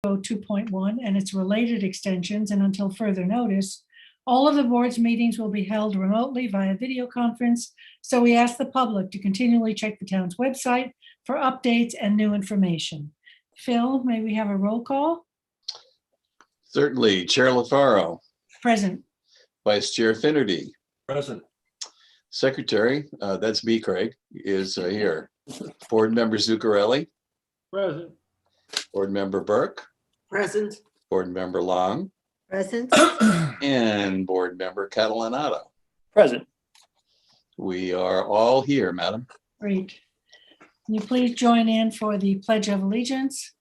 2.1 and its related extensions, and until further notice, all of the board's meetings will be held remotely via video conference, so we ask the public to continually check the town's website for updates and new information. Phil, may we have a roll call? Certainly. Chair LaFaro. Present. Vice Chair Finnerty. Present. Secretary, that's me, Craig, is here. Board Member Zuccarelli. Present. Board Member Burke. Present. Board Member Long. Present. And Board Member Catalanato. Present. We are all here, Madam. Great. Can you please join in for the Pledge of Allegiance?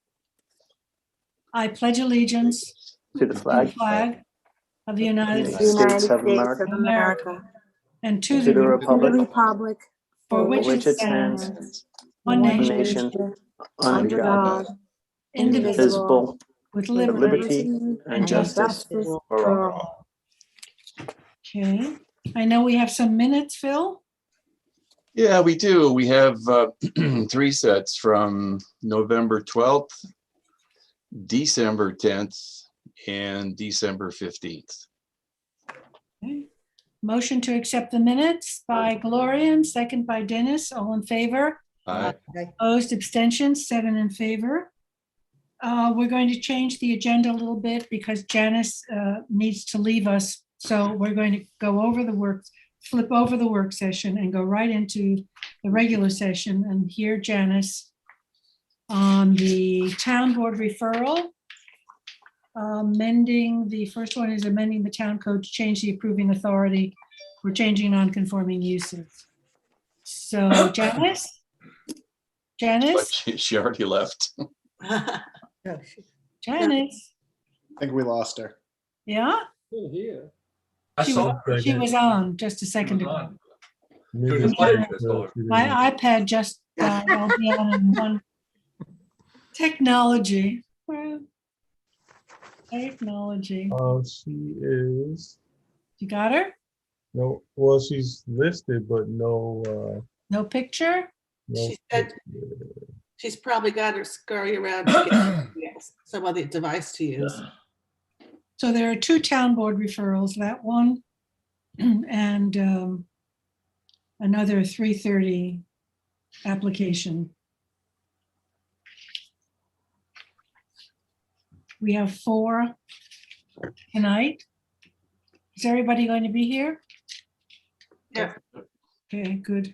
I pledge allegiance To the to the flag. flag of the United United States States of America. and to To the the republic for for which it stands, stands, one one nation, nation, under under God, God, indivisible, indivisible, with with liberty liberty and justice for all. Okay, I know we have some minutes, Phil. Yeah, we do. We have 3 sets from November 12th, December 10th, and December 15th. Okay. Motion to accept the minutes by Gloria and second by Dennis. All in favor? Aye. Opposed, abstentions, 7 in favor. We're going to change the agenda a little bit because Janice needs to leave us. So we're going to go over the work, flip over the work session and go right into the regular session and hear Janice on the town board referral. The first one is amending the town code to change the approving authority. We're changing non-conforming uses. So Janice? But Janice? she already left. Janice? I think we lost her. Yeah? Still here. She was on just a second ago. Doing the pledge, I saw her. My iPad just died. I'll be on in one. Technology. Well, technology. She is, You got her? no, well, she's listed, but no, No picture? no. She said- She's probably got her scurry around to get some other device to use. So there are 2 town board referrals, that one and another 330 application. We have 4 tonight. Is everybody going to be here? Yeah. Okay, good.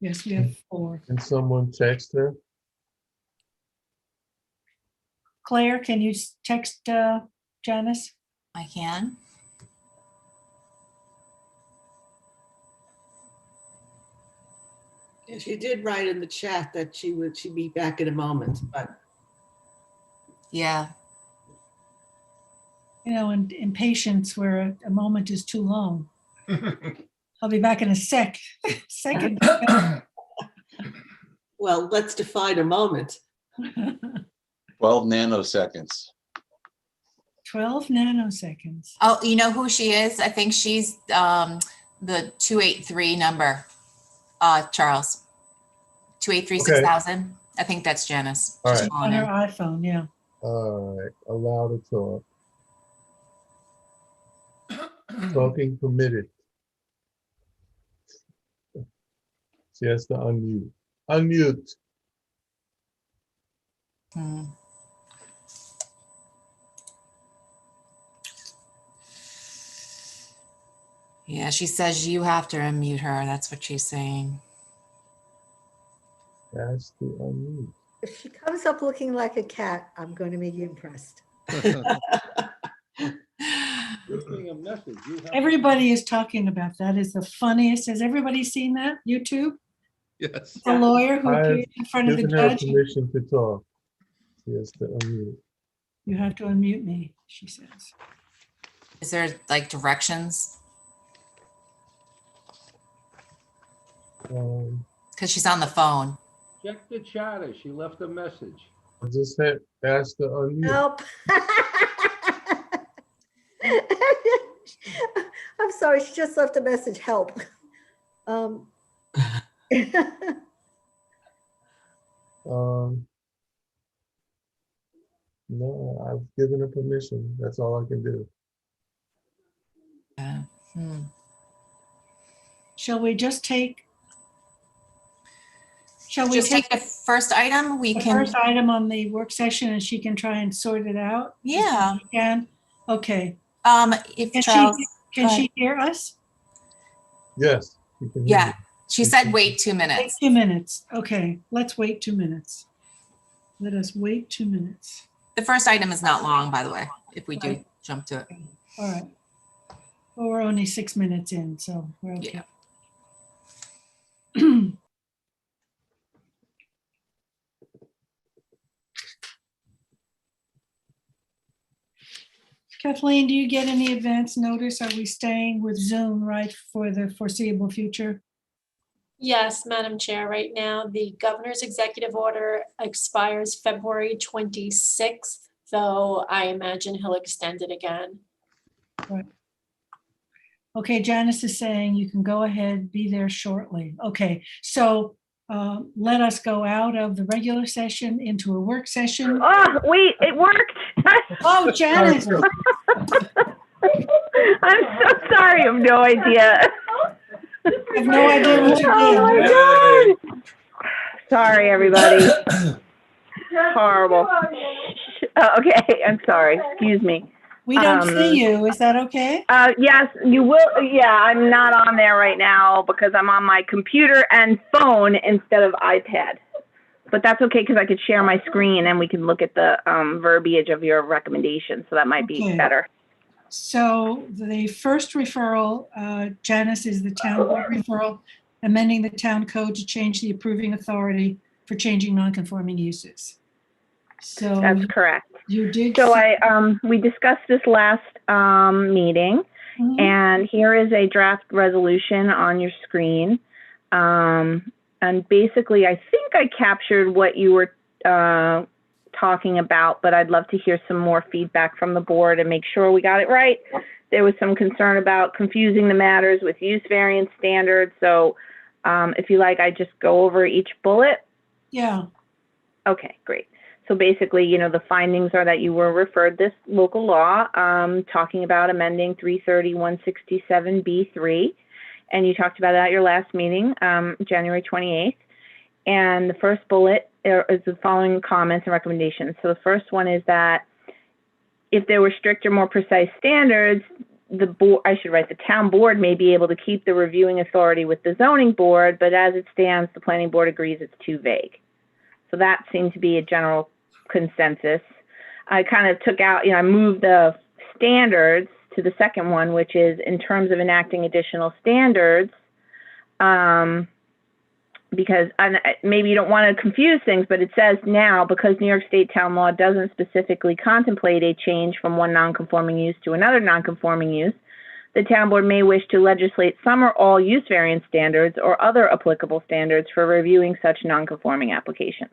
Yes, we have 4. Can someone text her? Claire, can you text Janice? I can. Yeah, she did write in the chat that she'd be back in a moment, but Yeah. You know, in patience where a moment is too long. I'll be back in a second. well, let's define a moment. 12 nanoseconds. 12 nanoseconds. Oh, you know who she is? I think she's the 283 number, Charles. 283 Okay. 6000. I think that's Janice. All She's right. On calling her in. iPhone, yeah. All right, allow to talk. Talking permitted. She has to unmute. Unmute. Hmm. Yeah, she says you have to unmute her. That's what she's saying. Has to unmute. If she comes up looking like a cat, I'm going to be impressed. Listening a message, you have- Everybody is talking about that. Is the funniest. Has everybody seen that? YouTube? Yes. The lawyer who I've appears in front of the Given her judge. permission to talk. She has to unmute. You have to unmute me, she says. Is there like directions? Because she's on the phone. Check the chatter. She left a message. I just had asked to unmute. Nope. I'm sorry, she just left a message, help. No, I've given her permission. That's all I can do. Shall we just take? Shall we Just take take the first item, we the can, first item on the work session and she can try and sort it out? yeah. She can? Okay. If Can Charles, she, go can ahead. she hear us? Yes. You can hear Yeah, me. she said wait 2 Wait minutes. 2 minutes. Okay, let's wait 2 minutes. Let us wait 2 minutes. The first item is not long, by the way, if we do Right. jump to it. All right. Well, we're only 6 minutes in, so we're okay. Kathleen, do you get any advance notice? Are we staying with Zoom, right, for the foreseeable future? Yes, Madam Chair, right now, the governor's executive order expires February 26th, though I imagine he'll extend it again. Okay, Janice is saying you can go ahead, be there shortly. Okay, so let us go out of the regular session into a work session. Oh, wait, it worked. Oh, Janice, I'm so sorry. I have no idea. I have no idea what you Oh did. my God. Sorry, everybody. Horrible. Okay, I'm sorry. Excuse me. We don't see you. Is that okay? Yes, you will. Yeah, I'm not on there right now because I'm on my computer and phone instead of iPad. But that's okay because I could share my screen and we can look at the verbiage of your recommendation. So that might be Okay. better. So the first referral, Janice, is the town board referral, amending the town code to change the approving authority for changing non-conforming uses. So That's correct. you did. So we discussed this last meeting, Mhm. and here is a draft resolution on your screen. And basically, I think I captured what you were talking about, but I'd love to hear some more feedback from the board and make sure we got it right. There was some concern about confusing the matters with use variance standards. So if you like, I just go over each bullet. Yeah. Okay, great. So basically, you know, the findings are that you were referred this local law talking about amending 330-167B3. And you talked about it at your last meeting, January 28th. And the first bullet is the following comments and recommendations. So the first one is that if there were stricter, more precise standards, the board, I should write, the town board may be able to keep the reviewing authority with the zoning board, but as it stands, the planning board agrees it's too vague. So that seemed to be a general consensus. I kind of took out, you know, I moved the standards to the second one, which is in terms of enacting additional standards, because maybe you don't want to confuse things, but it says now, because New York State town law doesn't specifically contemplate a change from one non-conforming use to another non-conforming use, the town board may wish to legislate some or all use variance standards or other applicable standards for reviewing such non-conforming applications.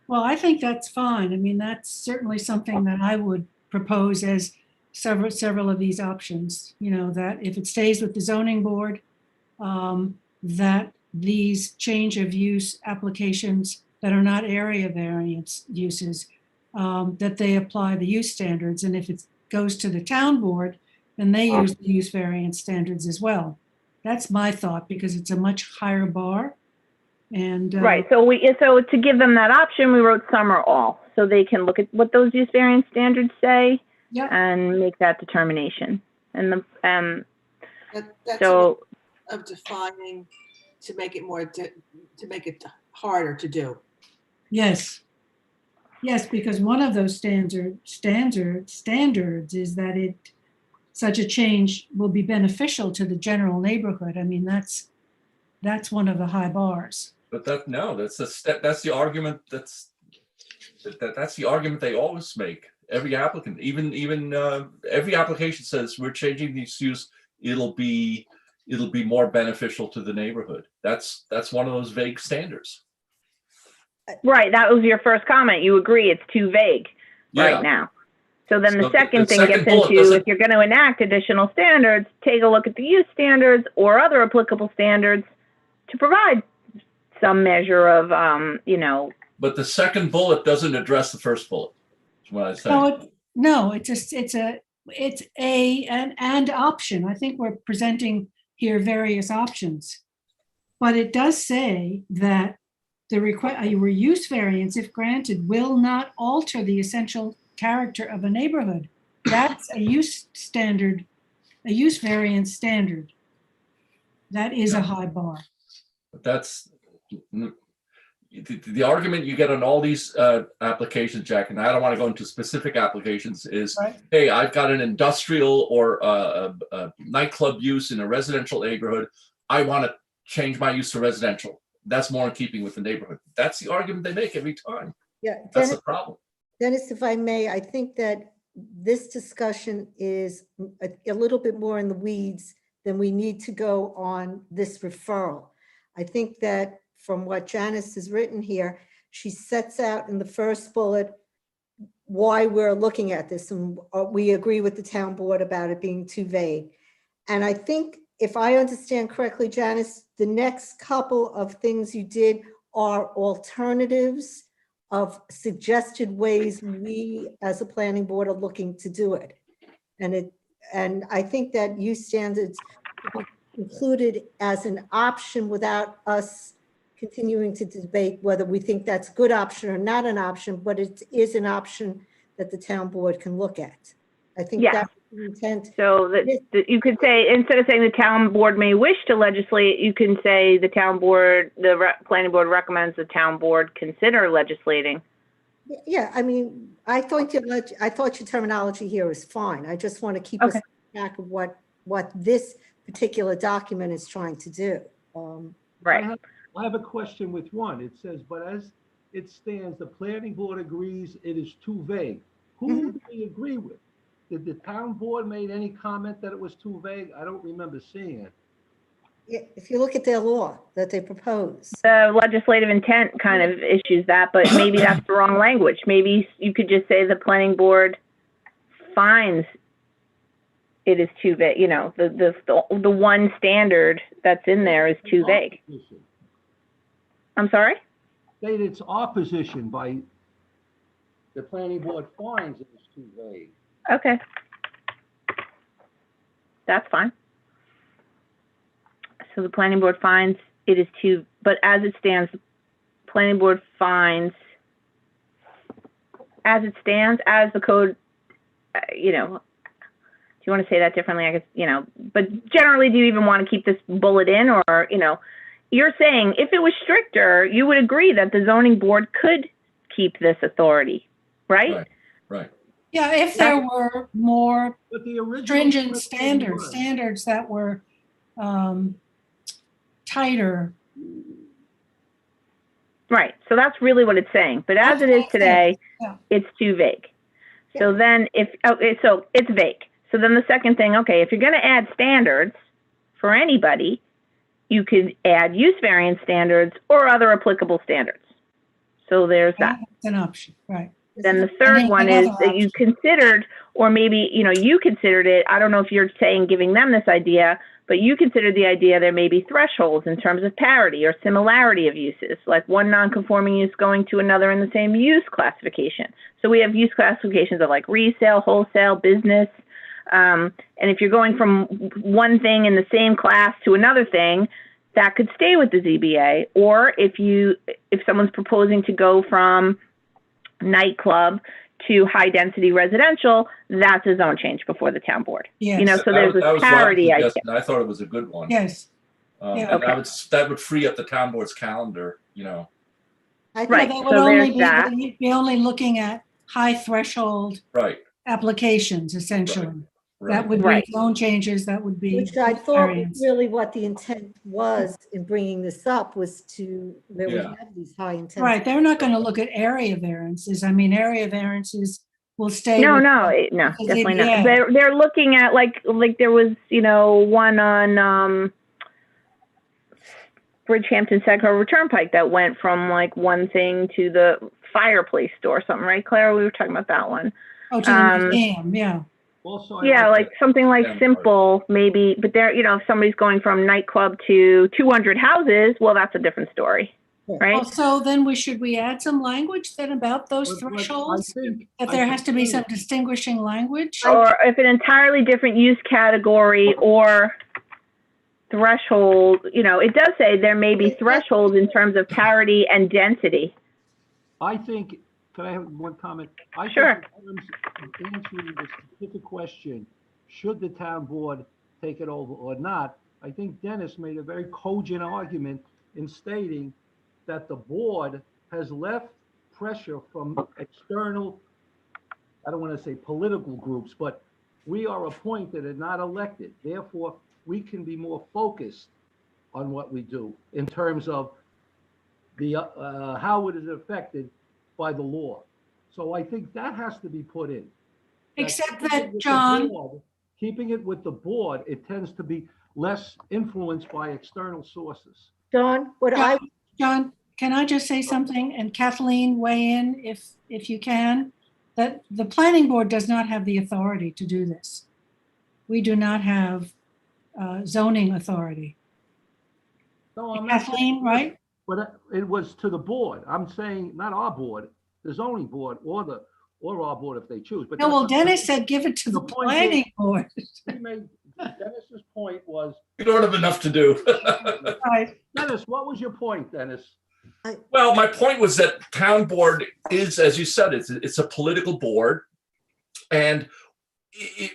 Well, I think that's fine. I mean, that's certainly something that I would propose as several of these options, you know, that if it stays with the zoning board, that these change of use applications that are not area variance uses, that they apply the use standards. And if it goes to the town board, then they use the use variance standards as well. That's my thought, because it's a much higher bar. And right. So to give them that option, we wrote some or all, so they can look at what those use variance standards say. Yep. And make that determination. And that's so of defining to make it more to make it harder to do. Yes. Yes, because one of those standards is that such a change will be beneficial to the general neighborhood. I mean, that's one of the high bars. But that's the argument that's the argument they always make. Every applicant, even every application says we're changing these use. It'll be more beneficial to the neighborhood. That's one of those vague standards. Right. That was your first comment. You agree it's too vague right now. So then the second thing gets into, if you're going to enact additional standards, take a look at the use standards or other applicable standards to provide some measure of, you know. But the second bullet doesn't address the first bullet. That's what I say. No, it's an option. I think we're presenting here various options. But it does say that the use variance, if granted, will not alter the essential character of a neighborhood. That's a use standard, a use variance standard. That is a high bar. But that's the argument you get on all these applications, Jack, and I don't want to go into specific applications, is, Right. hey, I've got an industrial or a nightclub use in a residential neighborhood. I want to change my use to residential. That's more in keeping with the neighborhood. That's the argument they make every time. Yeah, That's the problem. Dennis, if I may, I think that this discussion is a little bit more in the weeds than we need to go on this referral. I think that from what Janice has written here, she sets out in the first bullet why we're looking at this, and we agree with the town board about it being too vague. And I think, if I understand correctly, Janice, the next couple of things you did are alternatives of suggested ways we as a planning board are looking to do it. And I think that use standards should be included as an option without us continuing to debate whether we think that's a good option or not an option, but it is an option that the town board can look at. I think Yeah. that's the intent. So that you could say, instead of saying the town board may wish to legislate, you can say the town board, planning board recommends the town board consider legislating. Yeah, I mean, I thought your terminology here is fine. I just want to keep us Okay. track of what this particular document is trying to do. Right. I have a question with one. It says, but as it stands, the planning board agrees it is too vague. Who do we agree with? Did the town board made any comment that it was too vague? I don't remember seeing it. Yeah, if you look at their law that they propose. The legislative intent kind of issues that, but maybe that's the wrong language. Maybe you could just say the planning board finds it is too vague. You know, the one standard that's in there is too vague. I'm sorry? State its opposition by the planning board finds it is too vague. Okay. That's fine. So the planning board finds it is too, but as it stands, the planning board finds, as it stands, as the code, you know, do you want to say that differently? I guess, you know, but generally, do you even want to keep this bullet in, or, you know, you're saying if it was stricter, you would agree that the zoning board could keep this authority, right? Right. Yeah, if there were more But the original stringent script was- standards that were tighter. Right. So that's really what it's saying. But as it is today, Yeah. it's too vague. So then so it's vague. So then the second thing, okay, if you're going to add standards for anybody, you could add use variance standards or other applicable standards. So there's that. That's an option, right. Then the third one is another that you considered, or maybe, you know, you considered it, I don't know if you're saying giving them this idea, but you considered the idea there may be thresholds in terms of parity or similarity of uses, like one non-conforming use going to another in the same use classification. So we have use classifications of like resale, wholesale, business. And if you're going from one thing in the same class to another thing, that could stay with the ZBA. Or if someone's proposing to go from nightclub to high density residential, that's a zone change before the town board. Yes. You know, so there's That a was what I parity idea. suggested, and I thought it was a good one. Yes. And Okay. that would free up the town board's calendar, you know. I think Right. That So would only there's that. be only looking at high threshold Right. applications, essentially. Right. That would be Right. zone changes, that would be. Which I thought was variance. really what the intent was in bringing this up, was to, where we Yeah. have these high intensity. Right, they're not going to look at area variances. I mean, area variances will stay. No, with- no, the definitely ZBA. not. They're looking at like there was, you know, one on Bridgehampton Sag Harbor Turnpike that went from like one thing to the fireplace store, something, right, Claire? We were talking about that one. Oh, to the museum, yeah. Also, Yeah, like something like Yeah. simple, maybe, but there, you know, if somebody's going from nightclub to 200 houses, well, that's a different story. right? So then should we add some language then about those But I thresholds? think- That I there think has to be some Dennis- distinguishing language? Or if an entirely different use category or threshold, it does say there may be thresholds in terms of parity and density. I think, can I have one comment? I Sure. think in terms of answering the specific question, should the town board take it over or not? I think Dennis made a very cogent argument in stating that the board has left pressure from external, I don't want to say political groups, but we are appointed and not elected. Therefore, we can be more focused on what we do in terms of the, how it is affected by the law. So I think that has to be put in. Except keeping it that, with the John, board- Keeping it with the board, it tends to be less influenced by external sources. John, John, can I just say something, and Kathleen, weigh in if you can? That the planning board does not have the authority to do this. We do not have zoning authority. No, I'm not saying Kathleen, right? But it was to the board. I'm saying, not our board, the zoning board or our board if they choose. But No, well, that's not- Dennis said give it to the The point is- planning board. he made- Dennis's point was, You don't have enough to do. Right. Dennis, what was your point, Dennis? Well, my point was that town board is, as you said, it's a political board. And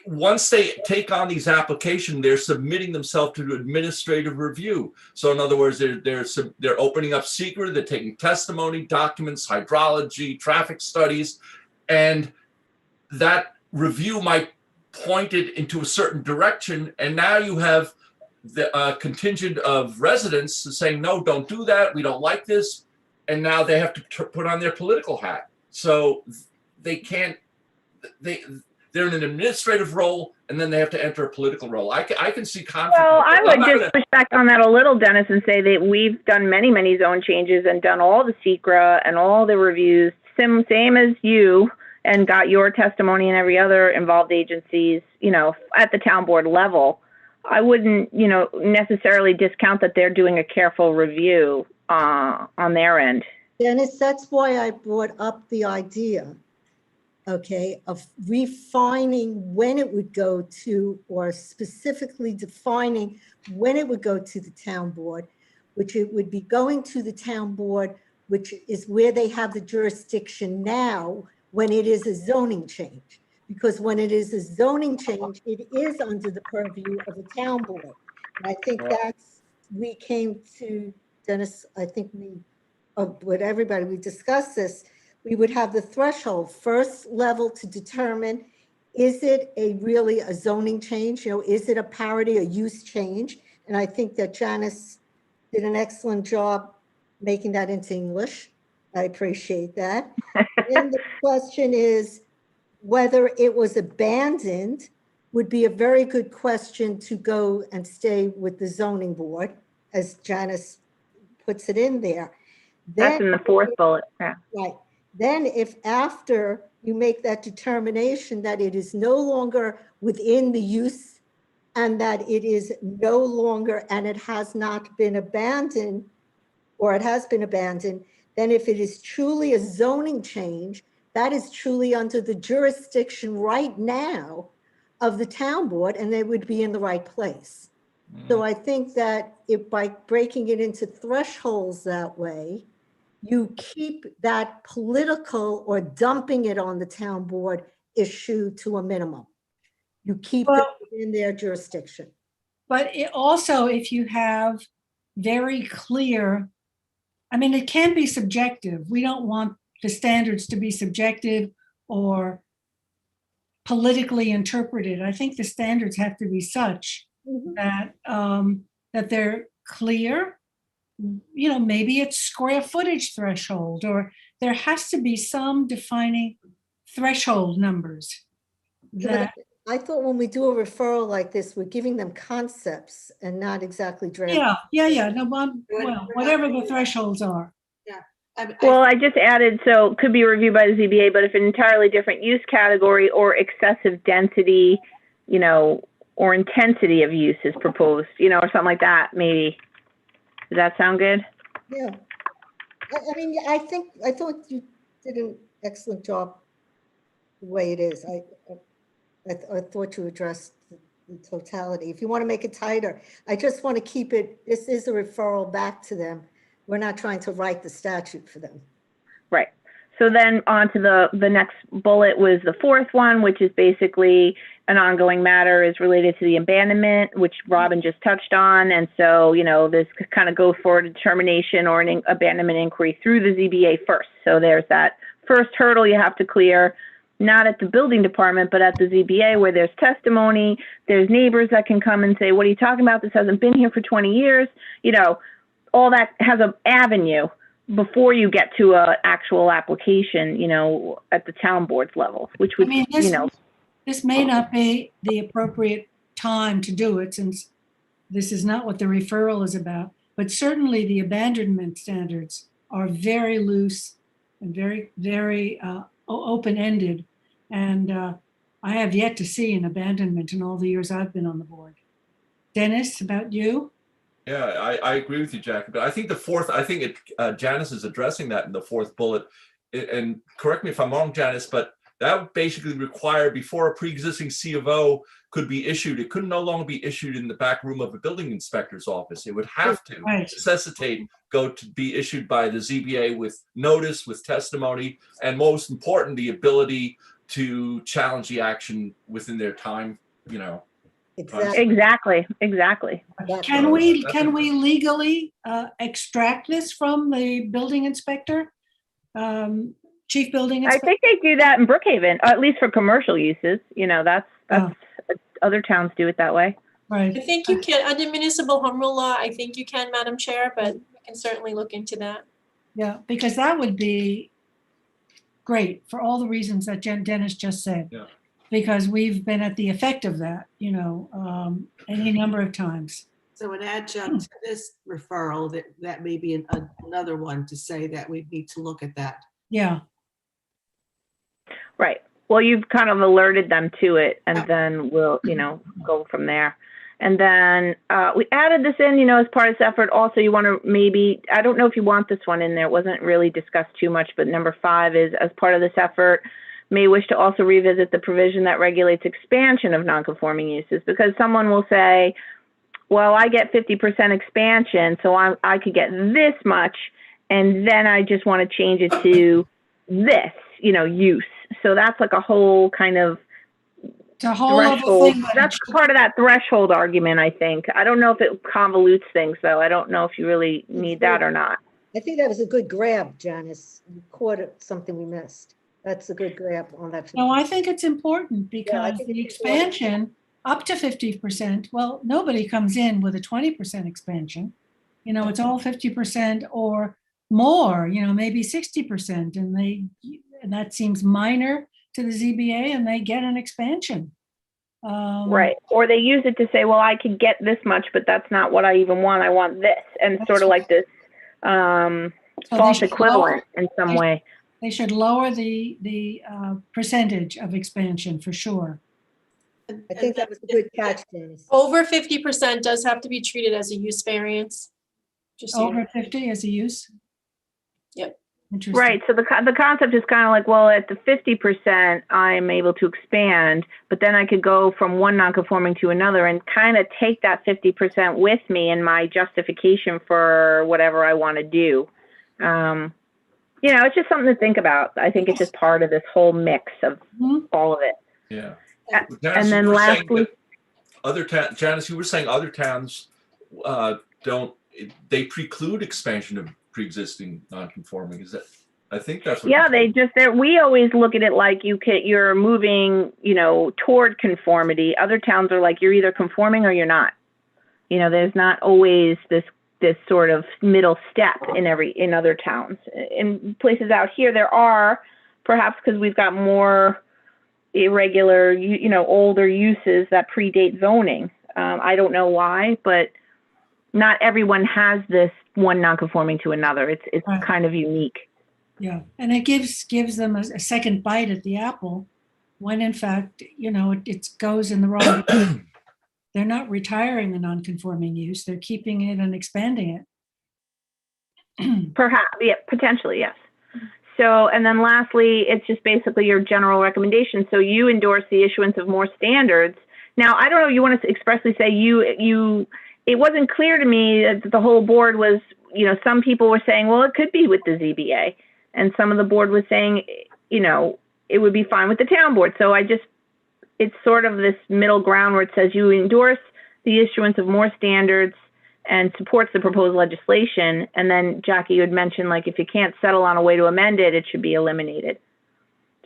once they take on these applications, they're submitting themselves to administrative review. So in other words, they're opening up secret, they're taking testimony, documents, hydrology, traffic studies, and that review might point it into a certain direction. And now you have the contingent of residents saying, no, don't do that. We don't like this. And now they have to put on their political hat. So they can't, they're in an administrative role, and then they have to enter a political role. I can see conflict. Well, I I'm would not just gonna- push back on that a little, Dennis, and say that we've done many, many zone changes and done all the secra and all the reviews, same as you, and got your testimony and every other involved agencies, at the town board level. I wouldn't, necessarily discount that they're doing a careful review on their end. Dennis, that's why I brought up the idea, okay, of refining when it would go to, or specifically defining when it would go to the town board, which it would be going to the town board, which is where they have the jurisdiction now when it is a zoning change. Because when it is a zoning change, it is under the purview of the town board. And I think we came to, Dennis, I think with everybody, we discussed this, we would have the threshold, first level to determine, is it really a zoning change? Is it a parity, a use change? And I think that Janice did an excellent job making that into English. I appreciate that. And the question is whether it was abandoned would be a very good question to go and stay with the zoning board, as Janice puts it in there. That's in the fourth bullet. Yeah. Right. Then if after you make that determination that it is no longer within the use and that it is no longer, and it has not been abandoned, or it has been abandoned, then if it is truly a zoning change, that is truly under the jurisdiction right now of the town board, and they would be in the right place. So I think that by breaking it into thresholds that way, you keep that political or dumping it on the town board issue to a minimum. You keep it in their jurisdiction. But also, if you have very clear, it can be subjective. We don't want the standards to be subjective or politically interpreted. I think the standards have to be such that that they're clear. Maybe it's square footage threshold, or there has to be some defining threshold numbers. That I thought when we do a referral like this, we're giving them concepts and not exactly drafting. Yeah. No, well, whatever the thresholds are. Well, I just added, so could be reviewed by the ZBA, but if an entirely different use category or excessive density, or intensity of use is proposed, or something like that, maybe. Does that sound good? Yeah. I mean, I thought you did an excellent job the way it is. I thought you addressed the totality. If you want to make it tighter, I just want to keep it, this is a referral back to them. We're not trying to write the statute for them. Right. So then on to the next bullet was the fourth one, which is basically an ongoing matter is related to the abandonment, which Robin just touched on. And so, this kind of goes for a determination or an abandonment inquiry through the ZBA first. So there's that first hurdle you have to clear, not at the building department, but at the ZBA where there's testimony, there's neighbors that can come and say, what are you talking about? This hasn't been here for 20 years. All that has an avenue before you get to a actual application, at the town board's level, which would, This may not be the appropriate time to do it since this is not what the referral is about, but certainly the abandonment standards are very loose and very, very open-ended. And I have yet to see an abandonment in all the years I've been on the board. Dennis, about you? Yeah, I agree with you, Jackie. But I think Janice is addressing that in the fourth bullet. And correct me if I'm wrong, Janice, but that would basically require before a pre-existing C of O could be issued, it could no longer be issued in the back room of a building inspector's office. It would have to necessitate go to be issued by the ZBA with notice, with testimony, and most important, the ability to challenge the action within their time, Exactly. Exactly. Can we legally extract this from the building inspector? Chief building I inspector? think they do that in Brookhaven, at least for commercial uses. That's other towns do it that way. Right. I think you can, under municipal home rule law, I think you can, Madam Chair, but we can certainly look into that. Yeah, because that would be great for all the reasons that Dennis just said. Yeah. Because we've been at the effect of that, any number of times. So an adjunct to this referral, that may be another one to say that we need to look at that. Yeah. Right. Well, you've kind of alerted them to it, and then we'll, go from there. And then we added this in, as part of this effort. Also, you want to maybe, I don't know if you want this one in there. It wasn't really discussed too much, but number 5 is, as part of this effort, may wish to also revisit the provision that regulates expansion of non-conforming uses, because someone will say, well, I get 50% expansion, so I could get this much, and then I just want to change it to this, use. So that's like a whole kind of threshold. That's part of that threshold argument, I think. I don't know if it convolutes things, though. I don't know if you really need that or not. I think that was a good grab, Janice. You caught something we missed. That's a good grab on that. No, I think it's important because the expansion up to 50%, well, nobody comes in with a 20% expansion. It's all 50% or more, maybe 60%. And that seems minor to the ZBA and they get an expansion. Right. Or they use it to say, well, I could get this much, but that's not what I even want. I want this. And it's sort of like this false equivalent in some way. They should lower the percentage of expansion for sure. I think that was a good catch, Dennis. Over 50% does have to be treated as a use variance. Just so Over 50 as a use? Yep. Interesting. Right. So the concept is kind of like, well, at the 50%, I'm able to expand, but then I could go from one non-conforming to another and kind of take that 50% with me in my justification for whatever I want to do. It's just something to think about. I think it's just part of this whole mix of all of it. Yeah. And then lastly, Janice, you were saying other towns they preclude expansion of pre-existing non-conforming. Is that? I think that's what. We always look at it like you're moving, toward conformity. Other towns are like you're either conforming or you're not. There's not always this sort of middle step in other towns. In places out here, there are, perhaps because we've got more irregular, older uses that predate zoning. I don't know why, but not everyone has this one non-conforming to another. It's right. Kind of unique. Yeah, and it gives them a second bite at the apple when in fact, it goes in the wrong direction. They're not retiring the non-conforming use, they're keeping it and expanding it. Perhaps, yeah, potentially, yes. So, and then lastly, it's just basically your general recommendation. So you endorse the issuance of more standards. Now, I don't know, you want to expressly say it wasn't clear to me that the whole board was, some people were saying, well, it could be with the ZBA. And some of the board was saying, it would be fine with the town board. So it's sort of this middle ground where it says you endorse the issuance of more standards and supports the proposed legislation. And then Jackie, you had mentioned, like, if you can't settle on a way to amend it, it should be eliminated.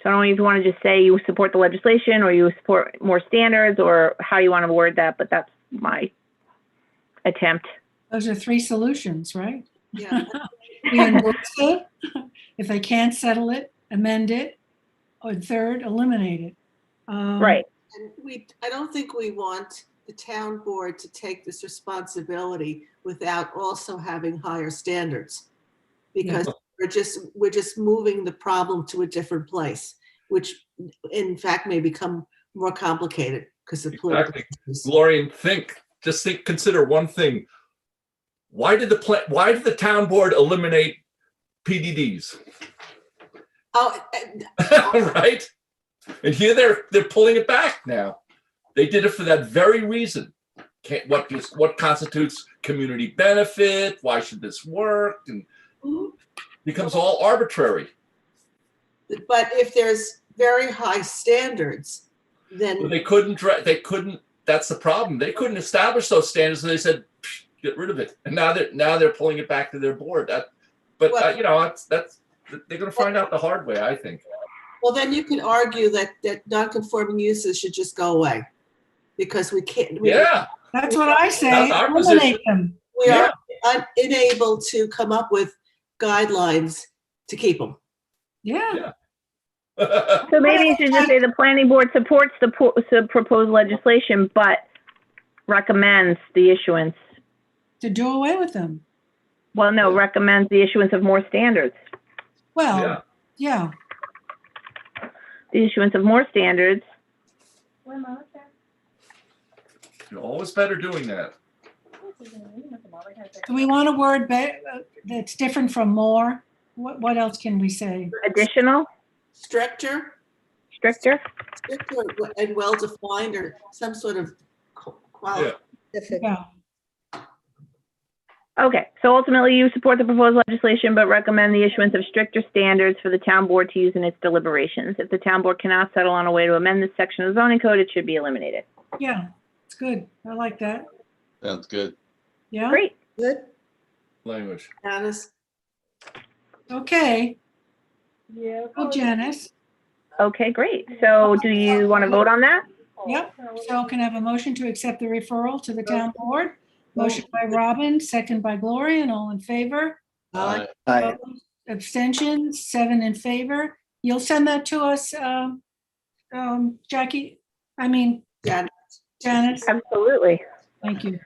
So I don't know if you want to just say you support the legislation or you support more standards or how you want to word that, but that's my attempt. Those are 3 solutions, right? Yeah. We endorse it. If they can't settle it, amend it. Or third, eliminate it. Right. And I don't think we want the town board to take this responsibility without also having higher standards. Because we're just moving the problem to a different place, which in fact may become more complicated because of political issues. Gloria, consider one thing. Why did the town board eliminate PDDs? Oh, Right? And here they're pulling it back now. They did it for that very reason. What constitutes community benefit? Why should this work? And becomes all arbitrary. but if there's very high standards, then But they couldn't. That's the problem. They couldn't establish those standards, so they said, "Get rid of it." And now they're pulling it back to their board. They're going to find out the hard way, I think. well, then you can argue that non-conforming uses should just go away because we can't. Yeah. That's what I say. That's our Eliminate position. them. We are unable to come up with guidelines to keep them. Yeah. So maybe you should just say the planning board supports the proposed legislation, but recommends the issuance. To do away with them. Well, no, recommends the issuance of more standards. Well, yeah. The issuance of more standards. You're always better doing that. Do we want a word that's different from more? What else can we say? Additional, Stricter and well-defined, or some sort of quality. Yeah. Okay, so ultimately you support the proposed legislation, but recommend the issuance of stricter standards for the town board to use in its deliberations. If the town board cannot settle on a way to amend this section of the zoning code, it should be eliminated. Yeah, it's good. I like that. Sounds good. Yeah. Great. Good. Language. Janice? Okay. Well, Janice. Okay, great. So do you want to vote on that? Yep. So can I have a motion to accept the referral to the town board? Motion by Robin, second by Gloria, and all in favor? Aye. Aye. Abstentions, 7 in favor. You'll send that to us, Jackie? Janice. Janice? Absolutely. Thank you.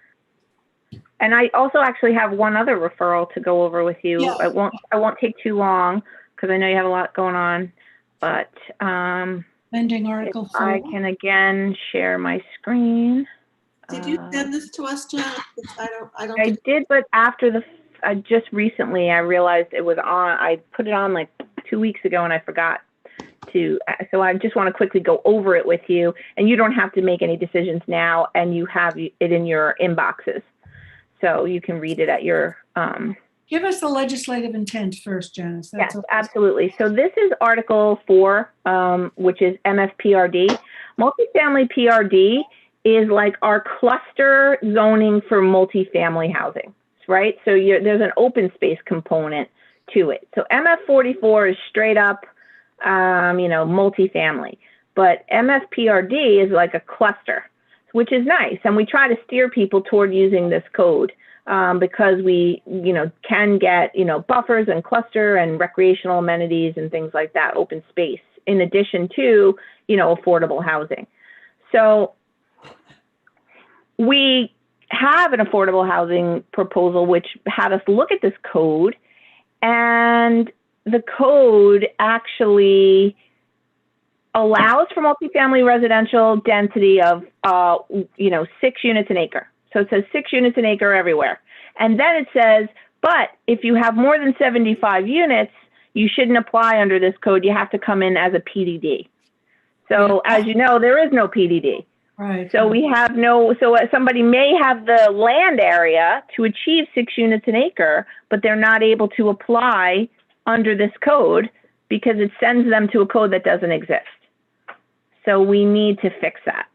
And I also actually have one other referral to go over with you. Yeah. I won't take too long because I know you have a lot going on, but Pending Article if I 4. can again share my screen. Did you send this to us, Janice? I don't I think. did, but after just recently I realized it was on. I put it on like 2 weeks ago and I forgot to. So I just want to quickly go over it with you, and you don't have to make any decisions now, and you have it in your inboxes, so you can read it at your. Give us the legislative intent first, Janice. Yes, absolutely. So this is Article 4, which is MFPRD. Multifamily PRD is like our cluster zoning for multifamily housing, right? So there's an open space component to it. So MF44 is straight up, multifamily, but MFPRD is like a cluster, which is nice. And we try to steer people toward using this code because we, can get, buffers and cluster and recreational amenities and things like that, open space, in addition to, affordable housing. So we have an affordable housing proposal, which had us look at this code, and the code actually allows for multifamily residential density of, 6 units an acre. So it says 6 units an acre everywhere. And then it says But if you have more than 75 units, you shouldn't apply under this code. You have to come in as a PDD. So as you know, there is no PDD. Right. So we have no, so somebody may have the land area to achieve 6 units an acre, but they're not able to apply under this code because it sends them to a code that doesn't exist. So we need to fix that.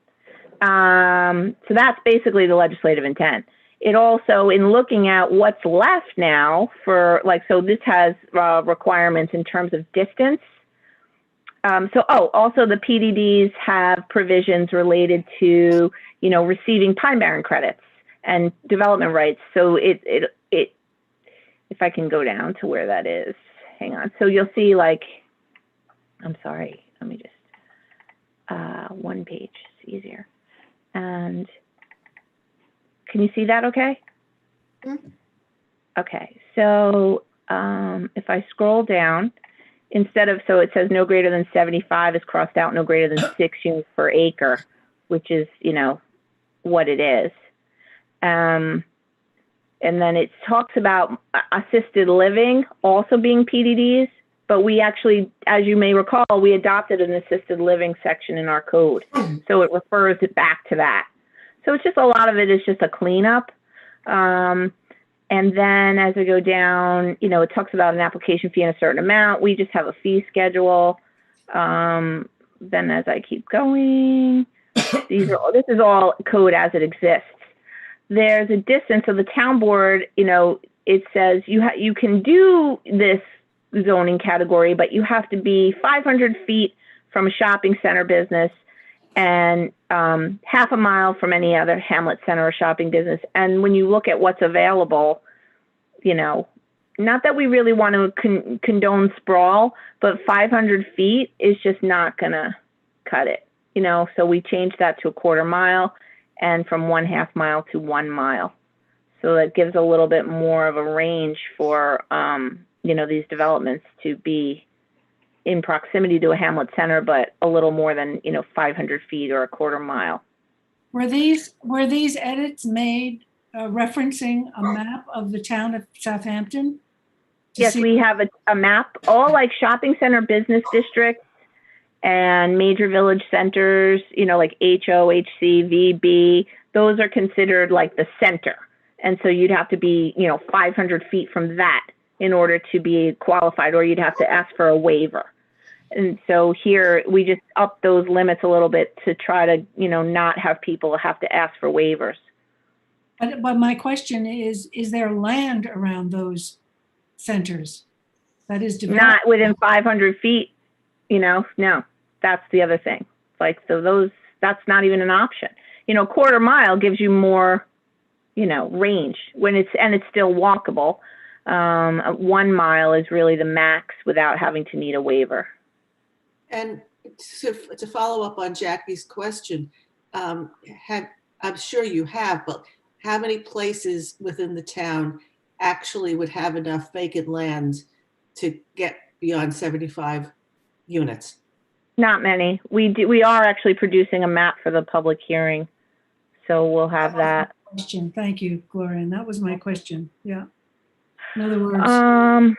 So that's basically the legislative intent. It also, in looking at what's left now for like, so this has requirements in terms of distance. Also the PDDs have provisions related to, you know, receiving Pine Barren credits and development rights. So if I can go down to where that is, hang on. So you'll see like, I'm sorry, let me just, one page, it's easier. And can you see that okay? Mm-hmm. Okay, so if I scroll down, instead of, so it says no greater than 75 is crossed out, no greater than 6 units per acre, which is, you know, what it is. And then it talks about assisted living also being PDDs, but we actually, as you may recall, we adopted an assisted living section in our code. So it refers it back to that. So it's just a lot of it is just a cleanup. And then as we go down, you know, it talks about an application fee in a certain amount. We just have a fee schedule. Then as I keep going, this is all code as it exists. There's a distance of the town board, you know, it says you can do this zoning category, but you have to be 500 feet from a shopping center business and half a mile from any other hamlet center or shopping business. And when you look at what's available, you know, not that we really want to condone sprawl, but 500 feet is just not going to cut it, you know. So we changed that to a quarter mile and from 1/2 mile to 1 mile. So that gives a little bit more of a range for, you know, these developments to be in proximity to a hamlet center, but a little more than, you know, 500 feet or a quarter mile. Were these edits made referencing a map of the town of Southampton? Yes, we have a map, all like shopping center business districts and major village centers, you know, like HO, HC, VB, those are considered like the center. And so you'd have to be, you know, 500 feet from that in order to be qualified, or you'd have to ask for a waiver. And so here we just up those limits a little bit to try to, you know, not have people have to ask for waivers. But my question is there land around those centers that is developed? Not within 500 feet, you know, no, that's the other thing. Like, so those, that's not even an option. You know, quarter mile gives you more, you know, range when it's, and it's still walkable. 1 mile is really the max without having to need a waiver. And to follow up on Jackie's question, I'm sure you have, but how many places within the town actually would have enough vacant land to get beyond 75 units? Not many. We are actually producing a map for the public hearing, so we'll have that. Question. Thank you, Gloria. And that was my question. Yeah. In other words.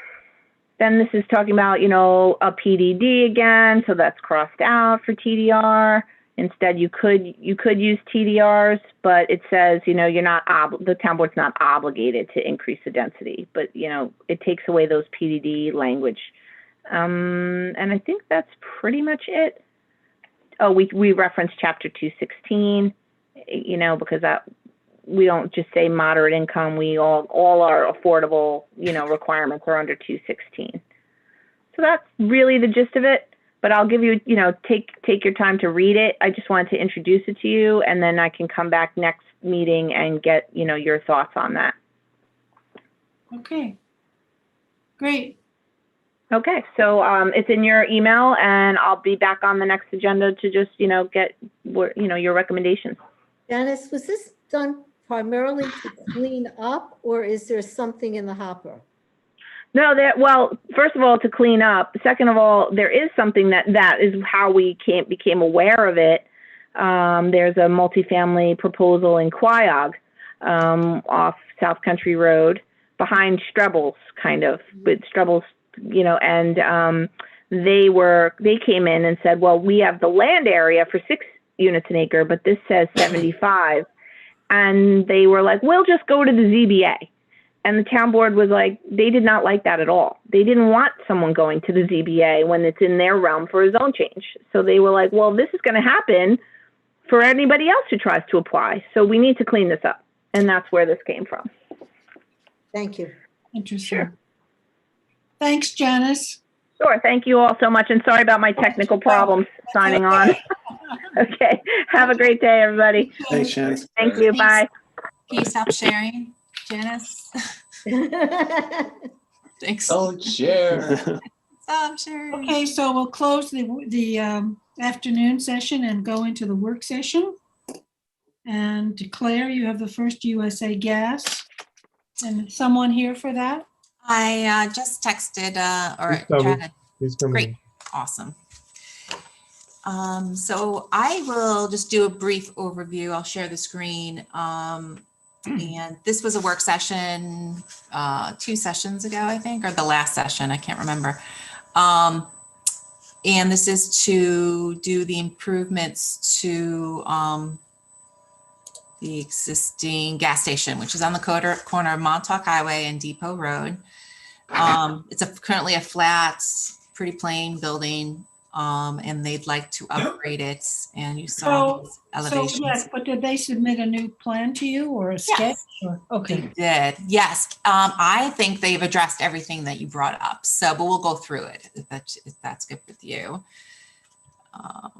Then this is talking about, you know, a PDD again, so that's crossed out for TDR. Instead, you could use TDRs, but it says, you know, you're not the town board's not obligated to increase the density, but you know, it takes away those PDD language. And I think that's pretty much it. Oh, we reference chapter 216, you know, because that we don't just say moderate income. We all our affordable, you know, requirements are under 216. So that's really the gist of it. But I'll give you, you know, take your time to read it. I just wanted to introduce it to you, and then I can come back next meeting and get, you know, your thoughts on that. Okay. Great. Okay, so it's in your email, and I'll be back on the next agenda to just, you know, get, you know, your recommendations. Janice, was this done primarily to clean up, or is there something in the hopper? No, well, first of all, to clean up. Second of all, there is something that is how we became aware of it. There's a multifamily proposal in Quiog off South Country Road behind Strebels, kind of, with Strebels, you know, and they came in and said, well, we have the land area for 6 units an acre, but this says 75. And they were like, we'll just go to the ZBA. And the town board was like, they did not like that at all. They didn't want someone going to the ZBA when it's in their realm for a zone change. So they were like, well, this is going to happen for anybody else who tries to apply. So we need to clean this up. And that's where this came from. Thank you. Interesting. Sure. Thanks, Janice. Sure. Thank you all so much. And sorry about my technical problems signing on. Okay. Have a great day, everybody. Thanks, Chance. Thank you. Bye. Can you stop sharing, Janice? Thanks. Don't share. Stop sharing. Okay, so we'll close the afternoon session and go into the work session. And declare you have the first USA Gas. And someone here for that? I just texted or He's coming. chatted. He's coming. Great. Awesome. So I will just do a brief overview. I'll share the screen. And this was a work session 2 sessions ago, I think, or the last session, I can't remember. And this is to do the improvements to the existing gas station, which is on the corner of Montauk Highway and Depot Road. It's currently a flat, pretty plain building, and they'd like to upgrade it. And you saw these elevations. So yes, but did they submit a new plan to you or a sketch? Or, okay. They did, yes. I think they've addressed everything that you brought up. So, but we'll go through it if that's good with you. There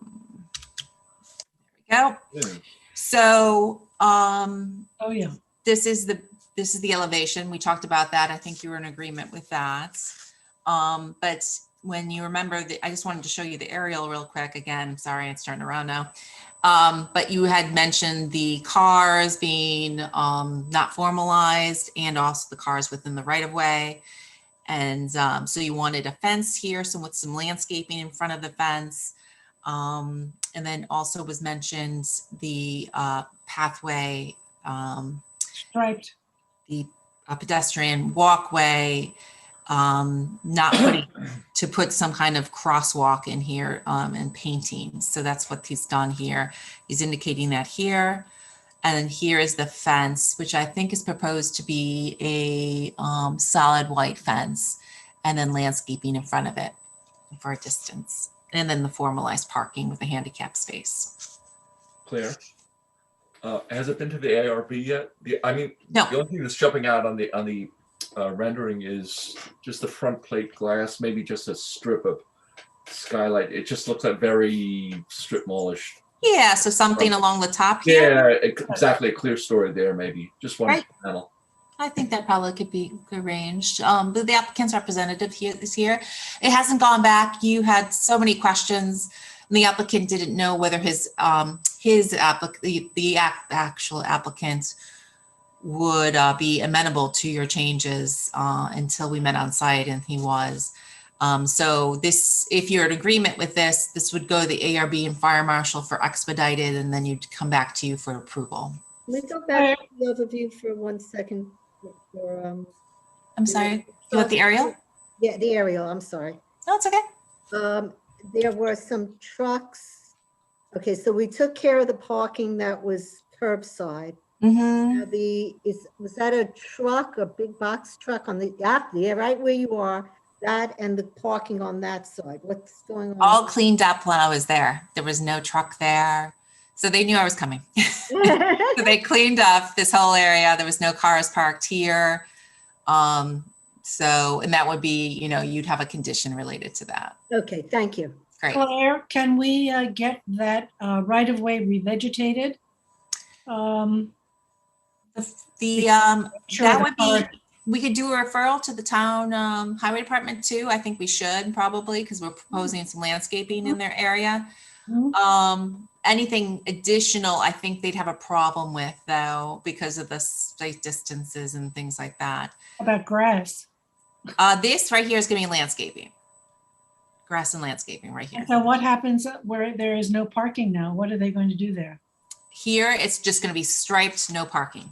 we go. Yeah. So, Oh yeah. this is the elevation. We talked about that. I think you were in agreement with that. But when you remember I just wanted to show you the aerial real quick again. I'm sorry, it's turning around now. But you had mentioned the cars being not formalized and also the cars within the right of way. And so you wanted a fence here, so with some landscaping in front of the fence. And then also was mentioned the pathway, Striped. the pedestrian walkway, not putting, to put some kind of crosswalk in here and painting. So that's what he's done here. He's indicating that here. And then here is the fence, which I think is proposed to be a solid white fence, and then landscaping in front of it for a distance. And then the formalized parking with a handicap space. Claire, has it been to the ARB yet? No. The only thing that's jumping out on the rendering is just the front plate glass, maybe just a strip of skylight. It just looks like very strip mallish. Yeah, so something along the top here. Yeah, exactly. A clear story there, maybe just one Right. panel. I think that probably could be arranged. But the applicant's representative here is here. It hasn't gone back. You had so many questions. And the applicant didn't know whether the actual applicant would be amenable to your changes until we met on site, and he was. So this, if you're in agreement with this, this would go to the ARB and fire marshal for expedited, and then you'd come back to you for approval. Let me go back to the overview for 1 second. I'm sorry, you want the aerial? Yeah, the aerial, I'm sorry. No, it's okay. There were some trucks. Okay, so we took care of the parking that was curbside. Mm-hmm. Now was that a truck, a big box truck on the, yeah, right where you are, that and the parking on that side? What's going on? All cleaned up when I was there. There was no truck there. So they knew I was coming. So they cleaned up this whole area. There was no cars parked here. So, and that would be, you'd have a condition related to that. Okay, thank you. Great. Claire, can we get that right of way revegetated? That would be, we could do a referral to the town highway department too. I think we should probably, because we're proposing some landscaping in their area. Anything additional, I think they'd have a problem with though, because of the site distances and things like that. How about grass? This right here is going to be landscaping. Grass and landscaping right here. So what happens where there is no parking now? What are they going to do there? Here, it's just going to be striped, no parking.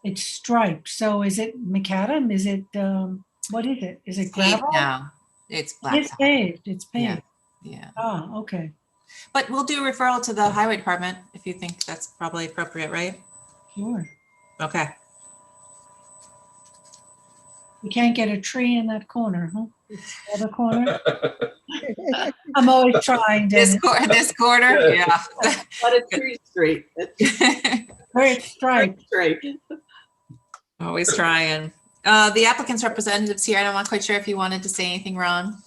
It's striped. So is it macadam? Is it, what is it? Is it Paved gravel? now. It's It's blacktop. paved. It's Yeah. paved. Yeah. Ah, okay. But we'll do a referral to the highway department if you think that's probably appropriate, right? Sure. Okay. You can't get a tree in that corner, huh? Other corner? I'm always trying, This Dennis. this quarter, yeah. Not a tree street. Where it's striped. Straight. Always trying. The applicant's representative's here. I'm not quite sure if you wanted to say anything, Ron.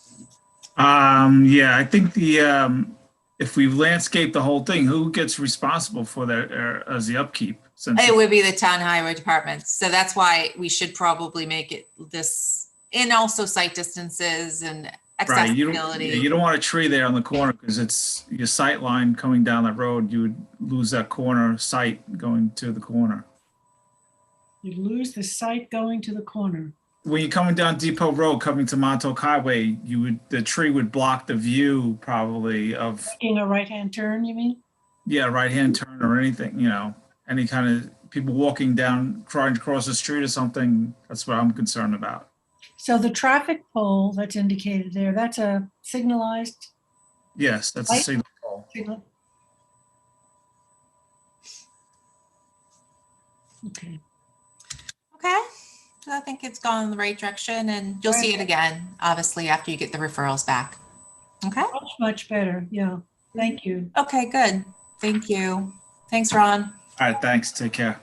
Yeah, I think if we landscape the whole thing, who gets responsible for that as the upkeep? Since It would be the town highway department. So that's why we should probably make it this, and also site distances and right, accessibility. you don't want a tree there on the corner because it's your sight line coming down that road. You would lose that corner sight going to the corner. You lose the sight going to the corner. When you're coming down Depot Road, coming to Montauk Highway, the tree would block the view probably of, Making a right-hand turn, you mean? yeah, right-hand turn or anything, any kind of people walking down, trying to cross the street or something. That's what I'm concerned about. So the traffic pole that's indicated there, that's a signalized Yes, that's a Light? signal pole. signal? Okay. Okay. So I think it's gone in the right direction, and you'll see it again, obviously, after you get the referrals back. Okay. Much, much better. Yeah. Thank you. Okay, good. Thank you. Thanks, Ron. All right, thanks. Take care.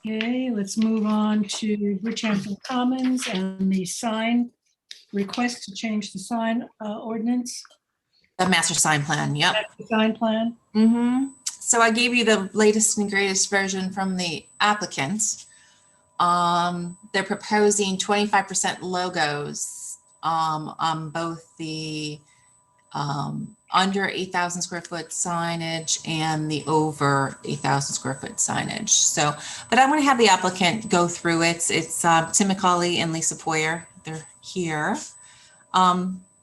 Okay, let's move on to Bridgehampton Commons and the sign request to change the sign ordinance, The master sign plan, yep. sign plan. So I gave you the latest and greatest version from the applicant. They're proposing 25% logos on both the under 8,000 square foot signage and the over 8,000 square foot signage. So, but I'm going to have the applicant go through it. It's Tim McCauley and Lisa Poyer. They're here.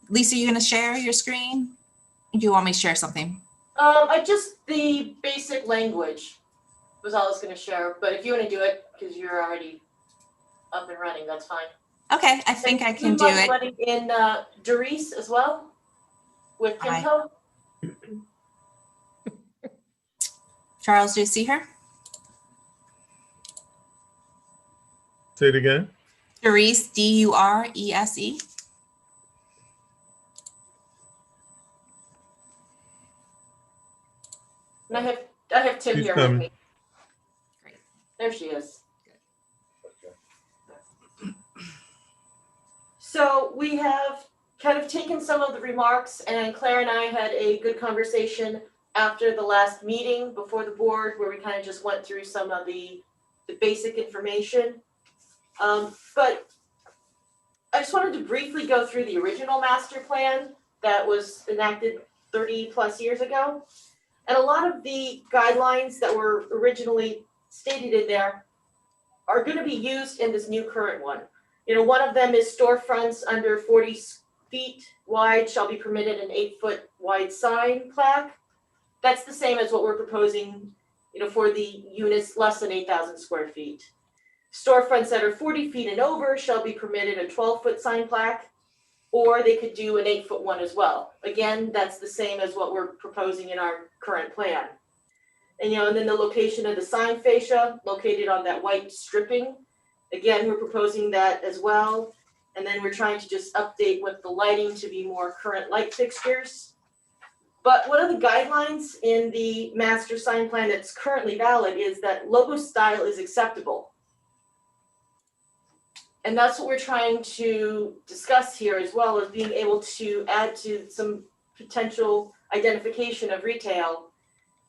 Lisa, you going to share your screen? Do you want me to share something? I just, the basic language was all I was going to share, but if you want to do it, because you're already up and running, that's fine. Okay, I think I can do it. Letting in Doris as well with Kimco. Charles, do you see her? Say it again. Doris, D-U-R-E-S-E. And I have Tim She's here with coming. me. Great. There she is. So we have kind of taken some of the remarks, and Claire and I had a good conversation after the last meeting before the board, where we kind of just went through some of the basic information. But I just wanted to briefly go through the original master plan that was enacted 30 plus years ago. And a lot of the guidelines that were originally stated in there are going to be used in this new current one. One of them is storefronts under 40 feet wide shall be permitted an 8-foot wide sign plaque. That's the same as what we're proposing, for the units less than 8,000 square feet. Storefronts that are 40 feet and over shall be permitted a 12-foot sign plaque, or they could do an 8-foot one as well. Again, that's the same as what we're proposing in our current plan. And, and then the location of the sign fascia located on that white stripping. Again, we're proposing that as well. And then we're trying to just update with the lighting to be more current light fixtures. But one of the guidelines in the master sign plan that's currently valid is that logo style is acceptable. And that's what we're trying to discuss here, as well as being able to add to some potential identification of retail.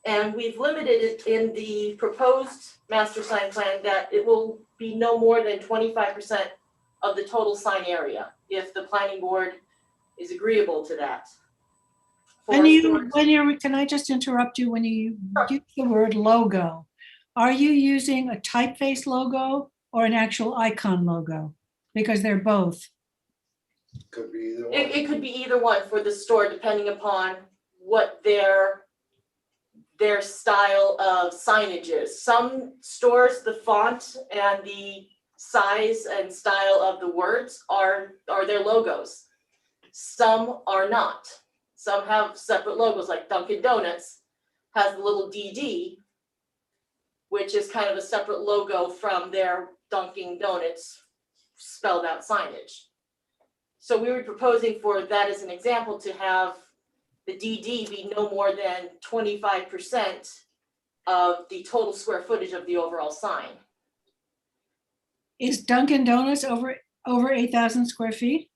And we've limited it in the proposed master sign plan that it will be no more than 25% of the total sign area, if the planning board is agreeable to that. Can I just interrupt you? When you use the word logo, are you using a typeface logo or an actual icon logo? Because they're both. Could be either one. It could be either one for the store, depending upon what their their style of signage is. Some stores, the font and the size and style of the words are their logos. Some are not. Some have separate logos, like Dunkin' Donuts has the little DD, which is kind of a separate logo from their Dunkin' Donuts spelled out signage. So we were proposing for that as an example to have the DD be no more than 25% of the total square footage of the overall sign. Is Dunkin' Donuts over 8,000 square feet?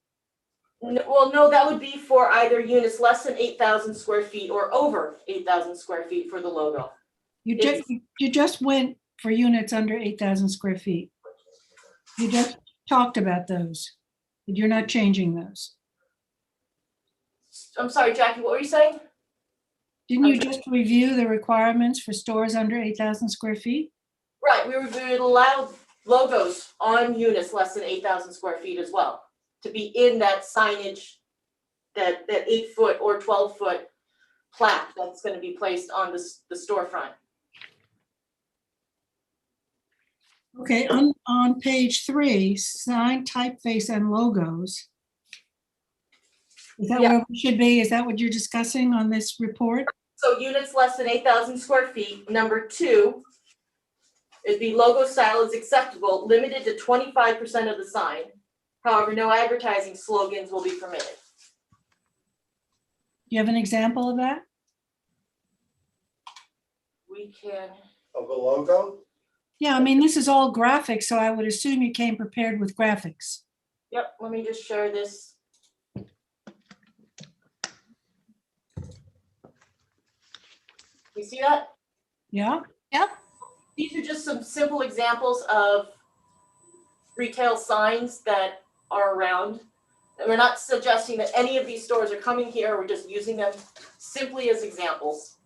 Well, no, that would be for either units less than 8,000 square feet or over 8,000 square feet for the logo. You just went for units under 8,000 square feet. You just talked about those. You're not changing those. I'm sorry, Jackie, what were you saying? Didn't you just review the requirements for stores under 8,000 square feet? Right, we would allow logos on units less than 8,000 square feet as well, to be in that signage, that 8-foot or 12-foot plaque that's going to be placed on the storefront. Okay, on page 3, sign, typeface, and logos. Is that where we should be? Is that what you're discussing on this report? So units less than 8,000 square feet. Number 2, it'd be logo style is acceptable, limited to 25% of the sign. However, no advertising slogans will be permitted. Do you have an example of that? We can. Of a logo? Yeah, I mean, this is all graphics, so I would assume you came prepared with graphics. Yep, let me just share this. You see that? Yeah? Yep. These are just some simple examples of retail signs that are around. And we're not suggesting that any of these stores are coming here. We're just using them simply as examples.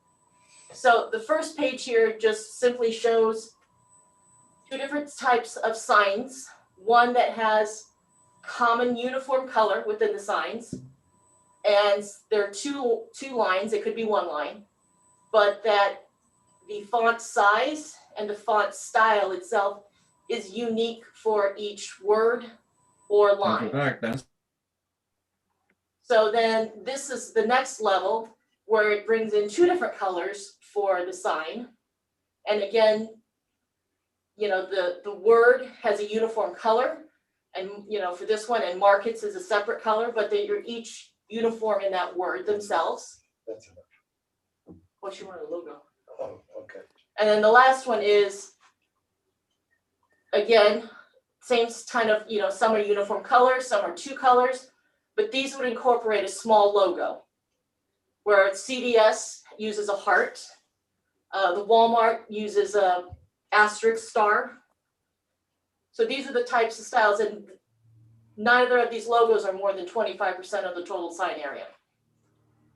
So the first page here just simply shows 2 different types of signs. One that has common uniform color within the signs. And there are two lines, it could be 1 line, but that the font size and the font style itself is unique for each word or line. So then this is the next level where it brings in 2 different colors for the sign. And again, you know, the word has a uniform color, and you know, for this one, and markets is a separate color, but they are each uniform in that word themselves. That's enough. What you want a logo? Oh, okay. And then the last one is, again, same kind of, you know, some are uniform colors, some are 2 colors, but these would incorporate a small logo where CVS uses a heart, the Walmart uses a asterisk star. So these are the types of styles, and neither of these logos are more than 25% of the total sign area.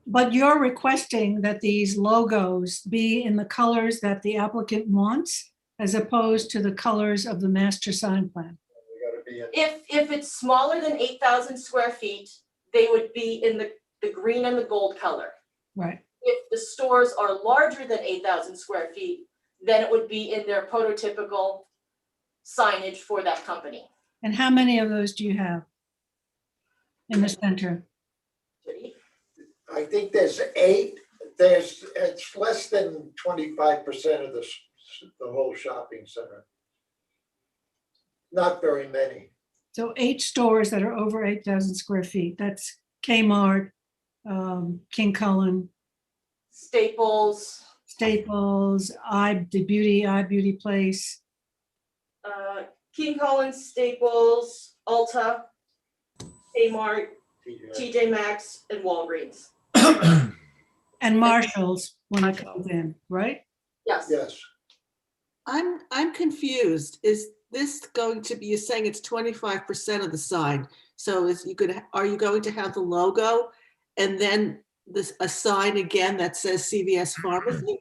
But you're requesting that these logos be in the colors that the applicant wants, as opposed to the colors of the master sign plan. We gotta be in. If it's smaller than 8,000 square feet, they would be in the green and the gold color. Right. If the stores are larger than 8,000 square feet, then it would be in their prototypical signage for that company. And how many of those do you have in the center? I think there's 8. It's less than 25% of the whole shopping center. Not very many. So 8 stores that are over 8,000 square feet. That's Kmart, King Cullen, Staples, the Beauty Place. King Cullen, Staples, Ulta, Kmart, TJ Maxx, and Walgreens. And Marshalls when it comes in, right? Yes. Yes. I'm confused. Is this going to be, you're saying it's 25% of the sign? So are you going to have the logo and then a sign again that says CVS Pharmacy?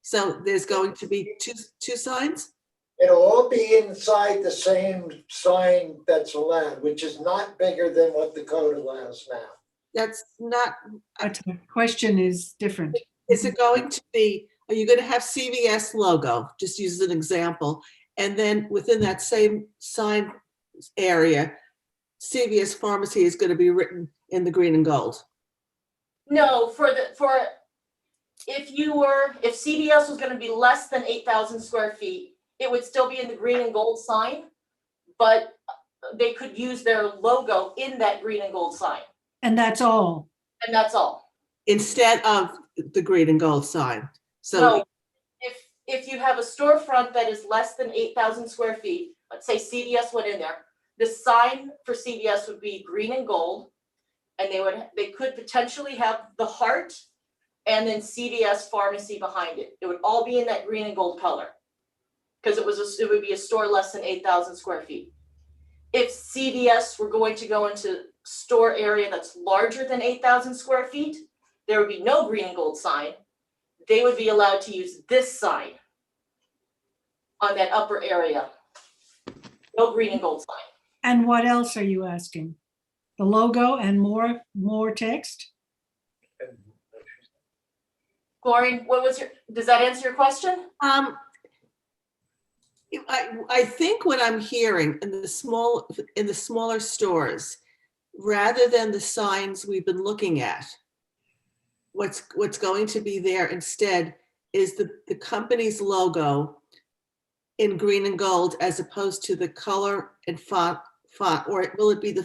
So there's going to be two signs? It'll all be inside the same sign that's allowed, which is not bigger than what the code allows now. That's not, But the question is different. is it going to be are you going to have CVS logo? Just use an example. And then within that same sign area, CVS Pharmacy is going to be written in the green and gold. No, if CVS was gonna be less than 8,000 square feet, it would still be in the green and gold sign, but they could use their logo in that green and gold sign, And that's all. and that's all. Instead of the green and gold sign. So So if you have a storefront that is less than 8,000 square feet, let's say CVS went in there, the sign for CVS would be green and gold, and they could potentially have the heart and then CVS Pharmacy behind it. It would all be in that green and gold color. Because it would be a store less than 8,000 square feet. If CVS were going to go into store area that's larger than 8,000 square feet, there would be no green and gold sign. They would be allowed to use this sign on that upper area. No green and gold sign. And what else are you asking? The logo and more text? Gloria, does that answer your question? I think what I'm hearing in the smaller stores, rather than the signs we've been looking at, what's going to be there instead is the company's logo in green and gold, as opposed to the color and font, or will it be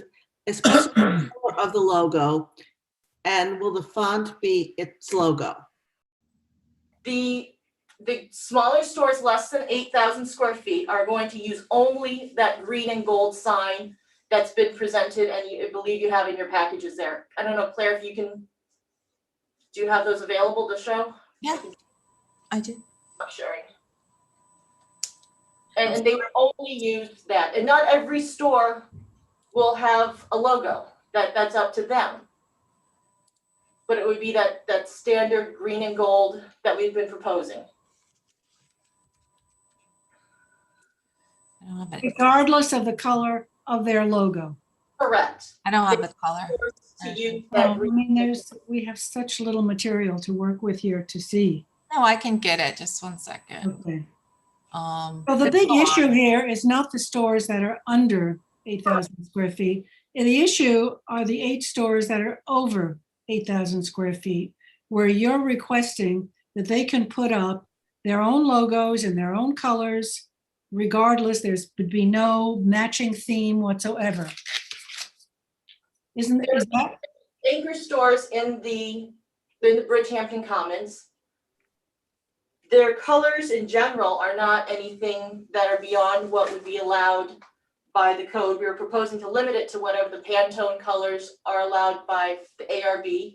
especially the color of the logo, and will the font be its logo? The smaller stores less than 8,000 square feet are going to use only that green and gold sign that's been presented, and I believe you have in your packages there. I don't know, Claire, if you can, do you have those available to show? Yeah, I do. I'm sharing. And they would only use that, and not every store will have a logo. That's up to them. But it would be that standard green and gold that we've been proposing. I don't have it. Regardless of the color of their logo. Correct. I don't have the color. To use Oh, that I green. mean, we have such little material to work with here to see. No, I can get it. Just 1 second. Okay. Well, Well, the big issue here is not the stores that are under 8,000 square feet. And the issue are the 8 stores that are over 8,000 square feet, where you're requesting that they can put up their own logos and their own colors, regardless, would be no matching theme whatsoever. Is that? Anchor stores in the Bridgehampton Commons. Their colors in general are not anything that are beyond what would be allowed by the code. We were proposing to limit it to whatever the Pantone colors are allowed by the ARB.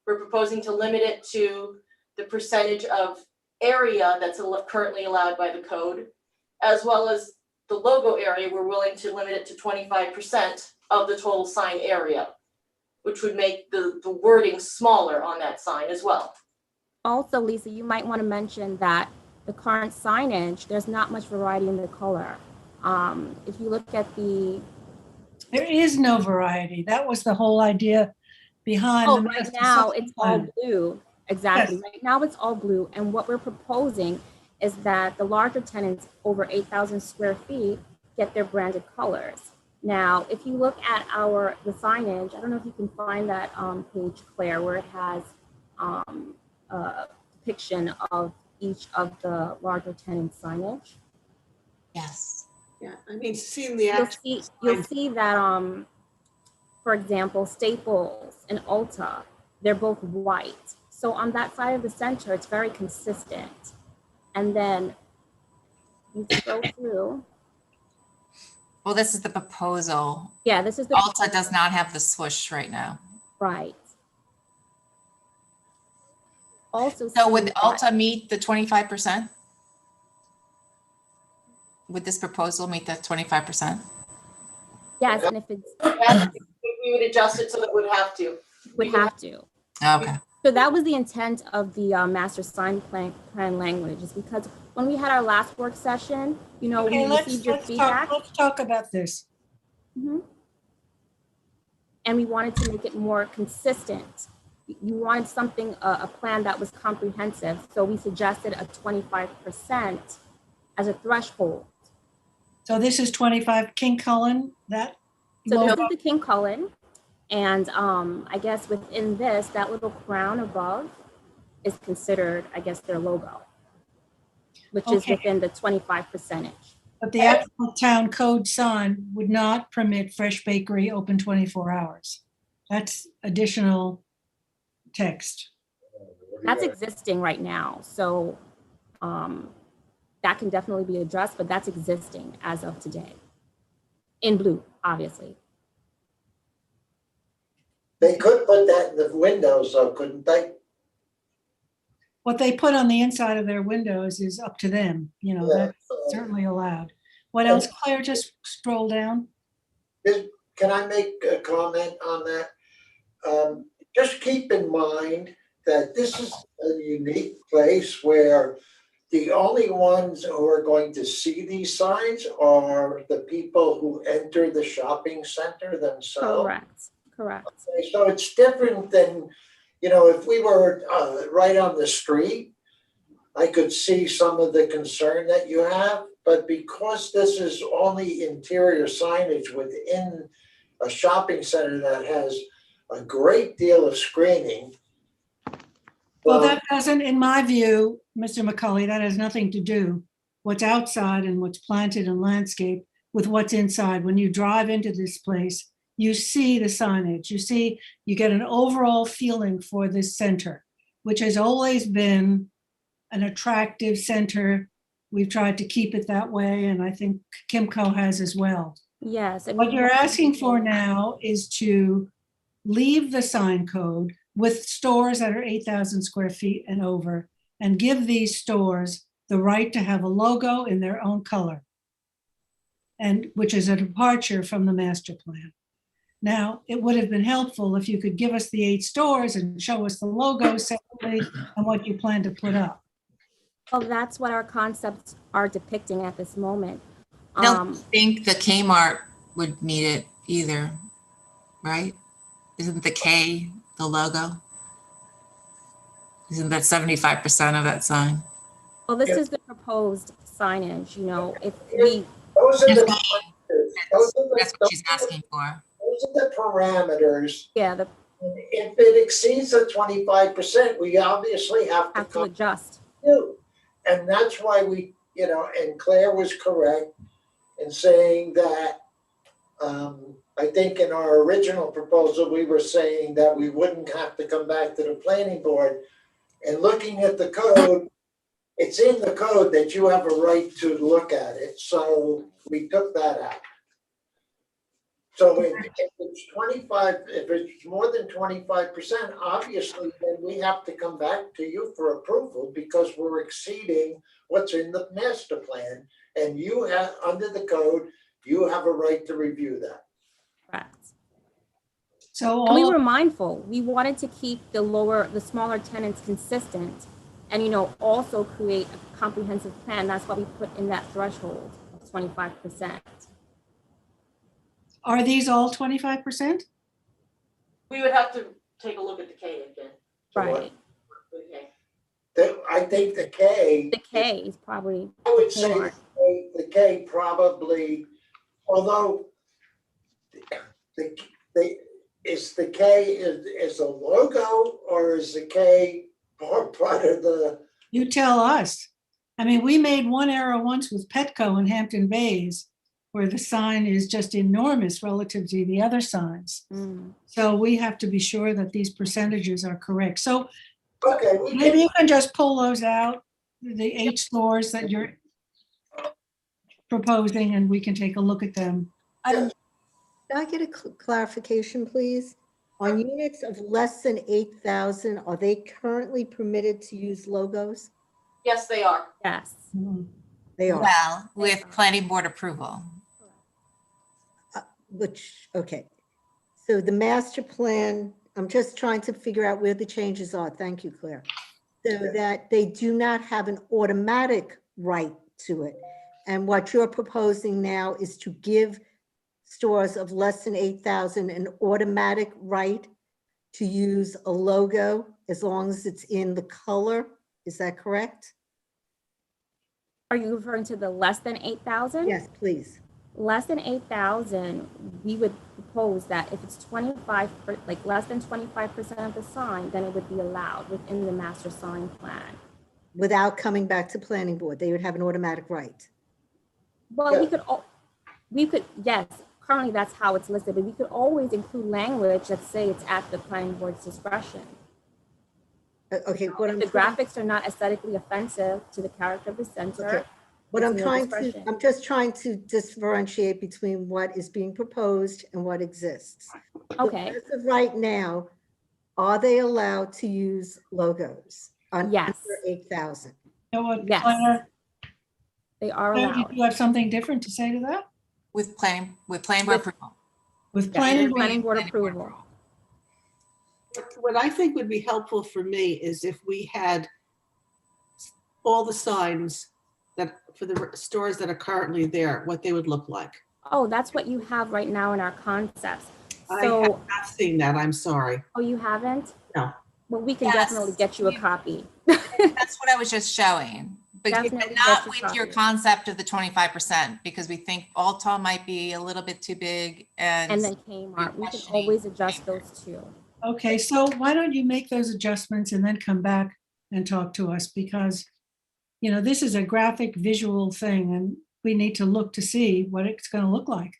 We're proposing to limit it to the percentage of area that's currently allowed by the code, as well as the logo area. We're willing to limit it to 25% of the total sign area, which would make the wording smaller on that sign as well. Also, Lisa, you might want to mention that the current signage, there's not much variety in the color. If you look at There is no variety. That was the whole idea behind. Oh, the right master now sign it's all plan. blue. Exactly. Yes. Right now it's all blue. And what we're proposing is that the larger tenants over 8,000 square feet get their branded colors. Now, if you look at the signage, I don't know if you can find that page, Claire, where it has a depiction of each of the larger tenant signage. Yes. Yeah, I mean, seeing the actual. You'll see that, for example, Staples and Ulta, they're both white. So on that side of the center, it's very consistent. And then you scroll through. Well, this is the proposal. Yeah, this is the Ulta does not have the swoosh right now. Right. Also, So would see Ulta meet the 25%? Would this proposal meet the 25%? yes, and if it's We would adjust it so that it would have to. would have to. Okay. So that was the intent of the master sign plan language, is because when we had our last work session, you know, Okay, we received your feedback. Let's talk about this. Mhm. And we wanted to make it more consistent you wanted something, a plan that was comprehensive. So we suggested a 25% as a threshold. So this is 25 King Cullen, that So logo. this is the King Cullen. And I guess within this, that little crown above is considered, I guess, their logo, which is Okay. within the 25%. But the actual town code sign would not permit Fresh Bakery open 24 hours. That's additional text. That's existing right now. So that can definitely be addressed, but that's existing as of today. In blue, obviously. They could put that in the windows though, couldn't they? What they put on the inside of their windows is up to them. You know, Yeah. that's certainly allowed. What else, Claire? Just scroll down. Can I make a comment on that? Just keep in mind that this is a unique place where the only ones who are going to see these signs are the people who enter the shopping center themselves. Correct. Okay, so it's different than, you know, if we were right on the street, I could see some of the concern that you have, but because this is only interior signage within a shopping center that has a great deal of screening. Well, that doesn't, in my view, Mr. McCulley, that has nothing to do what's outside and what's planted and landscaped with what's inside. When you drive into this place, you see the signage, you get an overall feeling for this center, which has always been an attractive center. We've tried to keep it that way, and I think Kimco has as well. Yes. What you're asking for now is to leave the sign code with stores that are 8,000 square feet and over, and give these stores the right to have a logo in their own color, and which is a departure from the master plan. Now, it would have been helpful if you could give us the 8 stores and show us the logos separately and what you plan to put up. Well, that's what our concepts are depicting at this moment. I don't think the Kmart would need it either, right? Isn't the K the logo? Isn't that 75% of that sign? Well, this is the proposed signage, you know, if we. Those are That's what she's asking for. Those are the parameters. Yeah. If it exceeds the 25%, we obviously have to adjust. And that's why we, you know, and Claire was correct in saying that, I think in our original proposal, we were saying that we wouldn't have to come back to the planning board. And looking at the code, it's in the code that you have a right to look at it. So we took that out. So if it's 25, if it's more than 25%, obviously, then we have to come back to you for approval because we're exceeding what's in the master plan. And you have, under the code, you have a right to review that. Correct. So and we were mindful. We wanted to keep the smaller tenants consistent, and you know, also create a comprehensive plan. That's why we put in that threshold of 25%. Are these all 25%? We would have to take a look at the K again. Right. Okay. I think the K. The K is probably. I would say the K probably, although is the K is a logo or is the K part of the? You tell us. I mean, we made one error once with Petco in Hampton Bays, where the sign is just enormous relative to the other signs. So we have to be sure that these percentages are correct. So okay, maybe you can just pull those out, the 8 stores that you're proposing, and we can take a look at them. Can I get a clarification, please? On units of less than 8,000, are they currently permitted to use logos? Yes, they are. Yes. They are. Well, with planning board approval. Okay. So the master plan, I'm just trying to figure out where the changes are. Thank you, Claire. So that they do not have an automatic right to it. And what you're proposing now is to give stores of less than 8,000 an automatic right to use a logo as long as it's in the color. Is that correct? Are you referring to the less than 8,000? Yes, please. Less than 8,000, we would propose that if it's 25, like less than 25% of the sign, then it would be allowed within the master sign plan. Without coming back to planning board, they would have an automatic right. Well, Yeah. we could, yes, currently that's how it's listed, but we could always include language that say it's at the planning board's discretion. Okay, what I'm The graphics are not aesthetically offensive to the character of the center. Okay. What it's I'm in their trying discretion. I'm just trying to differentiate between what is being proposed and what exists. So Okay, as of right now, are they allowed to use logos on Yes. under 8,000? You know what, Yes. Claire, they are Claire, did allowed. you have something different to say to that? With planning board approval. With Yes, planning with board, planning board approval. What I think would be helpful for me is if we had all the signs that, for the stores that are currently there, what they would look like. Oh, that's what you have right now in our concepts. I So, have not seen that, I'm sorry. oh, you haven't? No. Well, we can Yes. definitely get you a copy. That's what I was just showing. But Definitely not get you with your copies. concept of the 25%, because we think Alta might be a little bit too big and. And then Kmart, we can questioning always adjust those too. okay, so why don't you make those adjustments and then come back and talk to us? Because, you know, this is a graphic visual thing and we need to look to see what it's going to look like.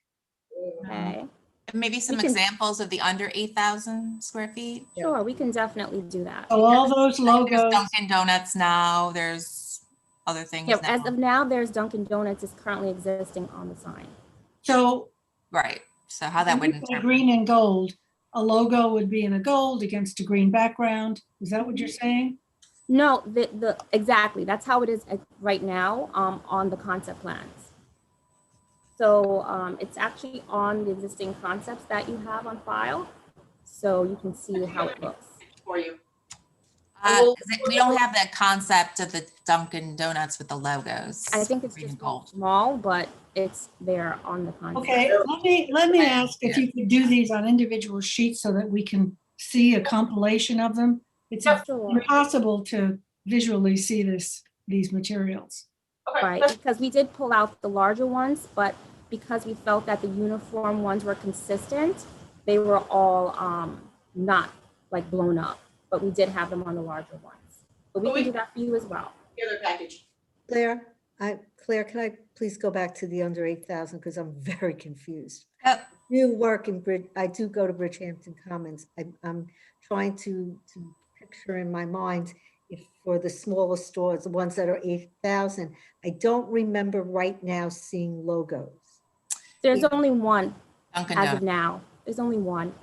Okay, Maybe some We can- examples of the under 8,000 square feet. sure, we can definitely do that. So all those There's logos, Dunkin' Donuts now, there's other things Yeah, now. as of now, there's Dunkin' Donuts is currently existing on the sign. so Right, so how that would when you say interpret. green and gold, a logo would be in a gold against a green background. Is that what you're saying? No, exactly, that's how it is right now on the concept plans. So it's actually on the existing concepts that you have on file. So you can see how it looks. For you. We don't have that concept of the Dunkin' Donuts with the logos. I think it's green and just gold. small, but it's there on the concept. Okay, let me ask if you could do these on individual sheets so that we can see a compilation of them. It's Sure. impossible to visually see these materials. Okay, Right, that's- because we did pull out the larger ones, but because we felt that the uniform ones were consistent, they were all not like blown up, but we did have them on the larger ones. But we can do that for you as well. the other package. Claire, Claire, can I please go back to the under 8,000 because I'm very confused. Yep. You work in I do go to Bridgehampton Commons. I'm trying to picture in my mind if for the smaller stores, the ones that are 8,000, I don't remember right now seeing logos, There's only one Dunkin' as of Donuts. now. There's only one,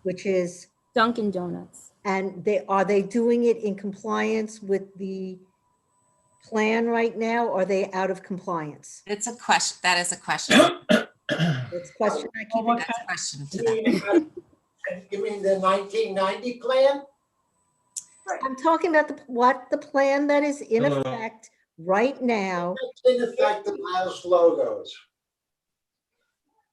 which is, Dunkin' Donuts. and are they doing it in compliance with the plan right now? Or are they out of compliance? It's a question, that is a question. It's a question I keep. Well, That's a question to You them. mean the 1990 plan? I'm talking about the plan that is in effect right now. In effect, allows logos.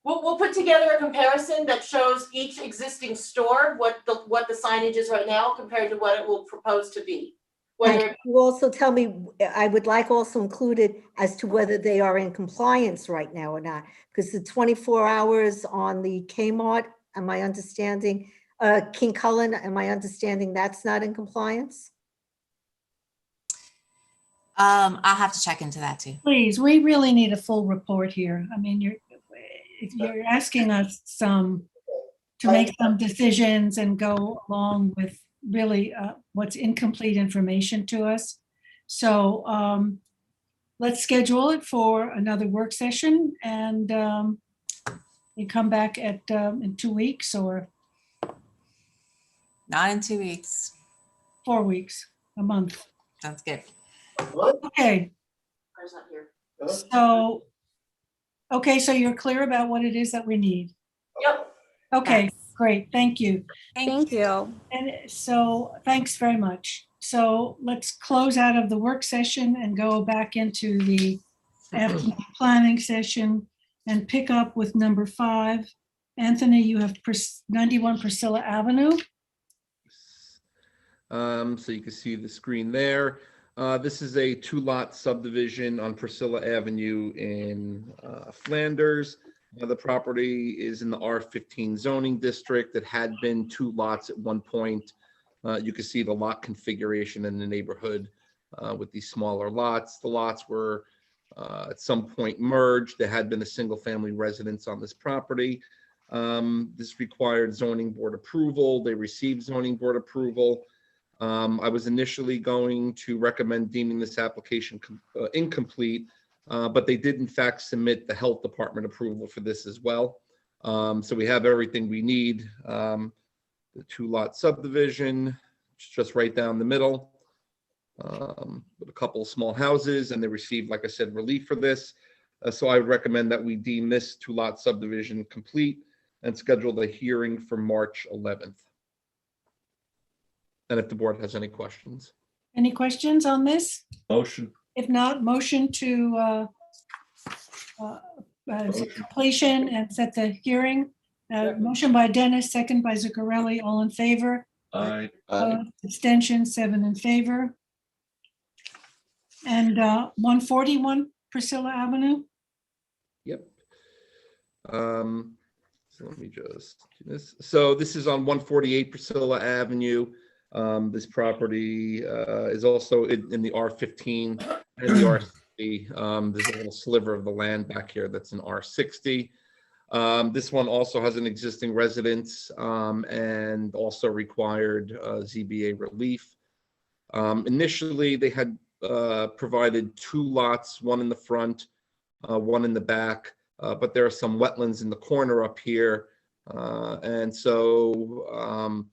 We'll put together a comparison that shows each existing store, what the signage is right now compared to what it will propose to be. And Whether, you also tell me, I would like also included as to whether they are in compliance right now or not. Because the 24 hours on the Kmart, am I understanding, King Cullen, am I understanding that's not in compliance? I'll have to check into that too. Please, we really need a full report here. I mean, if you're asking us to make some decisions and go along with really what's incomplete information to us. So let's schedule it for another work session and you come back in 2 weeks or Not in 2 weeks. 4 weeks, a month. Sounds good. What? Okay, I was not here. so, okay, so you're clear about what it is that we need? Yep. Okay, Yes. great, thank you. Thank you. And so, thanks very much. So let's close out of the work session and go back into the afternoon planning session and pick up with number 5. Anthony, you have 91 Priscilla Avenue. So you can see the screen there. This is a 2-lot subdivision on Priscilla Avenue in Flanders. The property is in the R15 zoning district. It had been 2 lots at one point. You can see the lot configuration in the neighborhood with these smaller lots. The lots were at some point merged. There had been a single-family residence on this property. This required zoning board approval. They received zoning board approval. I was initially going to recommend deeming this application incomplete, but they did in fact submit the health department approval for this as well. So we have everything we need. The 2-lot subdivision, just right down the middle, with a couple of small houses, and they received, like I said, relief for this. So I recommend that we deem this 2-lot subdivision complete and schedule the hearing for March 11th. And if the board has any questions. Any questions on this? Motion. If not, motion to completion and set the hearing. Motion by Dennis, second by Zuccarelli, all in favor. Aye. Abstention, 7 in favor. And 141 Priscilla Avenue. Yep. So let me just do this. So this is on 148 Priscilla Avenue. This property is also in the R15 and the R60. There's a little sliver of the land back here that's in R60. This one also has an existing residence and also required ZBA relief. Initially, they had provided 2 lots, one in the front, one in the back, but there are some wetlands in the corner up here. And so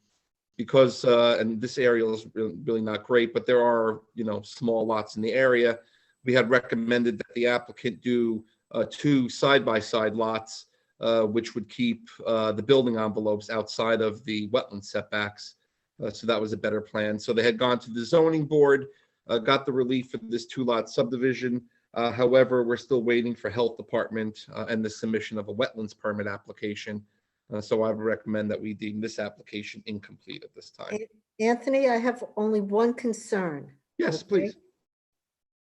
because, and this area is really not great, but there are, small lots in the area. We had recommended that the applicant do 2 side-by-side lots, which would keep the building envelopes outside of the wetland setbacks. So that was a better plan. So they had gone to the zoning board, got the relief for this 2-lot subdivision. However, we're still waiting for health department and the submission of a wetlands permit application. So I would recommend that we deem this application incomplete at this time. Anthony, I have only one concern. Yes, please.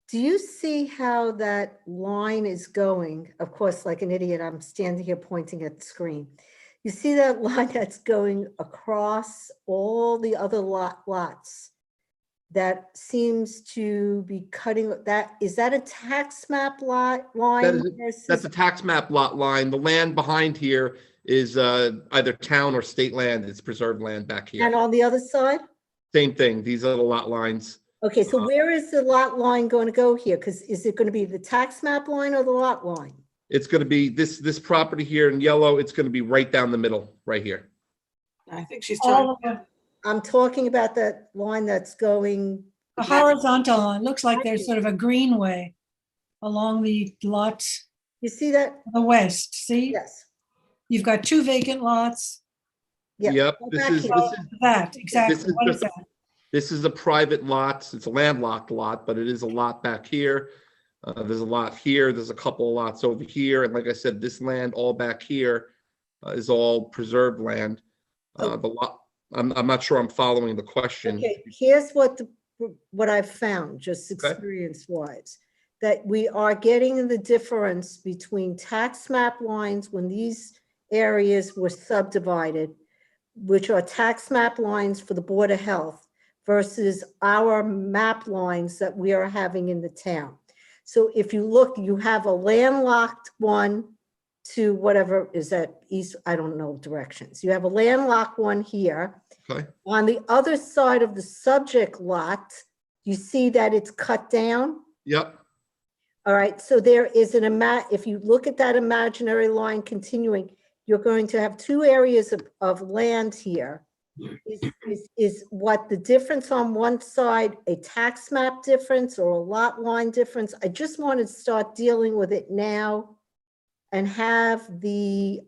Do you see how that line is going? Of course, like an idiot, I'm standing here pointing at the screen. You see that line that's going across all the other lots that seems to be cutting that? Is that a tax map lot line? That's a tax map lot line. The land behind here is either town or state land. It's preserved land back here. And on the other side? Same thing. These are the lot lines. Okay, so where is the lot line going to go here? Because is it going to be the tax map line or the lot line? It's going to be this property here in yellow. It's going to be right down the middle, right here. I think she's talking. I'm talking about that line that's going. The horizontal line, looks like there's sort of a greenway along the lots. You see that? The west, see? Yes. You've got 2 vacant lots. Yeah. Yep. This is that, exactly. What is that? This is a private lot. It's a landlocked lot, but it is a lot back here. There's a lot here. There's a couple of lots over here. And like I said, this land all back here is all preserved land. The lot, I'm not sure I'm following the question. Okay, here's what I've found, just experience-wise, that we are getting the difference between tax map lines when these areas were subdivided, which are tax map lines for the Board of Health, versus our map lines that we are having in the town. So if you look, you have a landlocked one to whatever is that east, I don't know directions. You have a landlocked one here. Okay. On the other side of the subject lot, you see that it's cut down? Yep. All right, so there is if you look at that imaginary line continuing, you're going to have 2 areas of land here. Is what the difference on one side, a tax map difference or a lot line difference? I just want to start dealing with it now and have the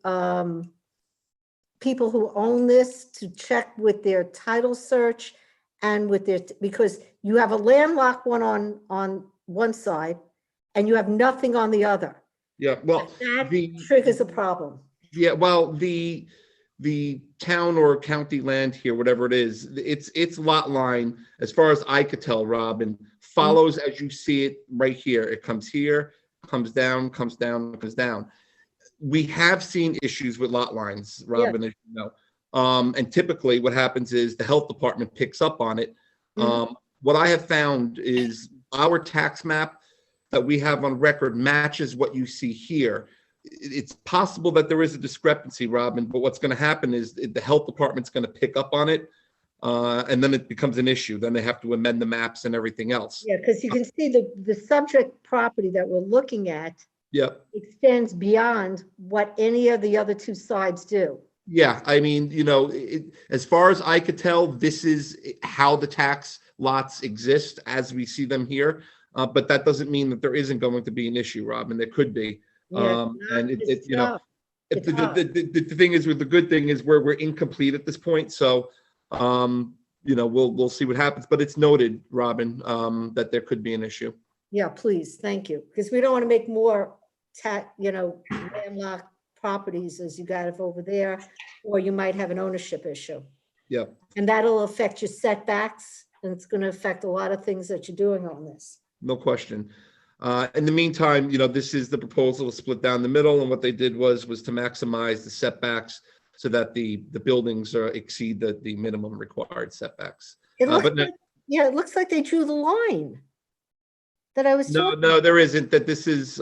people who own this to check with their title search and with their, because you have a landlocked one on one side and you have nothing on the other. Yeah, well, that triggers a problem. Yeah, well, the the town or county land here, whatever it is, its lot line, as far as I could tell, Robin, follows as you see it right here. It comes here, comes down, comes down, comes down. We have seen issues with lot lines, Robin, as you know. And typically what happens is the health department picks up on it. What I have found is our tax map that we have on record matches what you see here. It's possible that there is a discrepancy, Robin, but what's going to happen is the health department's going to pick up on it, and then it becomes an issue. Then they have to amend the maps and everything else. Yeah, because you can see the subject property that we're looking at extends beyond what any of the other two sides do. Yeah, I mean, you know, as far as I could tell, this is how the tax lots exist as we see them here. But that doesn't mean that there isn't going to be an issue, Robin. There could be. And you know, if the thing is, with the good thing is we're incomplete at this point. So, you know, we'll see what happens. But it's noted, Robin, that there could be an issue. Yeah, please, thank you, because we don't want to make more landlocked properties as you got over there, or you might have an ownership issue. Yeah. And that'll affect your setbacks, and it's going to affect a lot of things that you're doing on this. No question. In the meantime, you know, this is the proposal to split down the middle, and what they did was to maximize the setbacks so that the buildings exceed the minimum required setbacks. It looks like they drew the line that I was No, there isn't. That this is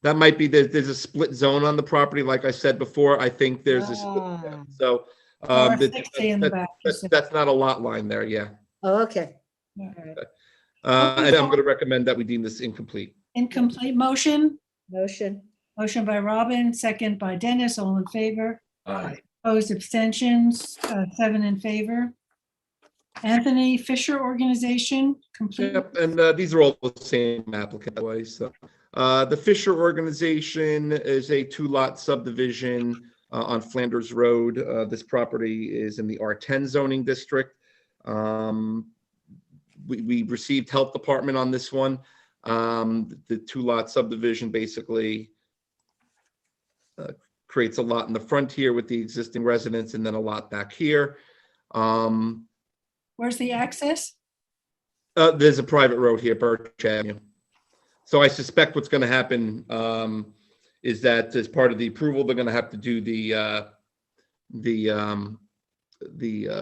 that might be there's a split zone on the property. Like I said before, I think there's a split zone. So that's not a lot line there. Yeah. Oh, okay. All right. And I'm going to recommend that we deem this incomplete. Incomplete motion. Motion by Robin, second by Dennis. All in favor? Aye. Opposed, abstentions, 7 in favor. Anthony Fisher Organization, complete. Yep, and these are all the same applicant way. So the Fisher Organization is a 2-lot subdivision on Flanders Road. This property is in the R10 zoning district. We received health department on this one. The 2-lot subdivision basically creates a lot in the front here with the existing residence, and then a lot back here. Where's the access? There's a private road here, Birch Avenue. So I suspect what's going to happen is that as part of the approval, they're going to have to do the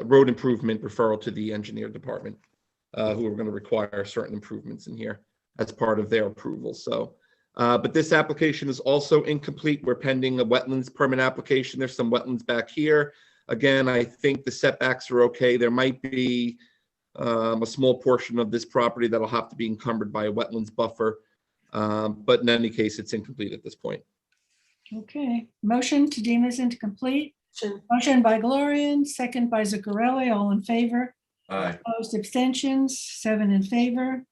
road improvement referral to the engineer department, who are going to require certain improvements in here as part of their approval. So, but this application is also incomplete. We're pending a wetlands permit application. There's some wetlands back here. Again, I think the setbacks are okay. There might be a small portion of this property that'll have to be encumbered by a wetlands buffer. But in any case, it's incomplete at this point. Okay, motion to deem this incomplete. Motion by Glorian, second by Zuccarelli. All in favor? Aye. Opposed, abstentions, 7 in favor.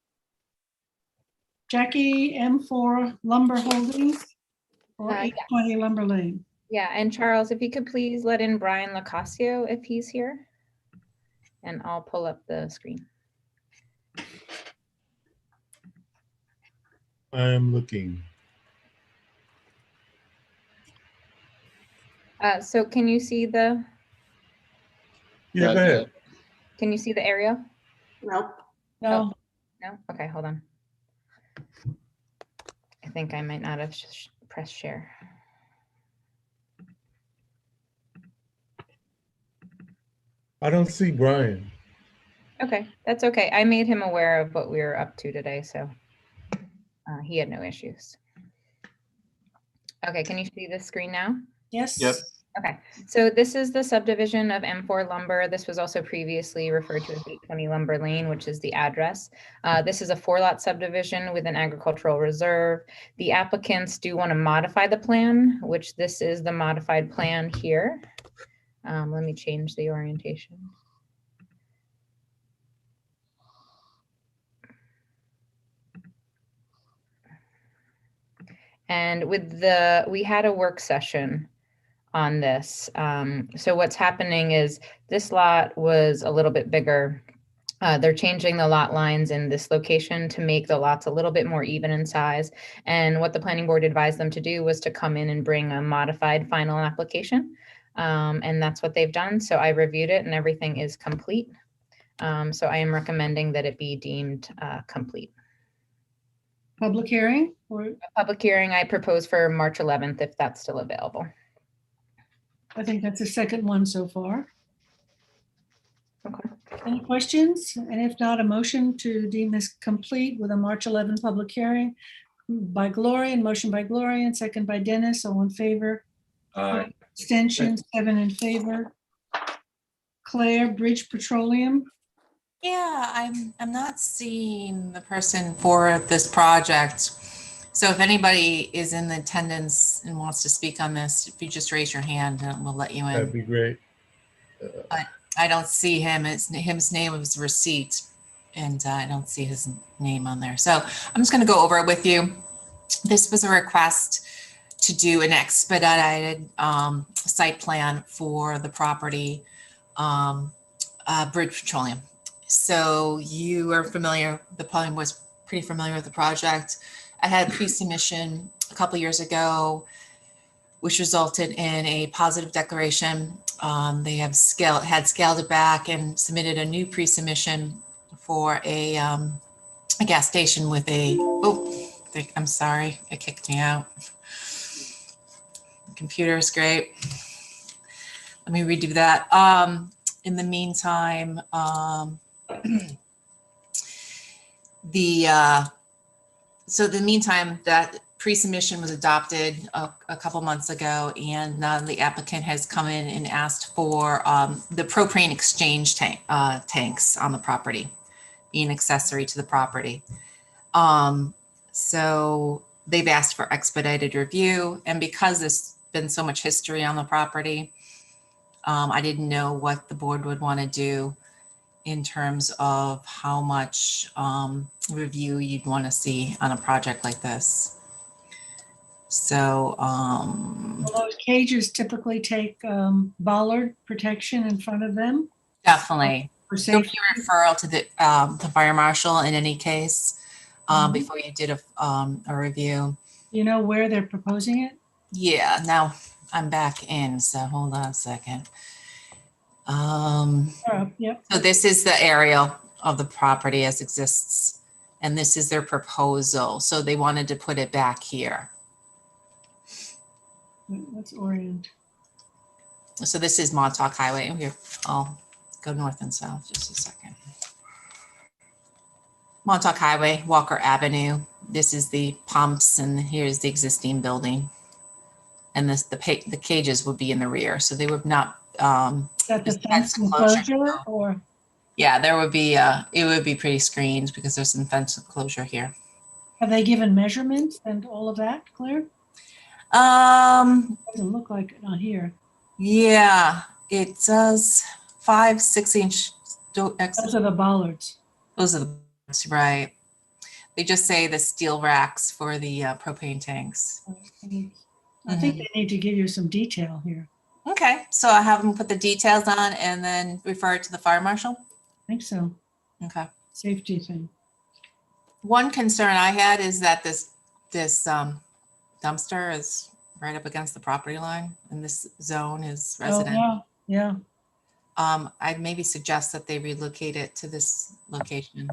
Jackie, M4 Lumber Holdings, or 820 Lumber Lane. Yeah, and Charles, if you could please let in Brian Lacasio if he's here, and I'll pull up the screen. I am looking. So can you see the? Yeah, go ahead. Can you see the aerial? Nope. No. No? Okay, hold on. I think I might not have pressed share. I don't see Brian. Okay, that's okay. I made him aware of what we were up to today, so he had no issues. Okay, can you see the screen now? Yes. Yep. Okay, so this is the subdivision of M4 Lumber. This was also previously referred to as 820 Lumber Lane, which is the address. This is a 4-lot subdivision with an agricultural reserve. The applicants do want to modify the plan, which this is the modified plan here. Let me change the orientation. And we had a work session on this. So what's happening is this lot was a little bit bigger. They're changing the lot lines in this location to make the lots a little bit more even in size. And what the planning board advised them to do was to come in and bring a modified final application. And that's what they've done. So I reviewed it and everything is complete. So I am recommending that it be deemed complete. Public hearing or, A public hearing I propose for March 11th, if that's still available. I think that's the second one so far. Okay. Any questions? And if not, a motion to deem this complete with a March 11 public hearing by Gloria, and motion by Gloria, and second by Dennis. All in favor? Abstention, 7 in favor. Claire, Bridge Petroleum. Yeah, I'm not seeing the person for this project. So if anybody is in attendance and wants to speak on this, if you just raise your hand, and we'll let you That'd in. be great. I don't see him. His name was receipt, and I don't see his name on there. So I'm just going to go over it with you. This was a request to do an expedited site plan for the property, Bridge Petroleum. So you are familiar, the planning was pretty familiar with the project. I had a pre-submission a couple years ago, which resulted in a positive declaration. They have had scaled it back and submitted a new pre-submission for a gas station with a, I'm sorry, it kicked me out. The computer is great. Let me redo that. In the meantime, that pre-submission was adopted a couple months ago, and the applicant has come in and asked for the propane exchange tanks on the property, being accessory to the property. So they've asked for expedited review, and because there's been so much history on the property, I didn't know what the board would want to do in terms of how much review you'd want to see on a project like this. So Well, those cages typically take bollard protection in front of them. definitely For there'll safety. be a referral to the fire marshal in any case before you did a review. You know where they're proposing it? Yeah, now I'm back in, so hold on a second. Yep. So this is the aerial of the property as exists, and this is their proposal. So they wanted to put it back here. Let's orient. So this is Montauk Highway. Here, I'll go north and south just a second. Montauk Highway, Walker Avenue. This is the pumps, and here's the existing building. And the cages would be in the rear, so they would not. Is that the fence enclosure or? Yeah, there would be. It would be pretty screened because there's some fence enclosure here. Have they given measurements and all of that, Claire? Doesn't look like it on here. Yeah, it does 5-6 inch. Those are the bollards. Those are the bollards, right? They just say the steel racks for the propane tanks. I think they need to give you some detail here. Okay, so I have them put the details on and then refer it to the fire marshal? I think so. Okay. Safety thing. One concern I had is that this dumpster is right up against the property line, and this zone is resident. Oh, yeah. I'd maybe suggest that they relocate it to this location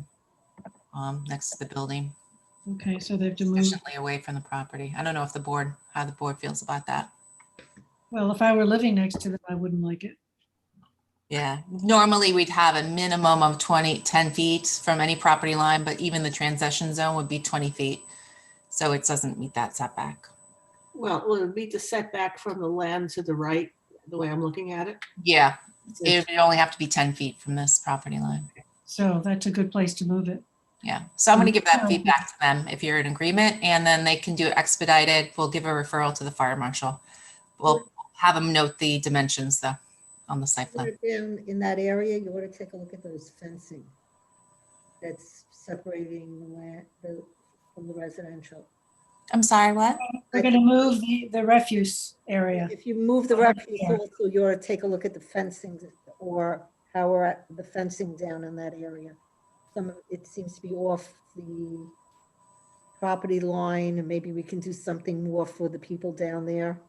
next to the building, Okay, so they have to move. sufficiently away from the property. I don't know if how the board feels about that. Well, if I were living next to them, I wouldn't like it. Yeah, normally we'd have a minimum of 10 feet from any property line, but even the transition zone would be 20 feet. So it doesn't meet that setback. Well, will it meet the setback from the land to the right, the way I'm looking at it? Yeah, it would only have to be 10 feet from this property line. So that's a good place to move it. Yeah, so I'm going to give that feedback to them if you're in agreement, and then they can do it expedited. We'll give a referral to the fire marshal. We'll have them note the dimensions though on the site plan. In that area, you want to take a look at those fencing that's separating the land from the residential. I'm sorry, what? We're going to move the refuse area. If you move the refuse, also you ought to take a look at the fencing or how we're at the fencing down in that area. Some of it seems to be off the property line, and maybe we can do something more for the people down there.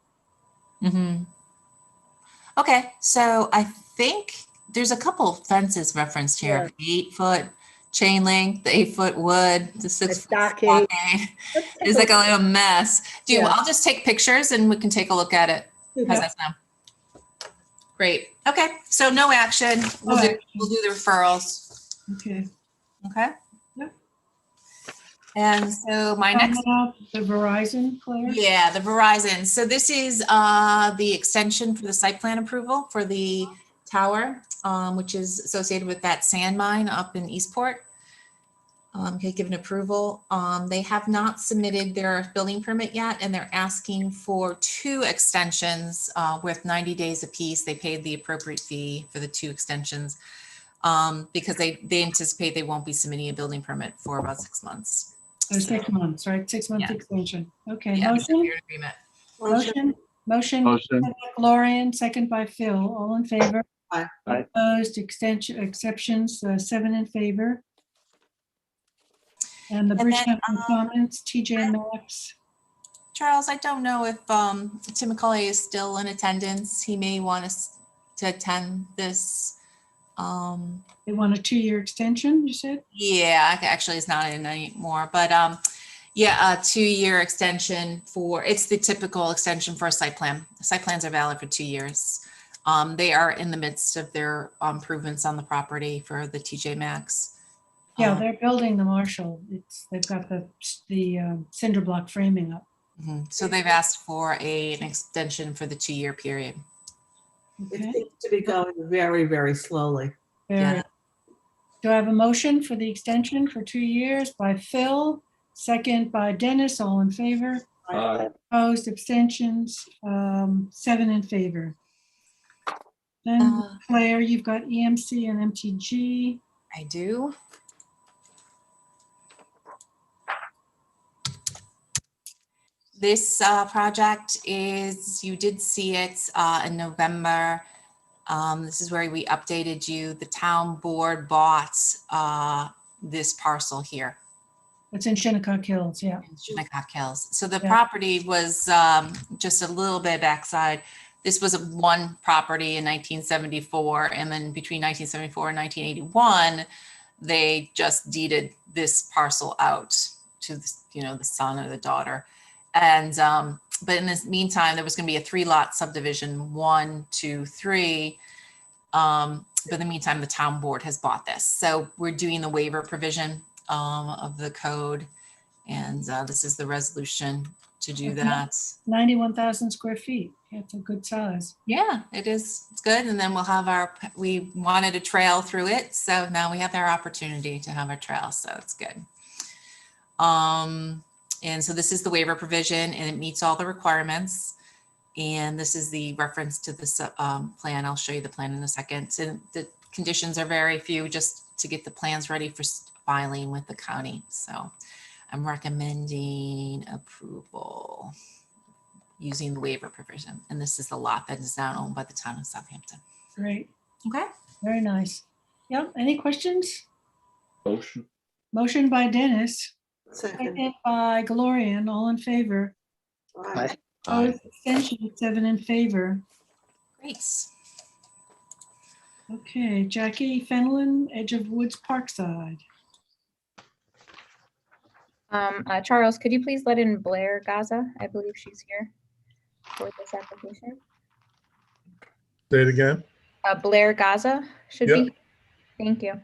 Mm-hmm. Okay, so I think there's a couple fences referenced here. 8-foot chain link, the 8-foot wood, the 6-foot stockade. stockade. It's like a little mess. I'll just take pictures and we can take a look at it. How's that sound? Great. Okay, so no action. We'll do the referrals. Okay. Okay. Yep. And so my next. The Verizon, Claire? Yeah, the Verizon. So this is the extension for the site plan approval for the tower, which is associated with that sand mine up in Eastport. Okay, given approval. They have not submitted their building permit yet, and they're asking for 2 extensions with 90 days apiece. They paid the appropriate fee for the 2 extensions because they anticipate they won't be submitting a building permit for about 6 months. Oh, 6 months, right? 6-month extension. Okay, Yeah, motion? Agreement. Motion. Gloria, second by Phil. All in favor? Aye. Opposed, exceptions, 7 in favor. And the bridge comments, TJ Maxx. Charles, I don't know if Tim McCauley is still in attendance. He may want us to attend this. They want a 2-year extension, you said? Yeah, actually it's not in anymore, but yeah, a 2-year extension it's the typical extension for a site plan. Site plans are valid for 2 years. They are in the midst of their improvements on the property for the TJ Maxx. Yeah, they're building the Marshall. They've got the cinder block framing up. So they've asked for an extension for the 2-year period. It seems to be going very, very slowly. Yeah. Do I have a motion for the extension for 2 years by Phil, second by Dennis, all in favor? Aye. Opposed, abstentions, 7 in favor. Then Claire, you've got EMC and MTG. I do. This project is, you did see it in November. This is where we updated you. The town board bought this parcel here. It's in Shinnecock Hills, yeah. In Shinnecock Hills. So the property was just a little bit backside. This was one property in 1974, and then between 1974 and 1981, they just deeded this parcel out to the son or the daughter. And but in this meantime, there was going to be a 3-lot subdivision, 1, 2, 3. But in the meantime, the town board has bought this. So we're doing the waiver provision of the code. And this is the resolution to do that. 91,000 square feet. It's a good size. Yeah, it is. It's good. And then we'll have we wanted a trail through it. So now we have our opportunity to have a trail. So it's good. And so this is the waiver provision, and it meets all the requirements. And this is the reference to this plan. I'll show you the plan in a second. So the conditions are very few, just to get the plans ready for filing with the county. So I'm recommending approval using the waiver provision. And this is the lot that is now owned by the town of Southampton. Great. Okay. Very nice. Yep. Any questions? Motion. Motion by Dennis. Second. By Gloria, all in favor. Aye. Opposed, abstention, 7 in favor. Great. Okay, Jackie Fenlon, Edge of Woods, Parkside. Charles, could you please let in Blair Gaza? I believe she's here for this application. Say it again. Blair Gaza should be. Thank you.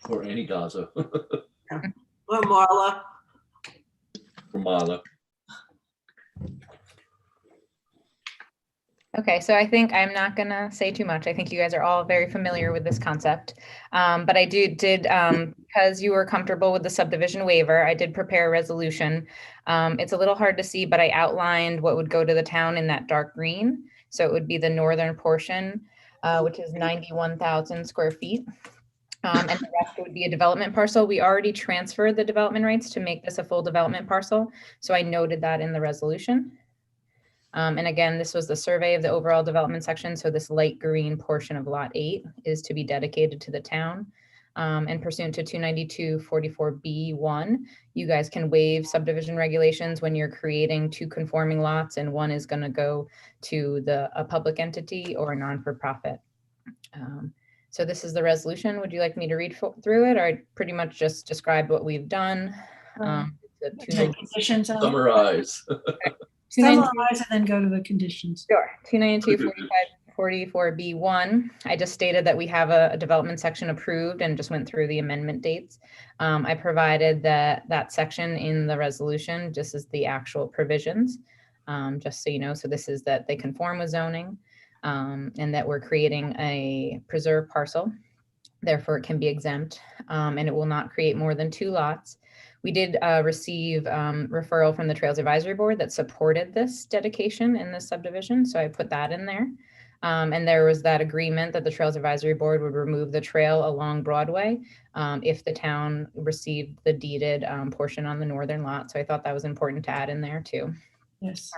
Or any Gaza. Or Marla. For Marla. Okay, so I think I'm not gonna say too much. I think you guys are all very familiar with this concept. But I did because you were comfortable with the subdivision waiver, I did prepare a resolution. It's a little hard to see, but I outlined what would go to the town in that dark green. So it would be the northern portion, which is 91,000 square feet. And the rest would be a development parcel. We already transferred the development rights to make this a full development parcel. So I noted that in the resolution. And again, this was the survey of the overall development section. So this light green portion of lot 8 is to be dedicated to the town. And pursuant to 292-44B1, you guys can waive subdivision regulations when you're creating two conforming lots and one is going to go to a public entity or a non-for-profit. So this is the resolution. Would you like me to read through it, or I pretty much just described what we've done? The conditions on it. Summarize. Summarize and then go to the conditions. Sure. 292-44B1. I just stated that we have a development section approved and just went through the amendment dates. I provided that section in the resolution, just as the actual provisions, just so you know. So this is that they conform with zoning, and that we're creating a preserved parcel. Therefore, it can be exempt, and it will not create more than 2 lots. We did receive referral from the Trails Advisory Board that supported this dedication in this subdivision, so I put that in there. And there was that agreement that the Trails Advisory Board would remove the trail along Broadway if the town received the deeded portion on the northern lot. So I thought that was important to add in there too. Yes.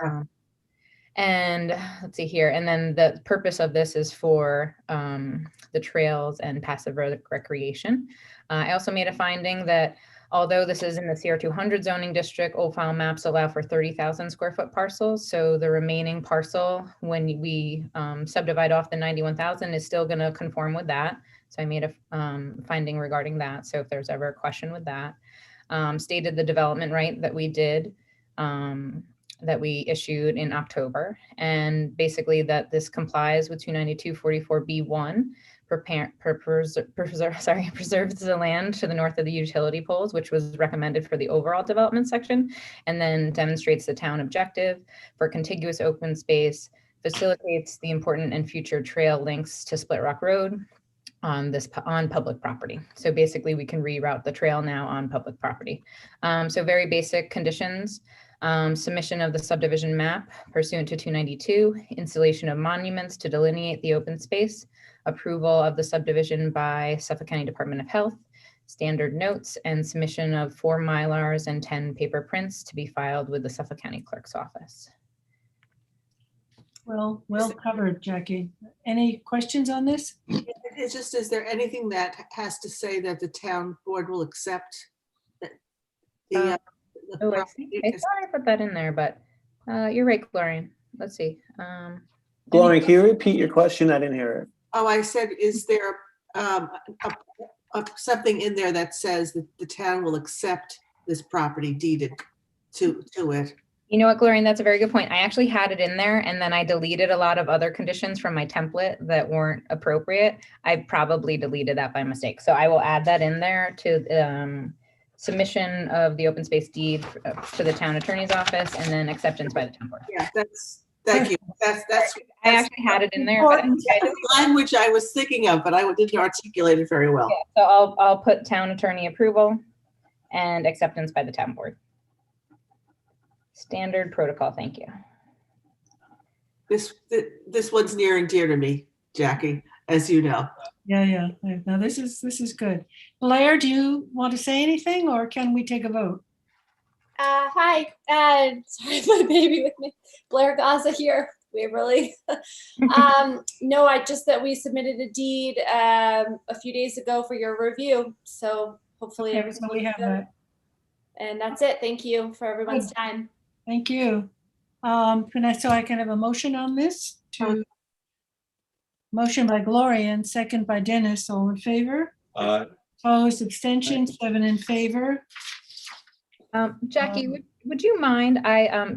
And let's see here. And then the purpose of this is for the trails and passive recreation. I also made a finding that although this is in the CR 200 zoning district, old file maps allow for 30,000 square foot parcels. So the remaining parcel, when we subdivide off the 91,000, is still going to conform with that. So I made a finding regarding that. So if there's ever a question with that, stated the development right that we did, that we issued in October, and basically that this complies with 292-44B1. Preserves the land to the north of the utility poles, which was recommended for the overall development section, and then demonstrates the town objective for contiguous open space, facilitates the important and future trail links to Split Rock Road on public property. So basically we can reroute the trail now on public property. So very basic conditions. Submission of the subdivision map pursuant to 292, installation of monuments to delineate the open space, approval of the subdivision by Suffolk County Department of Health, standard notes, and submission of 4 Mylars and 10 paper prints to be filed with the Suffolk County Clerk's Office. Well covered, Jackie. Any questions on this? It's just, is there anything that has to say that the town board will accept the I thought I put that in there, but you're right, Gloria. Let's see. Gloria, can you repeat your question? I didn't hear it. Oh, I said, is there something in there that says that the town will accept this property deeded to it? You know what, Gloria, that's a very good point. I actually had it in there and then I deleted a lot of other conditions from my template that weren't appropriate. I probably deleted that by mistake. So I will add that in there to submission of the open space deed to the town attorney's office and then acceptance by the town board. Yeah, thank you. That's I actually had it in there. But the language I was thinking of, but I didn't articulate it very well. Yeah, so I'll put town attorney approval and acceptance by the town board. Standard protocol, thank you. This one's near and dear to me, Jackie, as you know. Yeah. No, this is good. Blair, do you want to say anything or can we take a vote? Hi, sorry, my baby with me. Blair Gaza here, Waverly. No, just that we submitted a deed a few days ago for your review. So hopefully Okay, everything so we have that. And that's it. Thank you for everyone's time. Thank you. So I can have a motion on this? Motion by Gloria and second by Dennis. All in favor? Opposed, abstention, 7 in favor. Jackie, would you mind,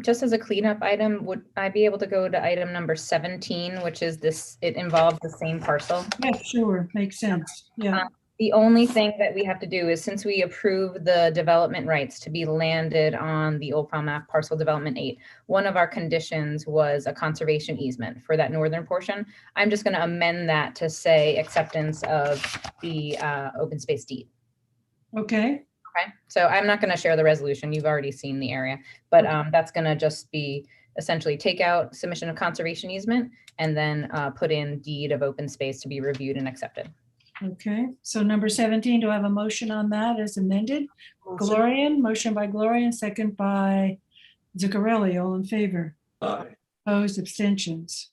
just as a cleanup item, would I be able to go to item number 17, which is this, it involves the same parcel? Yeah, sure, makes sense, yeah. The only thing that we have to do is, since we approve the development rights to be landed on the Old File Map Parcel Development 8, one of our conditions was a conservation easement for that northern portion. I'm just going to amend that to say acceptance of the open space deed. Okay. Okay, so I'm not going to share the resolution. You've already seen the area, but that's going to just be essentially take out submission of conservation easement and then put in deed of open space to be reviewed and accepted. Okay, so number 17, do I have a motion on that as amended? Motion by Gloria, second by Zuccarelli. All in favor? Aye. Opposed, abstentions.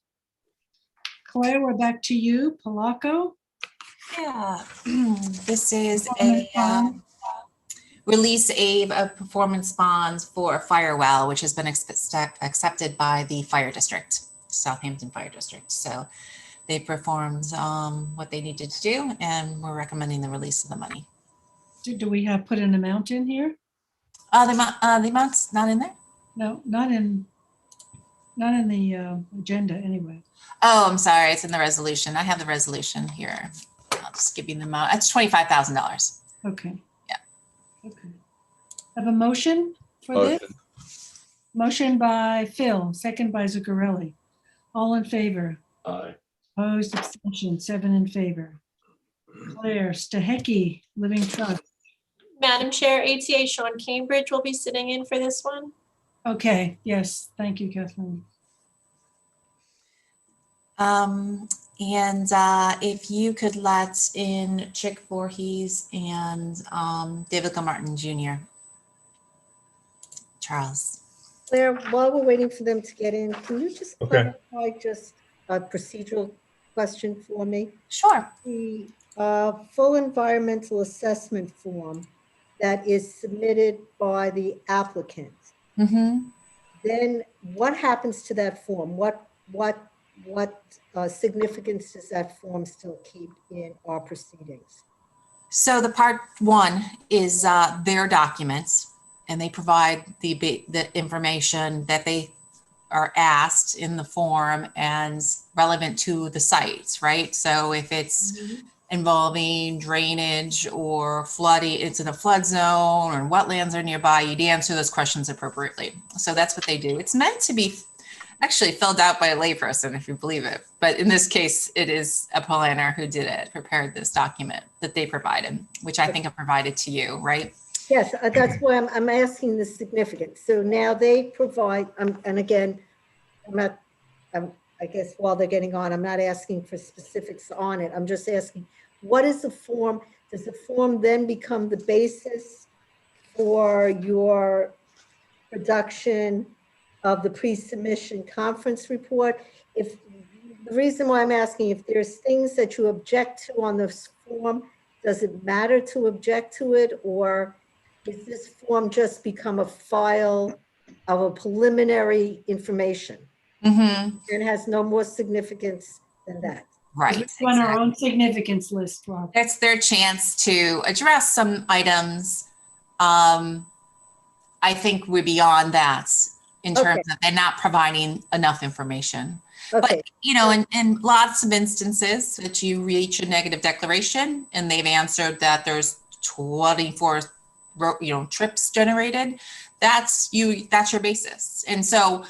Claire, we're back to you. Palaco? Yeah, this is a release of performance bonds for a fire well, which has been accepted by the fire district, Southampton Fire District. So they performed what they needed to do, and we're recommending the release of the money. Do we have put an amount in here? The amount's not in there? No, not in the agenda anyway. Oh, I'm sorry. It's in the resolution. I have the resolution here. I'll just give you the amount. It's $25,000. Okay. Yeah. Okay. Have a motion for this? Motion by Phil, second by Zuccarelli. All in favor? Aye. Opposed, abstention, 7 in favor. Claire Stahecki, Living Trust. Madam Chair, ATA Sean Cambridge will be sitting in for this one. Okay, yes, thank you, Kathleen. If you could let in Chick Voorhees and David Martin Jr. Charles. Claire, while we're waiting for them to get in, can you just Okay. clarify just a procedural question for me? Sure. The full environmental assessment form that is submitted by the applicant, then what happens to that form? What significance does that form still keep in our proceedings? So the part one is their documents, and they provide the information that they are asked in the form and relevant to the sites, right? So if it's involving drainage or flooding, it's in a flood zone or wetlands are nearby, you'd answer those questions appropriately. So that's what they do. It's meant to be actually filled out by a layperson, if you believe it. But in this case, it is a planner who did it, prepared this document that they provided, which I think I provided to you, right? Yes, that's why I'm asking the significance. So now they provide, and again, I guess while they're getting on, I'm not asking for specifics on it. I'm just asking, what is the form? Does the form then become the basis for your production of the pre-submission conference report? If the reason why I'm asking, if there's things that you object to on this form, does it matter to object to it, or is this form just become a file of a preliminary information? It has no more significance than that. Right. On our own significance list, Rob. That's their chance to address some items. I think we're beyond that in terms of they're not providing enough information. But, you know, in lots of instances that you reach a negative declaration and they've answered that there's 24, trips generated, that's your basis. And so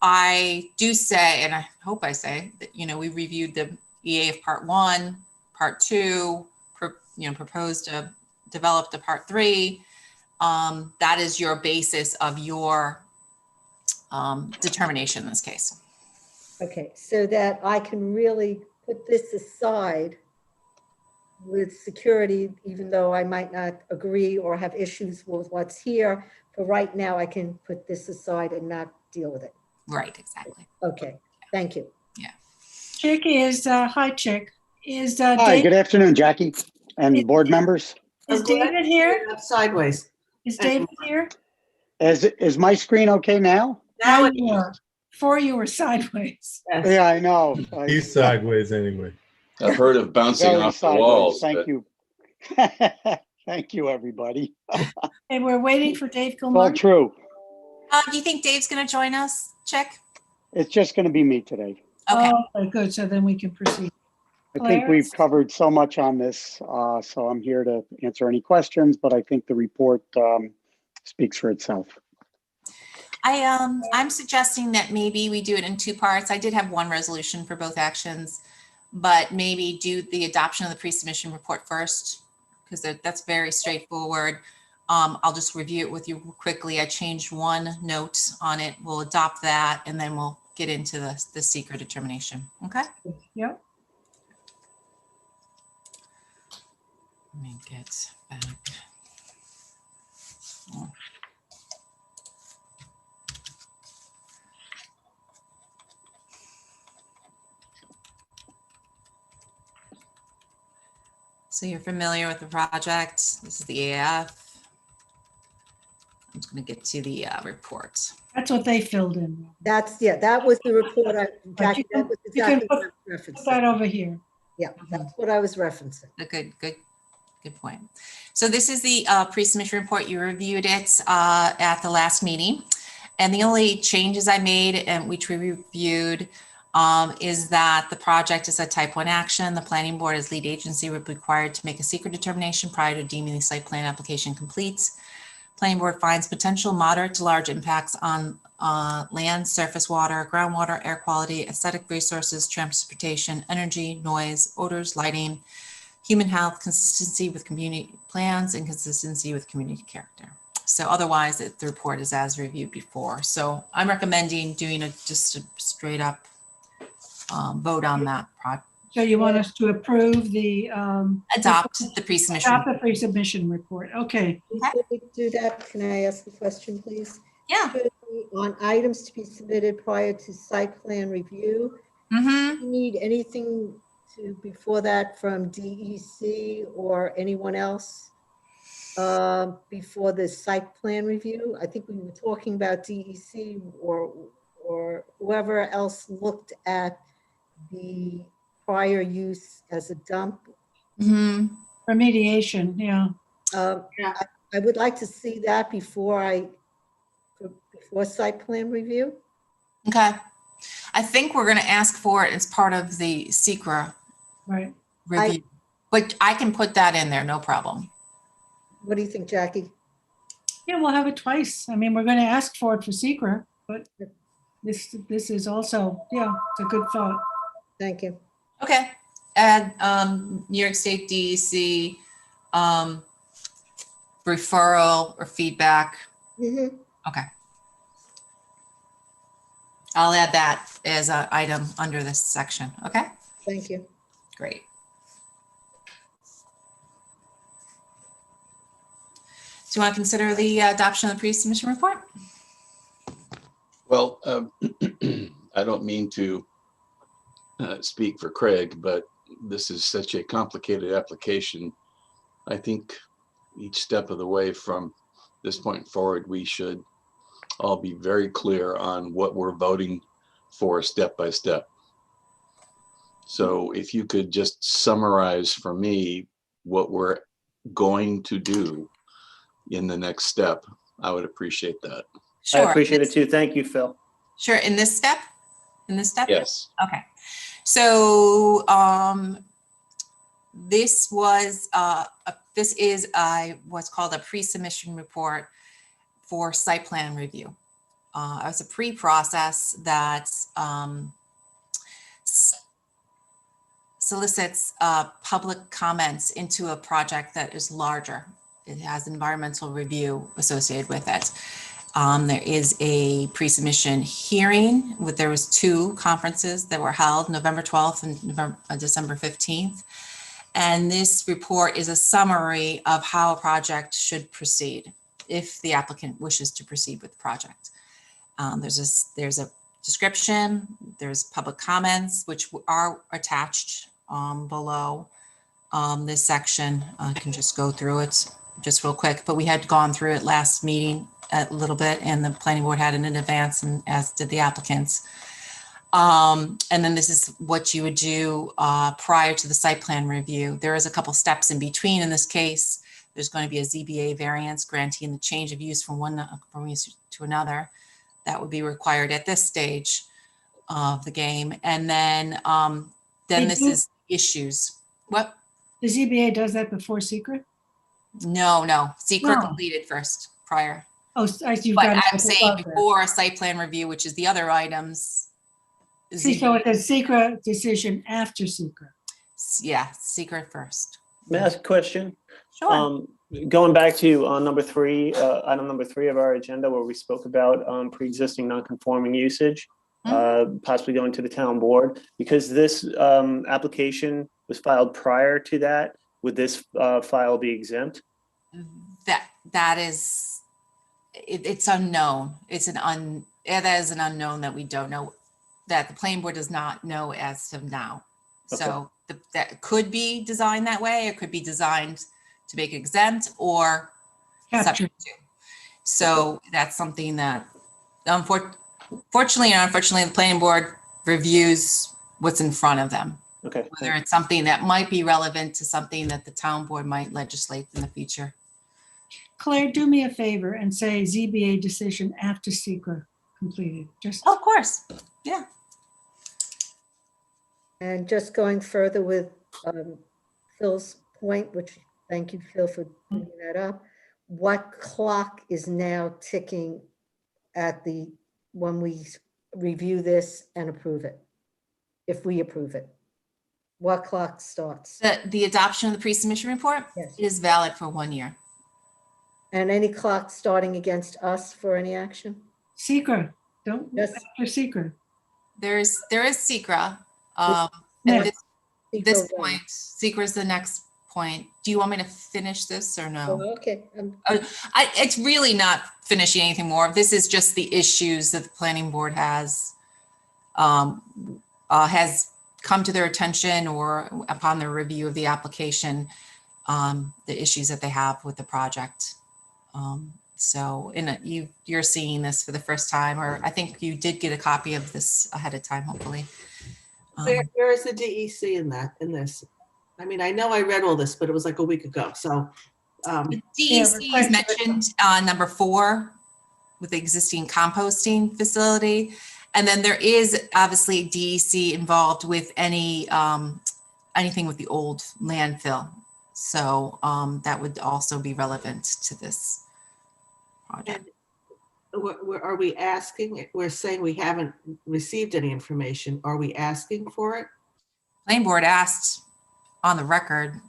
I do say, and I hope I say that, we reviewed the EA of part 1, part 2, proposed to develop the part 3. That is your basis of your determination in this case. Okay, so that I can really put this aside with security, even though I might not agree or have issues with what's here. For right now, I can put this aside and not deal with it. Right, exactly. Okay, thank you. Yeah. Chick is, hi Chick, is Hi, Dave, good afternoon, Jackie and board members. is David here? Sideways. Is David here? Is my screen okay now? Now you are. Before you were sideways. Yeah, I know. He's sideways anyway. I've heard of bouncing Very off the sideways. walls. Thank but- you. Thank you, everybody. And we're waiting for Dave All Gilmore. true. Do you think Dave's going to join us, Chick? It's just going to be me today. Okay. Oh, good. So then we can proceed. I think Claire? we've covered so much on this, so I'm here to answer any questions, but I think the report speaks for itself. I'm suggesting that maybe we do it in 2 parts. I did have one resolution for both actions, but maybe do the adoption of the pre-submission report first, because that's very straightforward. I'll just review it with you quickly. I changed one note on it. We'll adopt that, and then we'll get into the secret determination. Okay? Yep. Let me get back. Oh. So you're familiar with the project. This is the AF. I'm just going to get to the report. That's what they filled in. That's, yeah, that was the report. Jackie, that was You can exactly what put I was referencing. that over here. Yeah, that's what I was referencing. Good point. So this is the pre-submission report. You reviewed it at the last meeting. And the only changes I made, and which we reviewed, is that the project is a type 1 action. The planning board as lead agency would be required to make a secret determination prior to deeming the site plan application complete. Planning board finds potential moderate to large impacts on land, surface water, groundwater, air quality, aesthetic resources, transportation, energy, noise, odors, lighting, human health, consistency with community plans, and consistency with community character. So otherwise, the report is as reviewed before. So I'm recommending doing just a straight up vote on that project. So you want us to approve the Adopt the pre-submission. Adopt the pre-submission report. Okay. Before we do that, can I ask a question, please? Yeah. On items to be submitted prior to site plan review, do you need anything before that from DEC or anyone else before the site plan review? I think we were talking about DEC or whoever else looked at the prior use as a dump. Remediation, yeah. I would like to see that before site plan review. Okay. I think we're going to ask for it as part of the secret review, but I can put that in there, no problem. What do you think, Jackie? Yeah, we'll have it twice. I mean, we're going to ask for it for secret, but this is also, yeah, it's a good thought. Thank you. Okay. Add New York State DEC referral or feedback. Okay. I'll add that as an item under this section. Okay. Thank you. Great. Do you want to consider the adoption of the pre-submission report? Well, I don't mean to speak for Craig, but this is such a complicated application. I think each step of the way from this point forward, we should all be very clear on what we're voting for step by step. So if you could just summarize for me what we're going to do in the next step, I would appreciate that. Sure. I appreciate it too. Thank you, Phil. Sure. In this step? In this step? Yes. Okay. So this was what's called a pre-submission report for site plan review. It's a pre-process that solicits public comments into a project that is larger. It has environmental review associated with it. There is a pre-submission hearing. There was 2 conferences that were held, November 12th and December 15th. And this report is a summary of how a project should proceed if the applicant wishes to proceed with the project. There's a description, there's public comments, which are attached below this section. I can just go through it just real quick, but we had gone through it last meeting a little bit, and the planning board had it in advance, and as did the applicants. And then this is what you would do prior to the site plan review. There is a couple steps in between. In this case, there's going to be a ZBA variance granting the change of use from one use to another. That would be required at this stage of the game. And then this is issues. What? The ZBA does that before secret? No, secret completed first, prior. Oh, you've but got I'm saying before a site plan review, which is the other items. See, so it's a secret decision after secret. Yeah, secret first. May I ask a question? Sure. Going back to number 3, item number 3 of our agenda, where we spoke about pre-existing non-conforming usage, possibly going to the town board, because this application was filed prior to that. Would this file be exempt? That is, it's unknown. It is an unknown that we don't know, that the planning board does not know as of now. Okay. So that could be designed that way, it could be designed to make it exempt or Captured. subject to. So that's something that fortunately and unfortunately, the planning board reviews what's in front of them. Okay. Whether it's something that might be relevant to something that the town board might legislate in the future. Claire, do me a favor and say ZBA decision after secret completed. Just Of course, yeah. And just going further with Phil's point, which thank you, Phil, for bringing that up. What clock is now ticking at when we review this and approve it? If we approve it, what clock starts? The adoption of the pre-submission report is valid for 1 year. And any clock starting against us for any action? secret. Don't, Yes. after secret. There is SECRA. At this point, SECRA is the next point. Do you want me to finish this or no? Oh, okay. It's really not finishing anything more. This is just the issues that the planning board has come to their attention or upon the review of the application, the issues that they have with the project. So you're seeing this for the first time, or I think you did get a copy of this ahead of time, hopefully. Where is the DEC in this? I mean, I know I read all this, but it was like a week ago, so. The DEC is mentioned number 4 with the existing composting facility. And then there is obviously DEC involved with anything with the old landfill. So that would also be relevant to this project. Are we asking, we're saying we haven't received any information. Are we asking for it? Planning board asked on the record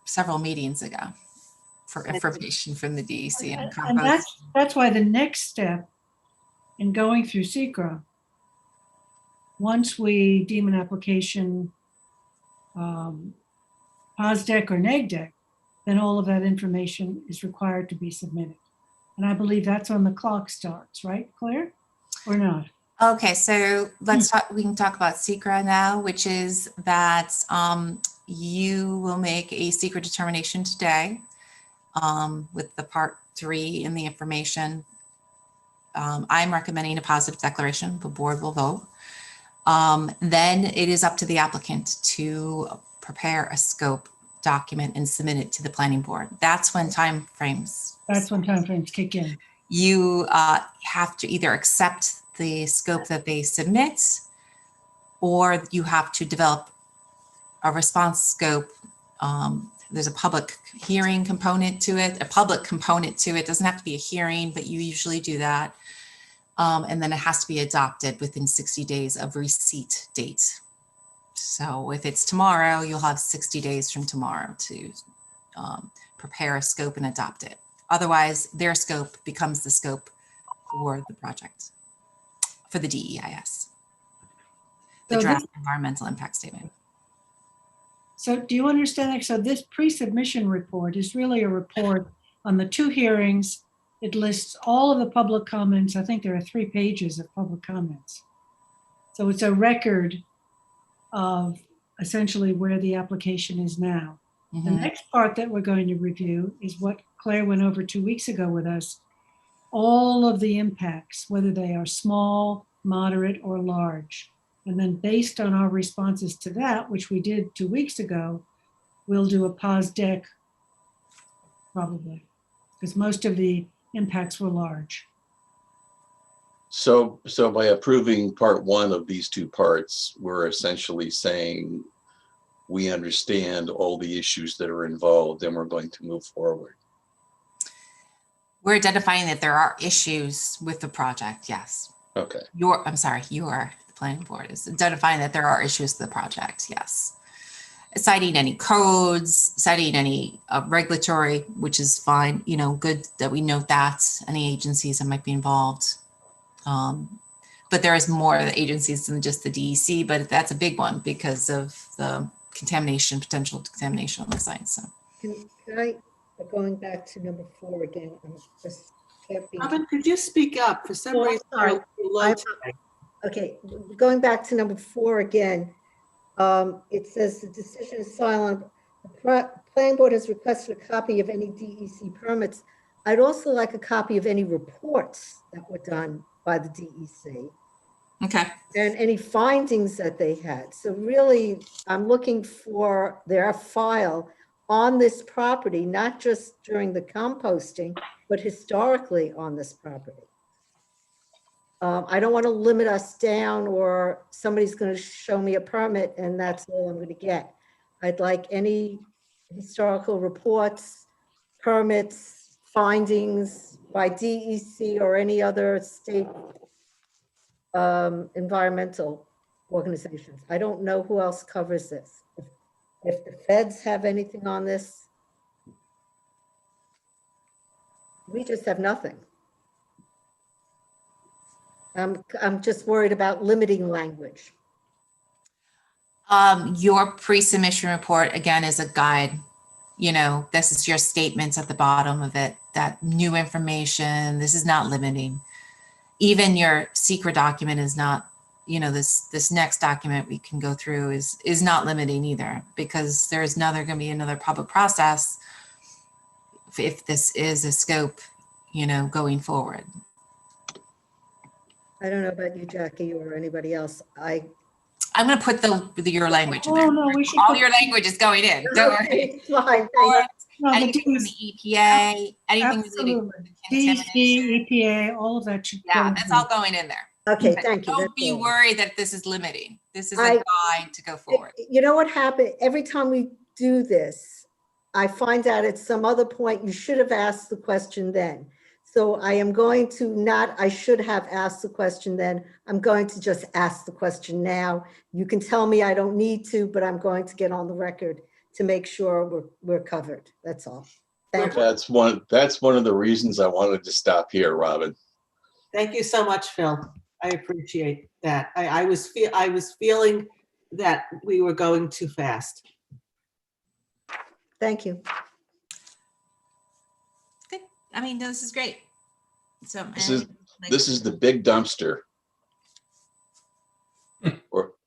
several meetings ago for information from the DEC. And that's why the next step in going through SECRA, once we deem an application POSDEC or NEGDEC, then all of that information is required to be submitted. And I believe that's when the clock starts, right, Claire? Or not? Okay, so let's talk, we can talk about SECRA now, which is that you will make a SECRA determination today with the part 3 in the information. I'm recommending a positive declaration. The board will vote. Then it is up to the applicant to prepare a scope document and submit it to the planning board. That's when timeframes. That's when timeframes kick in. You have to either accept the scope that they submit, or you have to develop a response scope. There's a public hearing component to it, a public component to it. Doesn't have to be a hearing, but you usually do that. And then it has to be adopted within 60 days of receipt date. So if it's tomorrow, you'll have 60 days from tomorrow to prepare a scope and adopt it. Otherwise, their scope becomes the scope for the project, for the DEIS, the draft environmental impact statement. So do you understand that? So this pre-submission report is really a report on the 2 hearings. It lists all of the public comments. I think there are 3 pages of public comments. So it's a record of essentially where the application is now. The next part that we're going to review is what Claire went over 2 weeks ago with us. All of the impacts, whether they are small, moderate, or large. And then based on our responses to that, which we did 2 weeks ago, we'll do a POSDEC probably, because most of the impacts were large. So by approving part 1 of these 2 parts, we're essentially saying we understand all the issues that are involved and we're going to move forward. We're identifying that there are issues with the project, yes. Okay. You are the planning board is identifying that there are issues with the project, yes. Citing any codes, citing any regulatory, which is fine, good that we note that, any agencies that might be involved. But there is more agencies than just the DEC, but that's a big one because of the potential contamination on the site. So Can I, going back to number 4 again, I'm just can't be. Robin, could you speak up? For some reason, Sorry. you're low today. Okay, going back to number 4 again, It says the decision is silent. The planning board has requested a copy of any DEC permits. I'd also like a copy of any reports that were done by the DEC. Okay. And any findings that they had. So really, I'm looking for their file on this property, not just during the composting, but historically on this property. I don't want to limit us down, or somebody's going to show me a permit and that's all I'm going to get. I'd like any historical reports, permits, findings by DEC or any other state environmental organizations. I don't know who else covers this. If the feds have anything on this, we just have nothing. I'm just worried about limiting language. Your pre-submission report, again, is a guide. You know, this is your statements at the bottom of it, that new information, this is not limiting. Even your secret document is not, you know, this next document we can go through is not limiting either, because there's going to be another public process if this is a scope, you know, going forward. I don't know about you, Jackie, or anybody else. I'm going to put your language in there. Oh, no, we should All put- your language is going in. Don't worry. Fine. No, the Anything from the EPA, anything related to DC, EPA, all of that should go. Yeah, that's all going in there. Okay, But thank you. Don't That's be all. worried that this is limiting. This is a I- guide to go forward. You know what happened? Every time we do this, I find out at some other point, you should have asked the question then. So I am going to I should have asked the question then. I'm going to just ask the question now. You can tell me I don't need to, but I'm going to get on the record to make sure we're covered. That's all. Thank you. That's one of the reasons I wanted to stop here, Robin. Thank you so much, Phil. I appreciate that. I was feeling that we were going too fast. Thank you. Good. I mean, this is great. So This is the big dumpster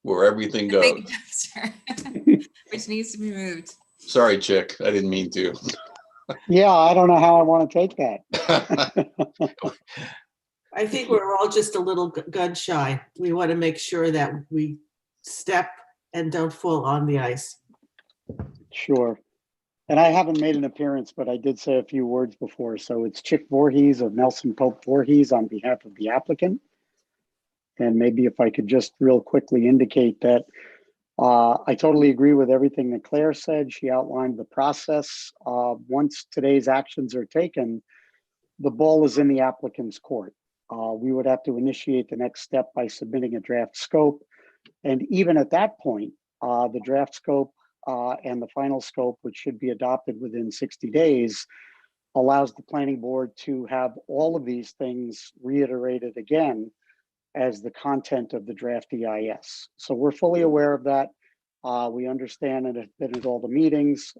where everything goes. big dumpster, which needs to be moved. Sorry, Chick, I didn't mean to. Yeah, I don't know how I want to take that. I think we're all just a little gun shy. We want to make sure that we step and don't fall on the ice. Sure. And I haven't made an appearance, but I did say a few words before. So it's Chick Voorhees of Nelson Pope Voorhees on behalf of the applicant. And maybe if I could just real quickly indicate that I totally agree with everything that Claire said. She outlined the process. Once today's actions are taken, the ball is in the applicant's court. We would have to initiate the next step by submitting a draft scope. And even at that point, the draft scope and the final scope, which should be adopted within 60 days, allows the planning board to have all of these things reiterated again as the content of the draft EIS. So we're fully aware of that. We understand and have been at all the meetings,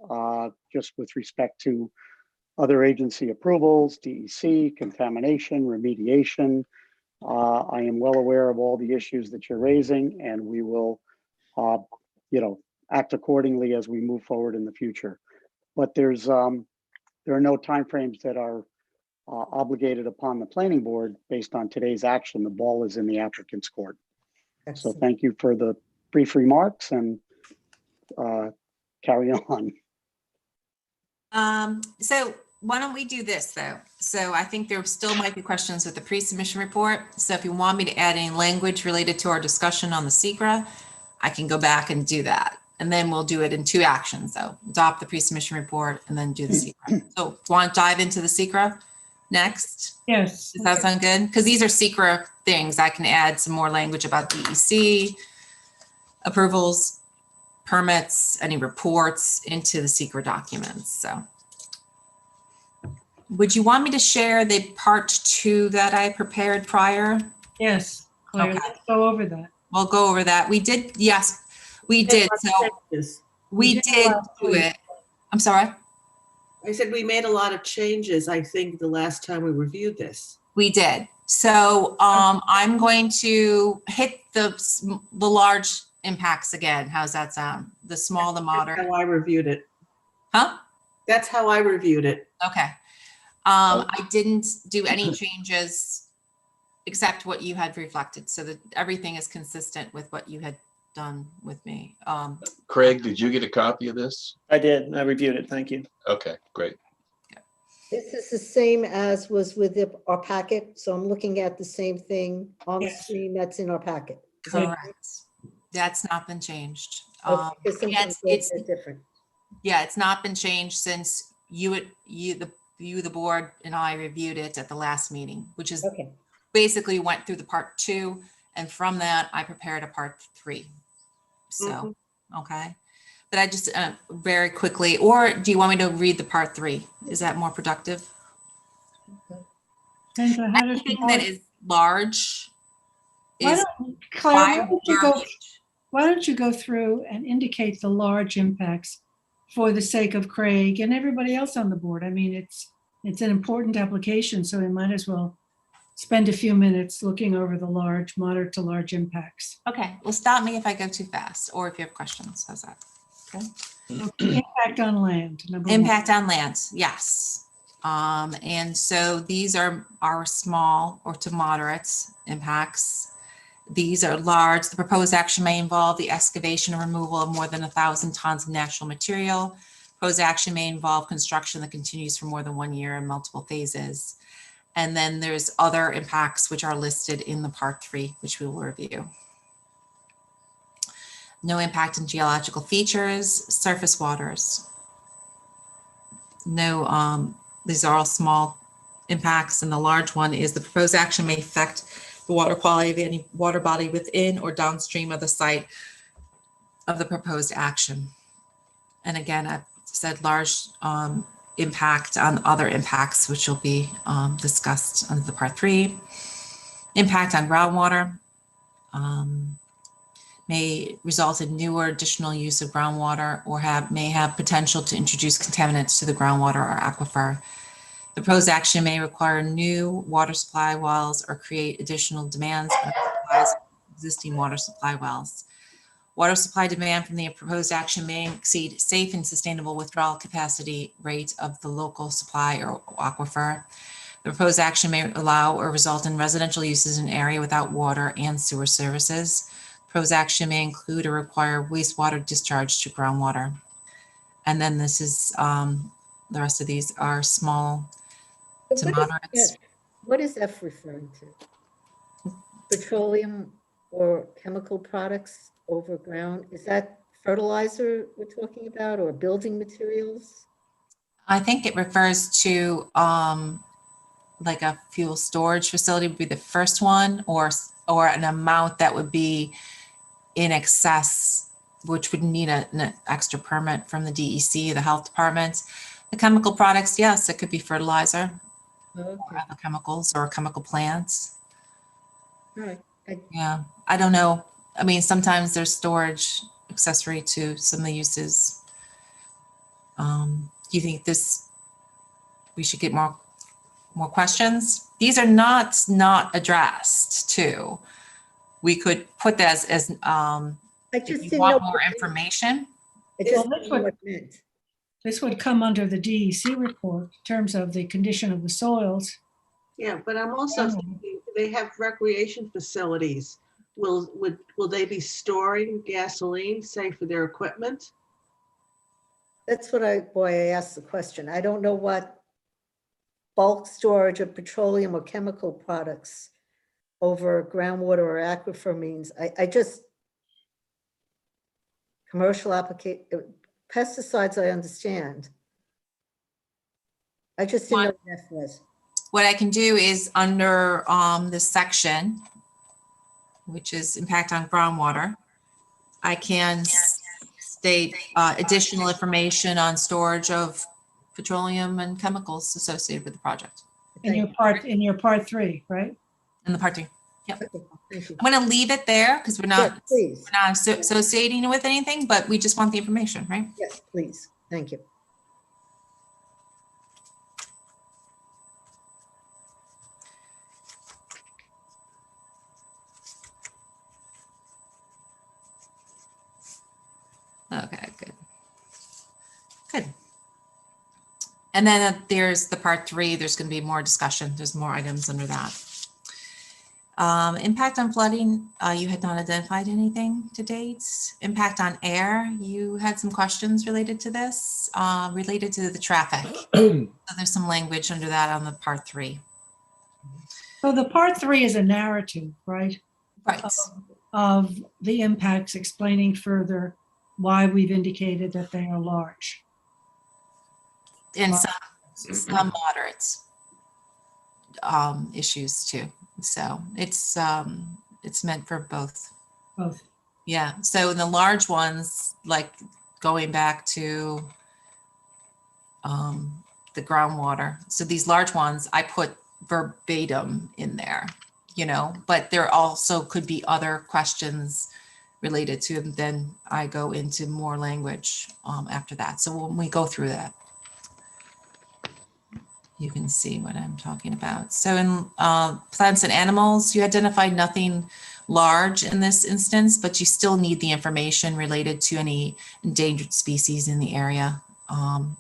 just with respect to other agency approvals, DEC, contamination, remediation. I am well aware of all the issues that you're raising, and we will, act accordingly as we move forward in the future. But there are no timeframes that are obligated upon the planning board based on today's action. The ball is in the applicant's court. So thank you for the brief remarks, and carry on. So why don't we do this though? So I think there still might be questions with the pre-submission report. So if you want me to add any language related to our discussion on the SECRA, I can go back and do that. And then we'll do it in 2 actions though. Adopt the pre-submission report and then do the SECRA. So want to dive into the SECRA next? Yes. Does that sound good? Because these are SECRA things. I can add some more language about DEC approvals, permits, any reports into the SECRA documents. So would you want me to share the part 2 that I prepared prior? Yes, Claire, Okay. let's go over that. We'll go over that. We did, yes, we did. So we did do it. I'm sorry? I said we made a lot of changes, I think, the last time we reviewed this. We did. So I'm going to hit the large impacts again. How's that sound? The small, the moderate. That's how I reviewed it. Huh? That's how I reviewed it. Okay. I didn't do any changes except what you had reflected, so that everything is consistent with what you had done with me. Craig, did you get a copy of this? I did. I reviewed it. Thank you. Okay, great. This is the same as was with our packet, so I'm looking at the same thing on the Yes. screen that's in our packet. Correct. That's not been changed. Okay, because Yeah, sometimes they're different. Yeah, it's not been changed since the board and I reviewed it at the last meeting, which is Okay. basically went through the part 2, and from that I prepared a part 3. So, okay. But I just very quickly, or do you want me to read the part 3? Is that more productive? Kendra, how does the Anything that board- is large Why is don't, Claire, by why don't you go through and indicate the large impacts for the sake of Craig and everybody else on the board? I mean, it's an important application, so we might as well spend a few minutes looking over the large, moderate to large impacts. Okay, well, stop me if I go too fast or if you have questions. How's that? Okay. Impact on land. Number one. Impact on land, yes. And so these are our small or to moderate impacts. These are large. The proposed action may involve the excavation or removal of more than 1,000 tons of natural material. Proposed action may involve construction that continues for more than 1 year in multiple phases. And then there's other impacts which are listed in the part 3, which we will review. No impact in geological features, surface waters. No, these are all small impacts, and the large one is the proposed action may affect the water quality of any water body within or downstream of the site of the proposed action. And again, I've said large impact on other impacts, which will be discussed under the part 3. Impact on groundwater. May result in new or additional use of groundwater or may have potential to introduce contaminants to the groundwater or aquifer. The proposed action may require new water supply wells or create additional demands on existing water supply wells. Water supply demand from the proposed action may exceed safe and sustainable withdrawal capacity rate of the local supply or aquifer. The proposed action may allow or result in residential uses in an area without water and sewer services. Proposed action may include or require wastewater discharge to groundwater. And then this is, the rest of these are small to moderates. What is F referring to? Petroleum or chemical products over ground? Is that fertilizer we're talking about or building materials? I think it refers to like a fuel storage facility would be the first one, or an amount that would be in excess, which would need an extra permit from the DEC, the health department. The chemical products, yes, it could be fertilizer, or other chemicals or chemical plants. All right. Yeah, I don't know. I mean, sometimes there's storage accessory to some of the uses. Do you think we should get more questions? These are not addressed too. We could put that as if you want more information. This would come under the DEC report in terms of the condition of the soils. Yeah, but I'm also thinking they have recreation facilities. Will they be storing gasoline, say, for their equipment? That's why I asked the question. I don't know what bulk storage of petroleum or chemical products over groundwater or aquifer means. I just, commercial application, pesticides I understand. I just didn't know what F was. What I can do is under this section, which is impact on groundwater, I can state additional information on storage of petroleum and chemicals associated with the project. In your part 3, right? In the part 2. Yep. Thank you. I'm going to leave it there because we're not associating it with anything, but we just want the information, right? Yes, please. Thank you. And then there's the part 3, there's going to be more discussion. There's more items under that. Impact on flooding, you had not identified anything to date. Impact on air, you had some questions related to this, related to the traffic. So there's some language under that on the part 3. So the part 3 is a narrative, right? Right. Of the impacts, explaining further why we've indicated that they are large. And some moderate issues too. So it's meant for both. Both. Yeah. So in the large ones, like going back to the groundwater. So these large ones, I put verbatim in there, you know, but there also could be other questions related to them. Then I go into more language after that. So when we go through that, you can see what I'm talking about. So in plants and animals, you identified nothing large in this instance, but you still need the information related to any endangered species in the area.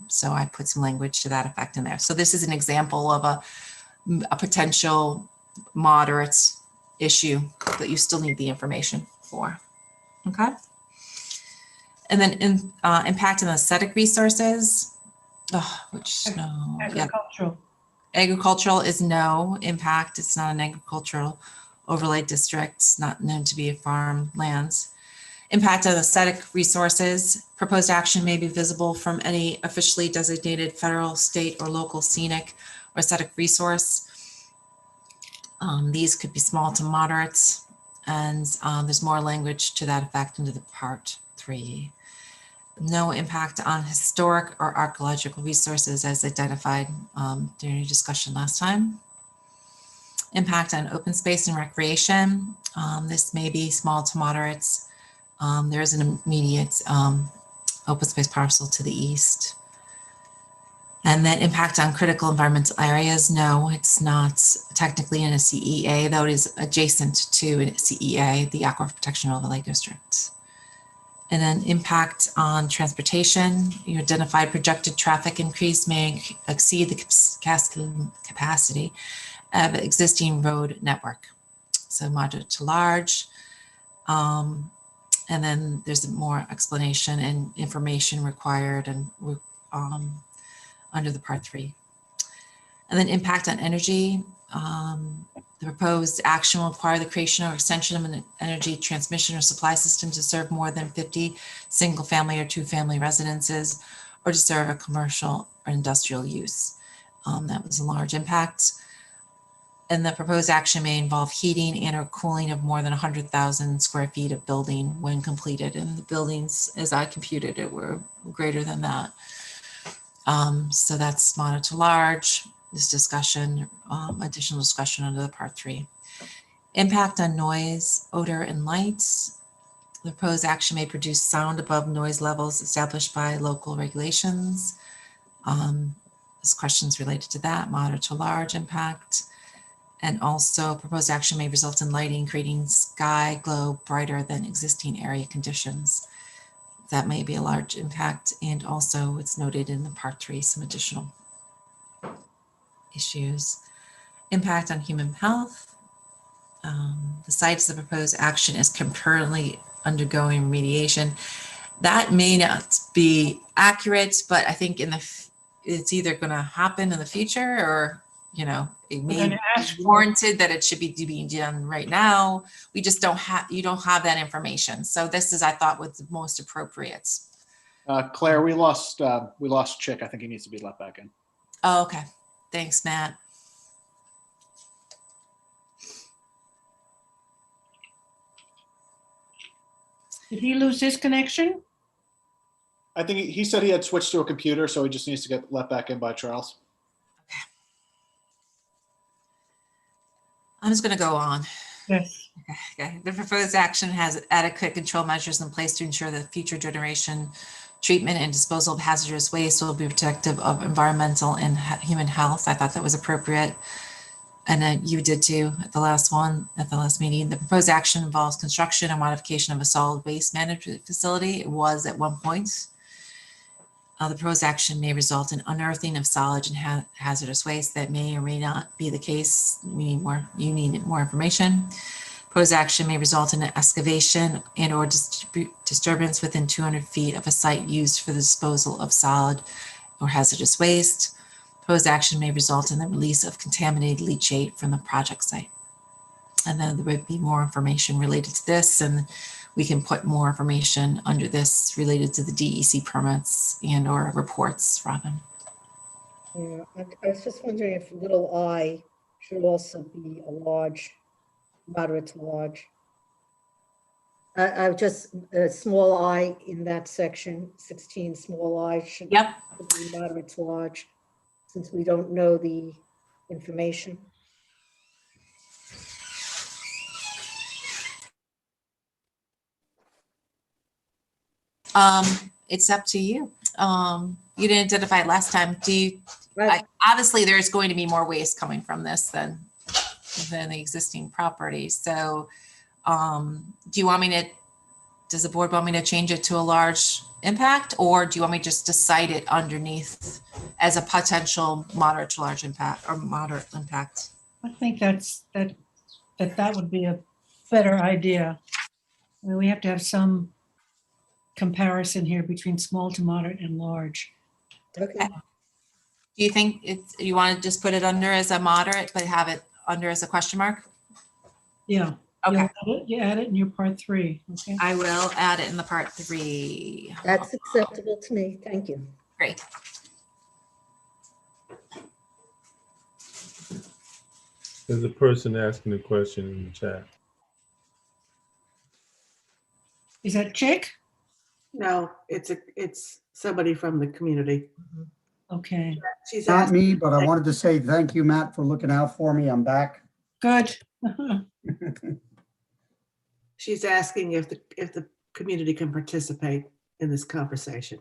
So I put some language to that effect in there. So this is an example of a potential moderate issue that you still need the information for. Okay. And then impact on aesthetic resources. Which no, agricultural. Yeah. Agricultural is no impact. It's not an agricultural overlay district. It's not known to be a farm lands. Impact on aesthetic resources. Proposed action may be visible from any officially designated federal, state, or local scenic or aesthetic resource. These could be small to moderate, and there's more language to that effect into the part 3. No impact on historic or archaeological resources as identified during your discussion last time. Impact on open space and recreation. This may be small to moderates. There is an immediate open space parcel to the east. And then impact on critical environmental areas. No, it's not technically in a CEA, though it is adjacent to a CEA, the Aquifer Protection Overlay District. And then impact on transportation. You identified projected traffic increase may exceed the capacity of existing road network. So moderate to large. And then there's more explanation and information required and under the part 3. And then impact on energy. The proposed action will require the creation or extension of an energy transmission or supply system to serve more than 50 single family or 2-family residences, or to serve a commercial or industrial use. That was a large impact. And the proposed action may involve heating and or cooling of more than 100,000 square feet of building when completed. And the buildings, as I computed it, were greater than that. So that's moderate to large. This discussion, additional discussion under the part 3. Impact on noise, odor, and lights. The proposed action may produce sound above noise levels established by local regulations. There's questions related to that, moderate to large impact. And also proposed action may result in lighting, creating sky glow brighter than existing area conditions. That may be a large impact. And also it's noted in the part 3, some additional issues. Impact on human health. The sites of the proposed action is concurrently undergoing remediation. That may not be accurate, but I think it's either going to happen in the future, or you know, it may be warranted that it should be being done right now. We just don't have, you don't have that information. So this is, I thought, was the most appropriate. Claire, we lost Chick. I think he needs to be let back in. Oh, okay. Thanks, Matt. Did he lose his connection? I think he said he had switched to a computer, so he just needs to get let back in by Charles. I'm just going to go on. Yes. Okay. The proposed action has adequate control measures in place to ensure that future generation treatment and disposal of hazardous waste will be protective of environmental and human health. I thought that was appropriate. And then you did too at the last meeting. The proposed action involves construction or modification of a solid waste management facility. It was at one point. The proposed action may result in unearthing of solid and hazardous waste. That may or may not be the case. You need more information. Proposed action may result in an excavation and or disturbance within 200 feet of a site used for the disposal of solid or hazardous waste. Proposed action may result in the release of contaminated leachate from the project site. And then there would be more information related to this, and we can put more information under this related to the DEC permits and or reports, Robin. Yeah, I was just wondering if little I should also be a large, moderate to large. I've just, a small I in that section, 16, small I should be moderate to large, since we don't know the information. It's up to you. You didn't identify it last time. Do you, obviously there's going to be more waste coming from this than the existing property. So do you want me to, does the board want me to change it to a large impact, or do you want me just to cite it underneath as a potential moderate to large impact or moderate impact? I think that would be a better idea. I mean, we have to have some comparison here between small to moderate and large. Okay. Do you think you want to just put it under as a moderate, but have it under as a question mark? Yeah. Okay. You add it in your part 3. Okay. I will add it in the part 3. That's acceptable to me. Thank you. Great. There's a person asking a question in the chat. Is that Chick? No, it's somebody from the community. Okay. She's Not asking. me, but I wanted to say thank you, Matt, for looking out for me. I'm back. Good. She's asking if the community can participate in this conversation.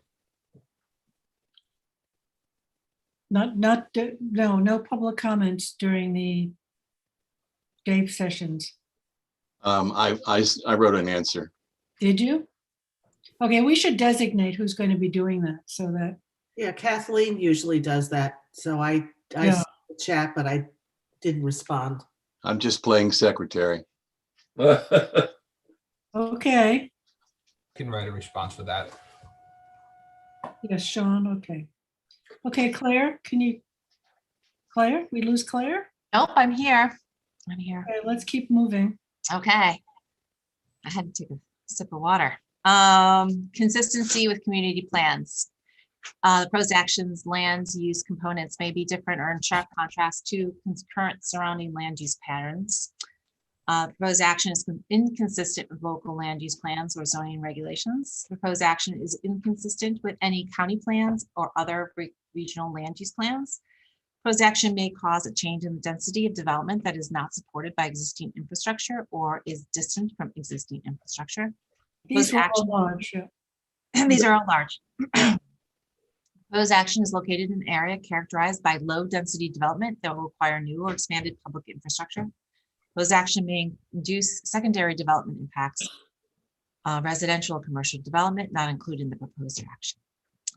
No public comments during the Dave sessions. I wrote an answer. Did you? Okay, we should designate who's going to be doing that so that. Yeah, Kathleen usually does that. So I Yeah. saw the chat, but I didn't respond. I'm just playing secretary. Okay. Can write a response for that. Yes, Sean. Okay. Okay, Claire, Claire, we lose Claire? Nope, I'm here. I'm here. Okay, let's keep moving. Okay. I had to take a sip of water. Consistency with community plans. The proposed actions, land use components may be different or in sharp contrast to current surrounding land use patterns. Proposed action is inconsistent with local land use plans or zoning regulations. Proposed action is inconsistent with any county plans or other regional land use plans. Proposed action may cause a change in the density of development that is not supported by existing infrastructure or is distant from existing infrastructure. These are all large. Yeah. These are all large. Proposed action is located in an area characterized by low density development that will require new or expanded public infrastructure. Proposed action may induce secondary development impacts, residential or commercial development not included in the proposed action.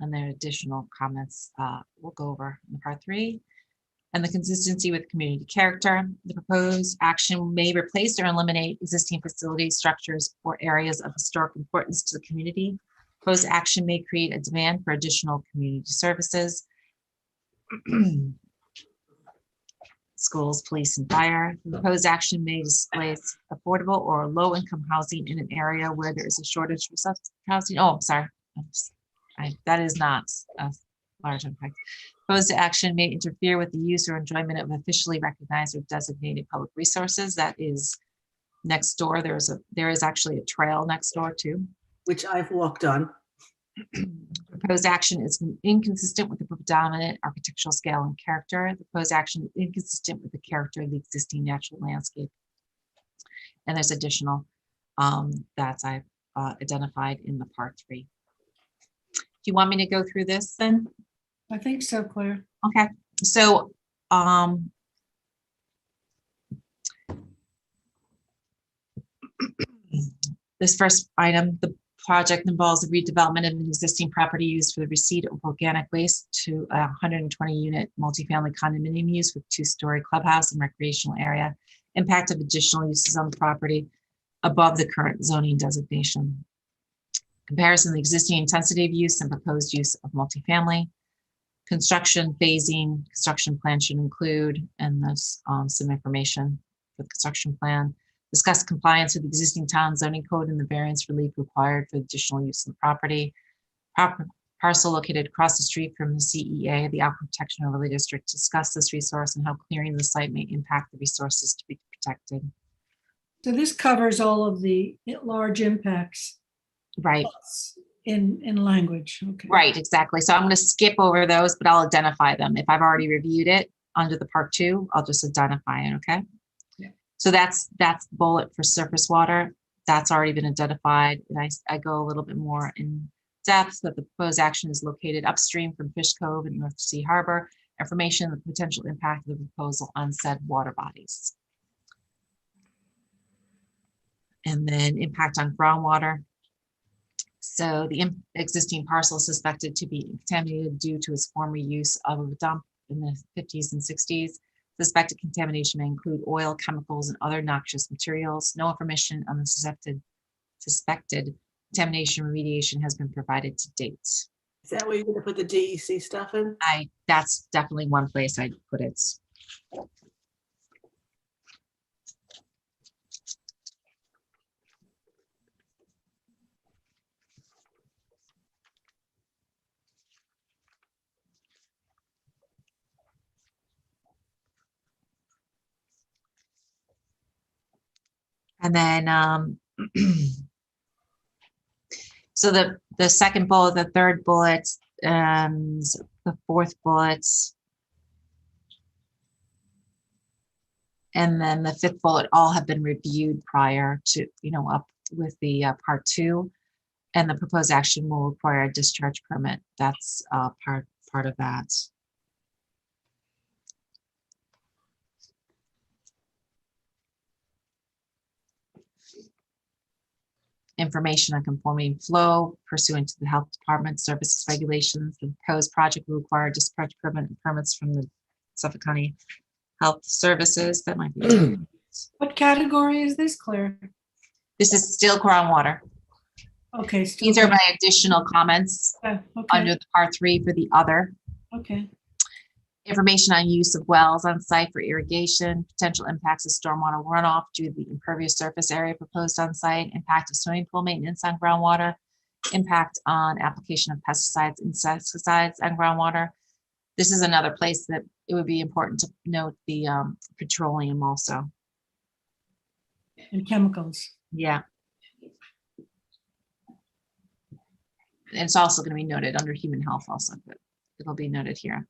And there are additional comments we'll go over in part 3. And the consistency with community character. The proposed action may replace or eliminate existing facilities, structures, or areas of historic importance to the community. Proposed action may create a demand for additional community services. Schools, police, and fire. The proposed action may displace affordable or low-income housing in an area where there is a shortage of housing. Oh, I'm sorry. That is not a large impact. Proposed action may interfere with the use or enjoyment of officially recognized or designated public resources. That is next door. There is actually a trail next door too, which I've walked on. Proposed action is inconsistent with the predominant architectural scale and character. The proposed action is inconsistent with the character of the existing natural landscape. And there's additional that I've identified in the part 3. Do you want me to go through this then? I think so, Claire. Okay, so this first item, the project involves the redevelopment of an existing property used for the receipt of organic waste to a 120-unit multifamily condominium use with 2-story clubhouse and recreational area. Impact of additional uses on the property above the current zoning designation. Comparison of the existing intensity of use and proposed use of multifamily. Construction phasing, construction plan should include, and there's some information for the construction plan. Discuss compliance with existing town zoning code and the variance relief required for additional use of the property. Parcel located across the street from the CEA, the Aquifer Protection Overlay District. Discuss this resource and how clearing the site may impact the resources to be protected. So this covers all of the large impacts. Right. In language. Okay. Right, exactly. So I'm going to skip over those, but I'll identify them. If I've already reviewed it under the part 2, I'll just identify it, okay? Yeah. So that's bullet for surface water. That's already been identified. And I go a little bit more in depth that the proposed action is located upstream from Fish Cove and North Sea Harbor. Information of the potential impact of the proposal on said water bodies. And then impact on groundwater. So the existing parcel is suspected to be contaminated due to its former use of a dump in the 50s and 60s. Suspected contamination may include oil, chemicals, and other noxious materials. No information on the suspected contamination remediation has been provided to date. Is that where you're going to put the DEC stuff in? That's definitely one place I'd put it. And then, so the second bullet, the third bullet, and the fourth bullet, and then the fifth bullet all have been reviewed prior to, up with the part 2, and the proposed action will require a discharge permit. That's part of that. Information on conforming flow pursuant to the health department services regulations. The proposed project will require discharge permit and permits from the Suffolk County Health Services. That might be. What category is this, Claire? This is still groundwater. Okay. These are my additional comments under the part 3 for the other. Okay. Information on use of wells on site for irrigation, potential impacts of stormwater runoff due to the impervious surface area proposed on site, impact of swimming pool maintenance on groundwater, impact on application of pesticides, insecticides on groundwater. This is another place that it would be important to note the petroleum also. And chemicals. Yeah. And it's also going to be noted under human health also, but it'll be noted here.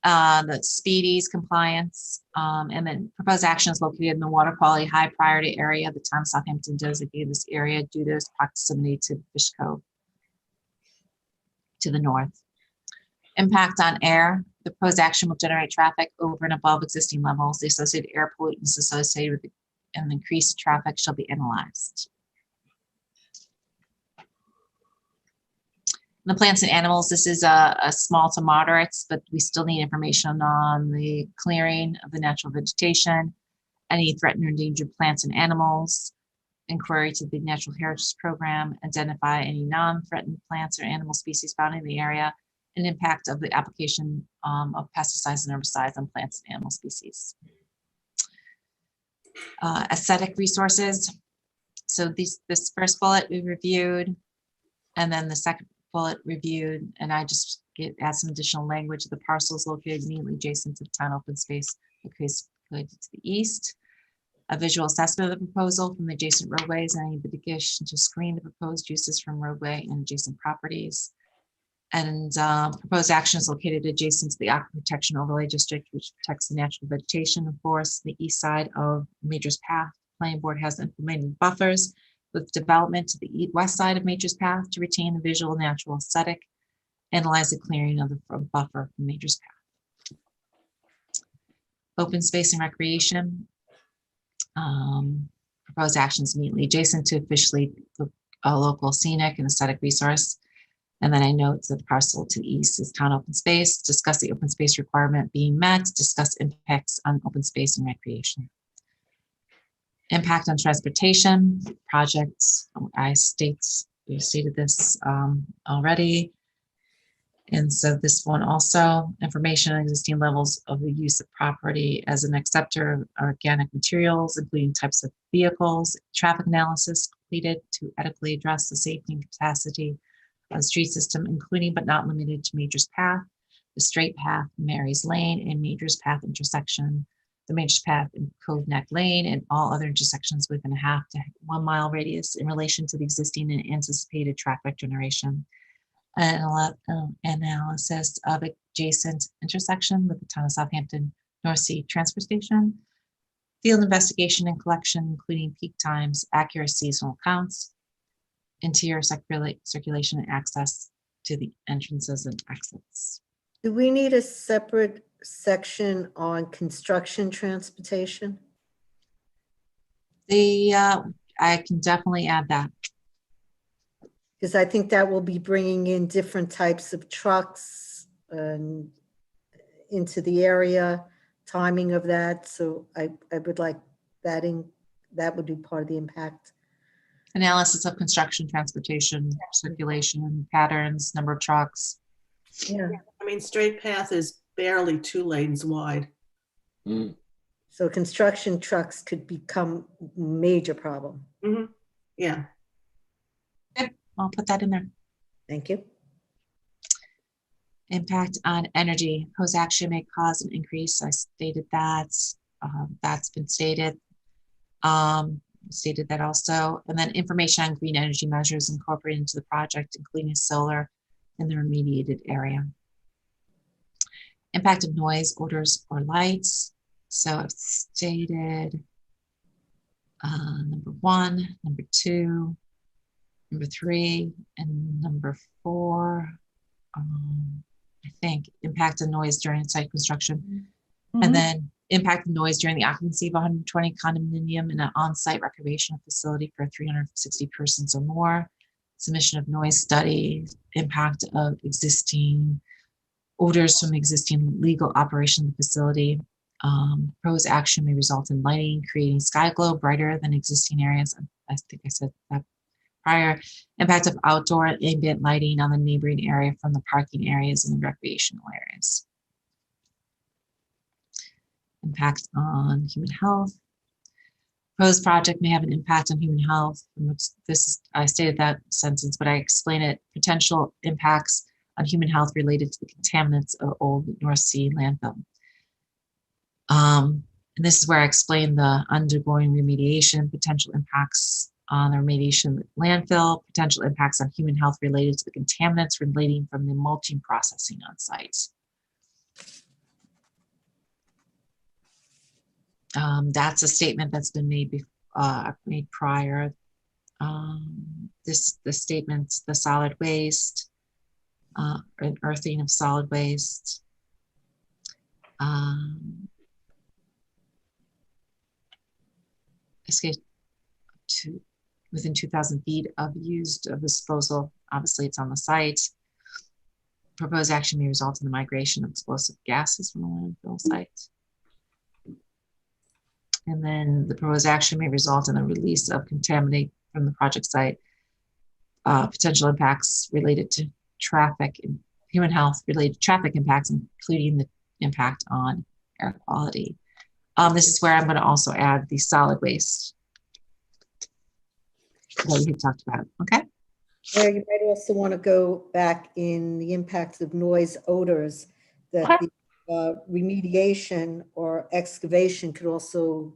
The speedies compliance, and then proposed actions located in the water quality high priority area. The town of Southampton designated this area due to its proximity to Fish Cove to the north. Impact on air. The proposed action will generate traffic over and above existing levels. The associated air pollutants associated with and increased traffic shall be analyzed. The plants and animals, this is a small to moderates, but we still need information on the clearing of the natural vegetation, any threatened or endangered plants and animals, inquiry to the Natural Heritage Program, identify any non-threatened plants or animal species found in the area, and impact of the application of pesticides and herbicides on plants and animal species. Aesthetic resources. So this first bullet we reviewed, and then the second bullet reviewed, and I just add some additional language. The parcel is located immediately adjacent to the town open space located to the east. A visual assessment of the proposal from the adjacent roadways and any mitigation to screen the proposed uses from roadway and adjacent properties. And proposed action is located adjacent to the Aquifer Protection Overlay District, which protects the natural vegetation and forests the east side of Major's Path. Planning Board has implemented buffers with development to the west side of Major's Path to retain the visual natural aesthetic. Analyze the clearing of the buffer from Major's Path. Open space and recreation. Proposed actions immediately adjacent to officially a local scenic and aesthetic resource. And then I note that the parcel to the east is town open space, discuss the open space requirement being met, discuss impacts on open space and recreation. Impact on transportation projects. We stated this already. And so this one also, information on existing levels of the use of property as an acceptor of organic materials, including types of vehicles, traffic analysis completed to adequately address the safety and capacity of the street system, including but not limited to Major's Path, the Straight Path, Mary's Lane, and Major's Path intersection, the Major's Path in Cove Neck Lane, and all other intersections within a 1/2 to 1 mile radius in relation to the existing and anticipated traffic generation. An analysis of adjacent intersection with the town of Southampton North Sea Transfer Station, field investigation and collection, including peak times, accurate seasonal counts, interior circulation and access to the entrances and exits. Do we need a separate section on construction transportation? I can definitely add that. Because I think that will be bringing in different types of trucks into the area, timing of that. So I would like that that would be part of the impact. Analysis of construction, transportation, circulation, patterns, number of trucks. Yeah. I mean, Straight Path is barely 2 lanes wide. So construction trucks could become a major problem. Mm-hmm. Yeah. I'll put that in there. Thank you. Impact on energy. Proposed action may cause an increase. I stated that. That's been stated. Stated that also. And then information on green energy measures incorporated into the project, including solar in the remediated area. Impact of noise, odors, or lights. So I've stated number 1, number 2, number 3, and number 4, I think, impact of noise during site construction. And then impact of noise during the occupancy of 120 condominium in an on-site recreational facility for 360 persons or more. Submission of noise study, impact of existing odors from existing legal operation of the facility. Proposed action may result in lighting, creating sky glow brighter than existing areas. I think I said that prior. Impact of outdoor and ambient lighting on the neighboring area from the parking areas and the recreational areas. Impact on human health. Proposed project may have an impact on human health. I stated that sentence, but I explain it. Potential impacts on human health related to the contaminants of old North Sea landfill. And this is where I explain the undergoing remediation, potential impacts on the remediation landfill, potential impacts on human health related to the contaminants relating from the mulching processing on site. That's a statement that's been made prior. The statements, the solid waste, unearthing of solid waste. Escape to within 2,000 feet of disposal. Obviously, it's on the site. Proposed action may result in the migration of explosive gases from the landfill site. And then the proposed action may result in the release of contaminant from the project site. Potential impacts related to traffic and human health related to traffic impacts, including the impact on air quality. This is where I'm going to also add the solid waste that we talked about. Okay. Yeah, you might also want to go back in the impacts of noise, odors, that the remediation or excavation could also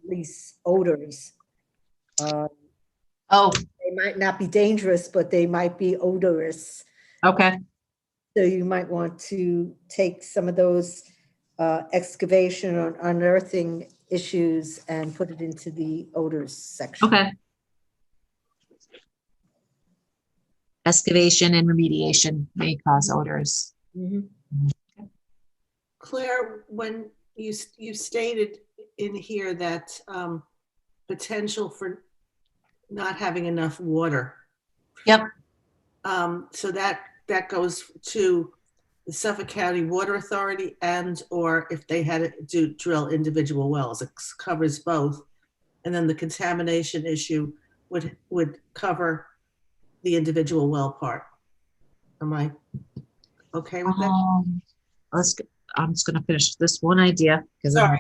release odors. They might not be dangerous, but they might be odorous. Okay. So you might want to take some of those excavation or unearthing issues and put it into the odors section. Okay. Excavation and remediation may cause odors. Claire, when you stated in here that potential for not having enough water. Yep. So that goes to the Suffolk County Water Authority, and or if they had to drill individual wells, it covers both. And then the contamination issue would cover the individual well part. Am I okay with that? I'm just going to finish this one idea because Sorry.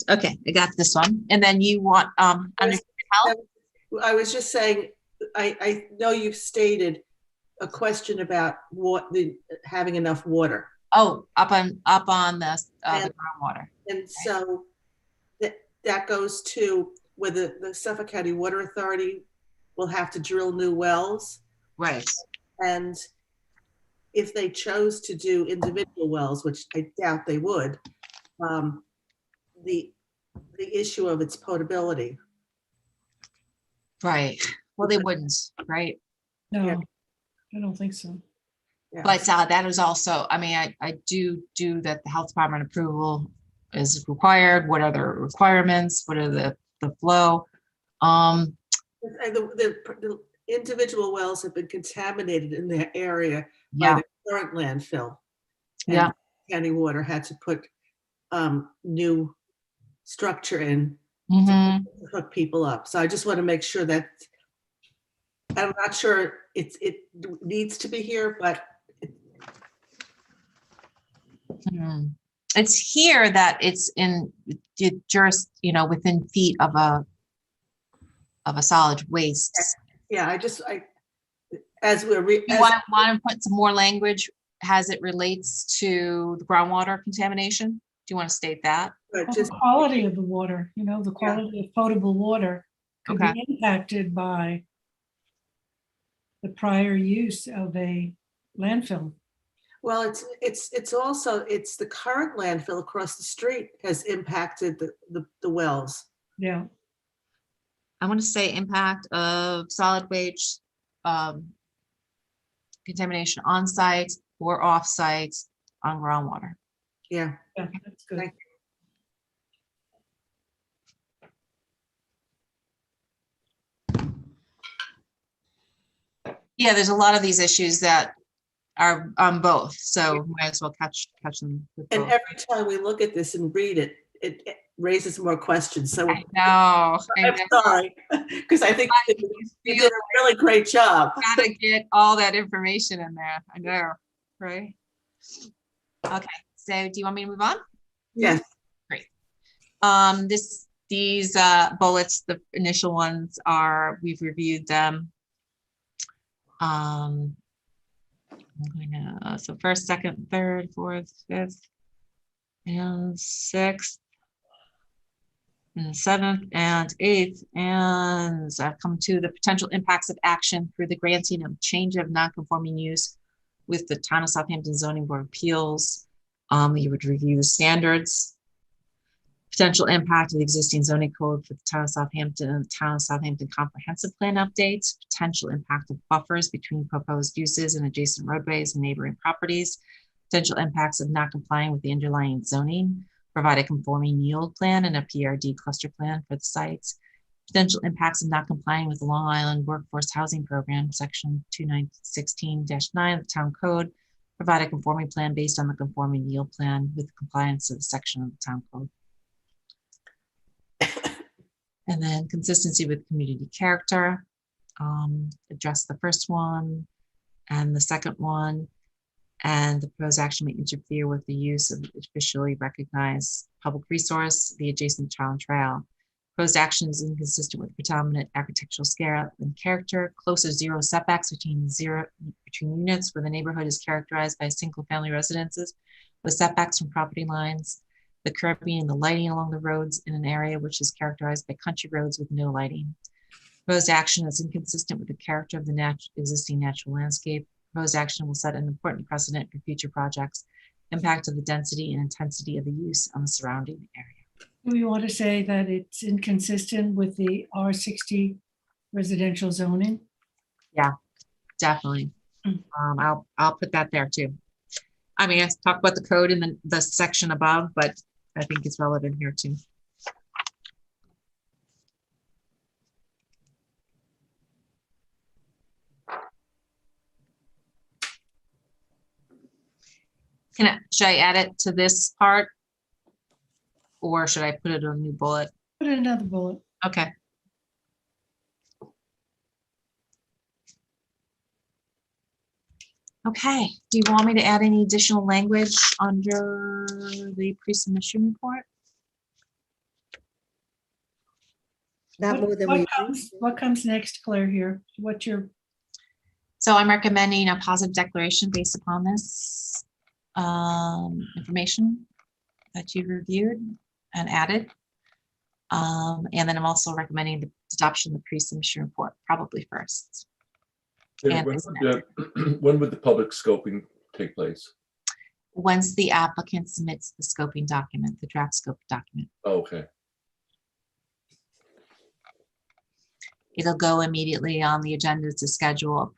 Okay, I got this one. And then you want under health? I was just saying, I know you've stated a question about having enough water. Oh, up on the groundwater. And so that goes to whether the Suffolk County Water Authority will have to drill new wells. Right. And if they chose to do individual wells, which I doubt they would, the issue of its potability. Right. Well, they wouldn't, right? No, Yeah. I don't think so. Yeah. But that is also, I mean, I do that the health department approval is required. What are the requirements? What are the flow? The individual wells have been contaminated in their area by the current landfill. And county water had to put new structure in to hook people up. So I just want to make sure that, I'm not sure it needs to be here, but it's here that it's in just within feet of a solid waste. Yeah, as we're you want to put some more language as it relates to the groundwater contamination? Do you want to state that? The quality of the water, the quality of potable water could be impacted by the prior use of a landfill. Well, it's also the current landfill across the street has impacted the wells. Yeah. I want to say impact of solid waste contamination on site or off site on groundwater. Yeah. Yeah, that's good. Thank you. Yeah, there's a lot of these issues that are on both, so might as well catch them. And every time we look at this and read it, it raises more questions. So I know. I'm sorry, because I think you did a really great job. Gotta get all that information in there. I know, right? Okay, so do you want me to move on? Yes. Great. These bullets, the initial ones we've reviewed them. So first, second, third, fourth, fifth, and sixth, and seventh, and eighth, and I've come to the potential impacts of action through the granting of change of non-conforming use with the Town of Southampton Zoning Board of Appeals. You would review the standards, potential impact of the existing zoning code for the Town of Southampton and the Town of Southampton Comprehensive Plan updates, potential impact of buffers between proposed uses and adjacent roadways and neighboring properties, potential impacts of not complying with the underlying zoning, provide a conforming yield plan and a PRD cluster plan for the sites, potential impacts of not complying with the Long Island Workforce Housing Program, section 2916-9 of the Town Code, provide a conforming plan based on the conforming yield plan with compliance of the section of the Town Code. And then consistency with community character, address the first one and the second one, and the proposed action may interfere with the use of officially recognized public resource, the adjacent town trail. Proposed action is inconsistent with predominant architectural scale and character, close to zero setbacks between units where the neighborhood is characterized by single family residences with setbacks from property lines, the curbing and the lighting along the roads in an area which is characterized by country roads with no lighting. Proposed action is inconsistent with the character of the existing natural landscape. Proposed action will set an important precedent for future projects, impact of the density and intensity of the use on the surrounding area. We want to say that it's inconsistent with the R60 residential zoning. Yeah, definitely. I'll put that there too. I mean, I talk about the code in the section above, but I think it's relevant here too. Should I add it to this part? Or should I put it on a new bullet? Put in another bullet. Okay. Okay, do you want me to add any additional language under the pre-submission report? Not more than we. What comes next, Claire, here? What's your? So I'm recommending a positive declaration based upon this information that you've reviewed and added. And then I'm also recommending the adoption of the pre-submission report, probably first. Yeah, when would the public scoping take place? Once the applicant submits the scoping document, the draft scope document. Oh, okay. It'll go immediately on the agenda to schedule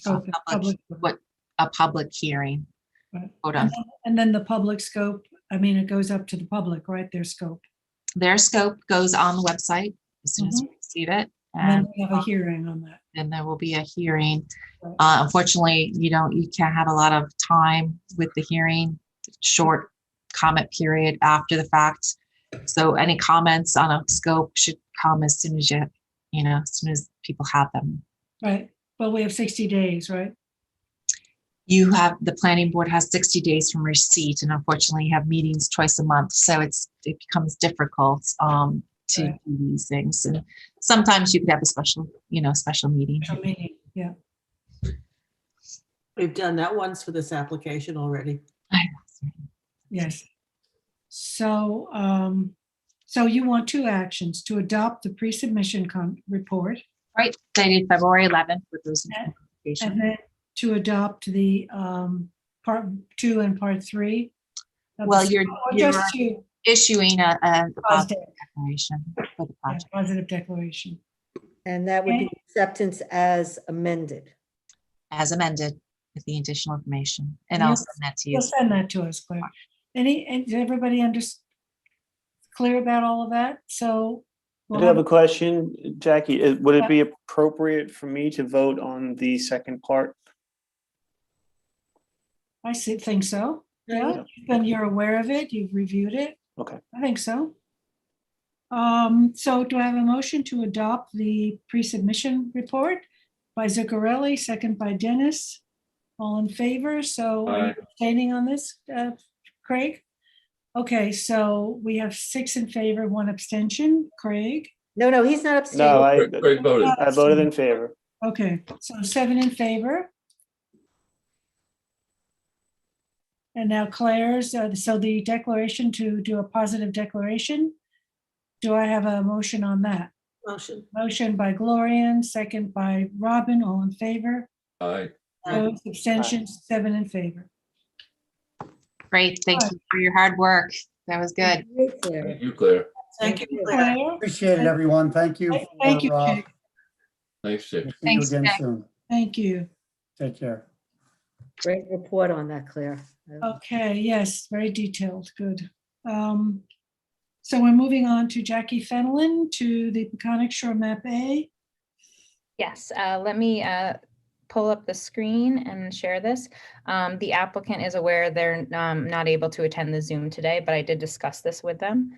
a public hearing. Right. Hold on. And then the public scope, I mean, it goes up to the public, right? Their scope. Their scope goes on the website as soon as we receive it. And then we have a hearing on that. And there will be a hearing. Unfortunately, you can't have a lot of time with the hearing, short comment period after the fact. So any comments on a scope should come as soon as as soon as people have them. Right. Well, we have 60 days, right? The planning board has 60 days from receipt, and unfortunately you have meetings twice a month. So it becomes difficult to do these things. And sometimes you could have a special meeting. Special meeting, yeah. We've done that once for this application already. Yes. So, so you want two actions: to adopt the pre-submission report, right, dated February 11th with those and then to adopt the part 2 and part 3. Well, you're issuing a positive declaration for the project. Yeah, positive declaration. And that would be acceptance as amended. As amended with the additional information, and I'll send that to you. You'll send that to us, Claire. Is everybody clear about all of that? So I do have a question, Jackie. Would it be appropriate for me to vote on the second part? I think so. Yeah, and you're aware of it. You've reviewed it. Okay. I think so. So do I have a motion to adopt the pre-submission report by Zuccarelli, second by Dennis? All in favor? So are you abstaining on this, Craig? Okay, so we have 6 in favor, 1 abstention. Craig? No, he's not abstaining. No, I voted in favor. Okay, so 7 in favor. And now Claire's, so the declaration to do a positive declaration. Do I have a motion on that? Motion. Motion by Gloria, second by Robin, all in favor. Aye. Opposed, abstentions, 7 in favor. Great, thank you for your hard work. That was good. Thank you, Claire. Thank you, Claire. Appreciate it, everyone. Thank you. Thank you, for, Jake. Nice, Jake. see you Thanks, again Jake. soon. Thank you. Take care. Great report on that, Claire. Okay, yes, very detailed, good. So we're moving on to Jackie Fenelon to the Peconic Shore Map A. Yes, let me pull up the screen and share this. The applicant is aware they're not able to attend the Zoom today, but I did discuss this with them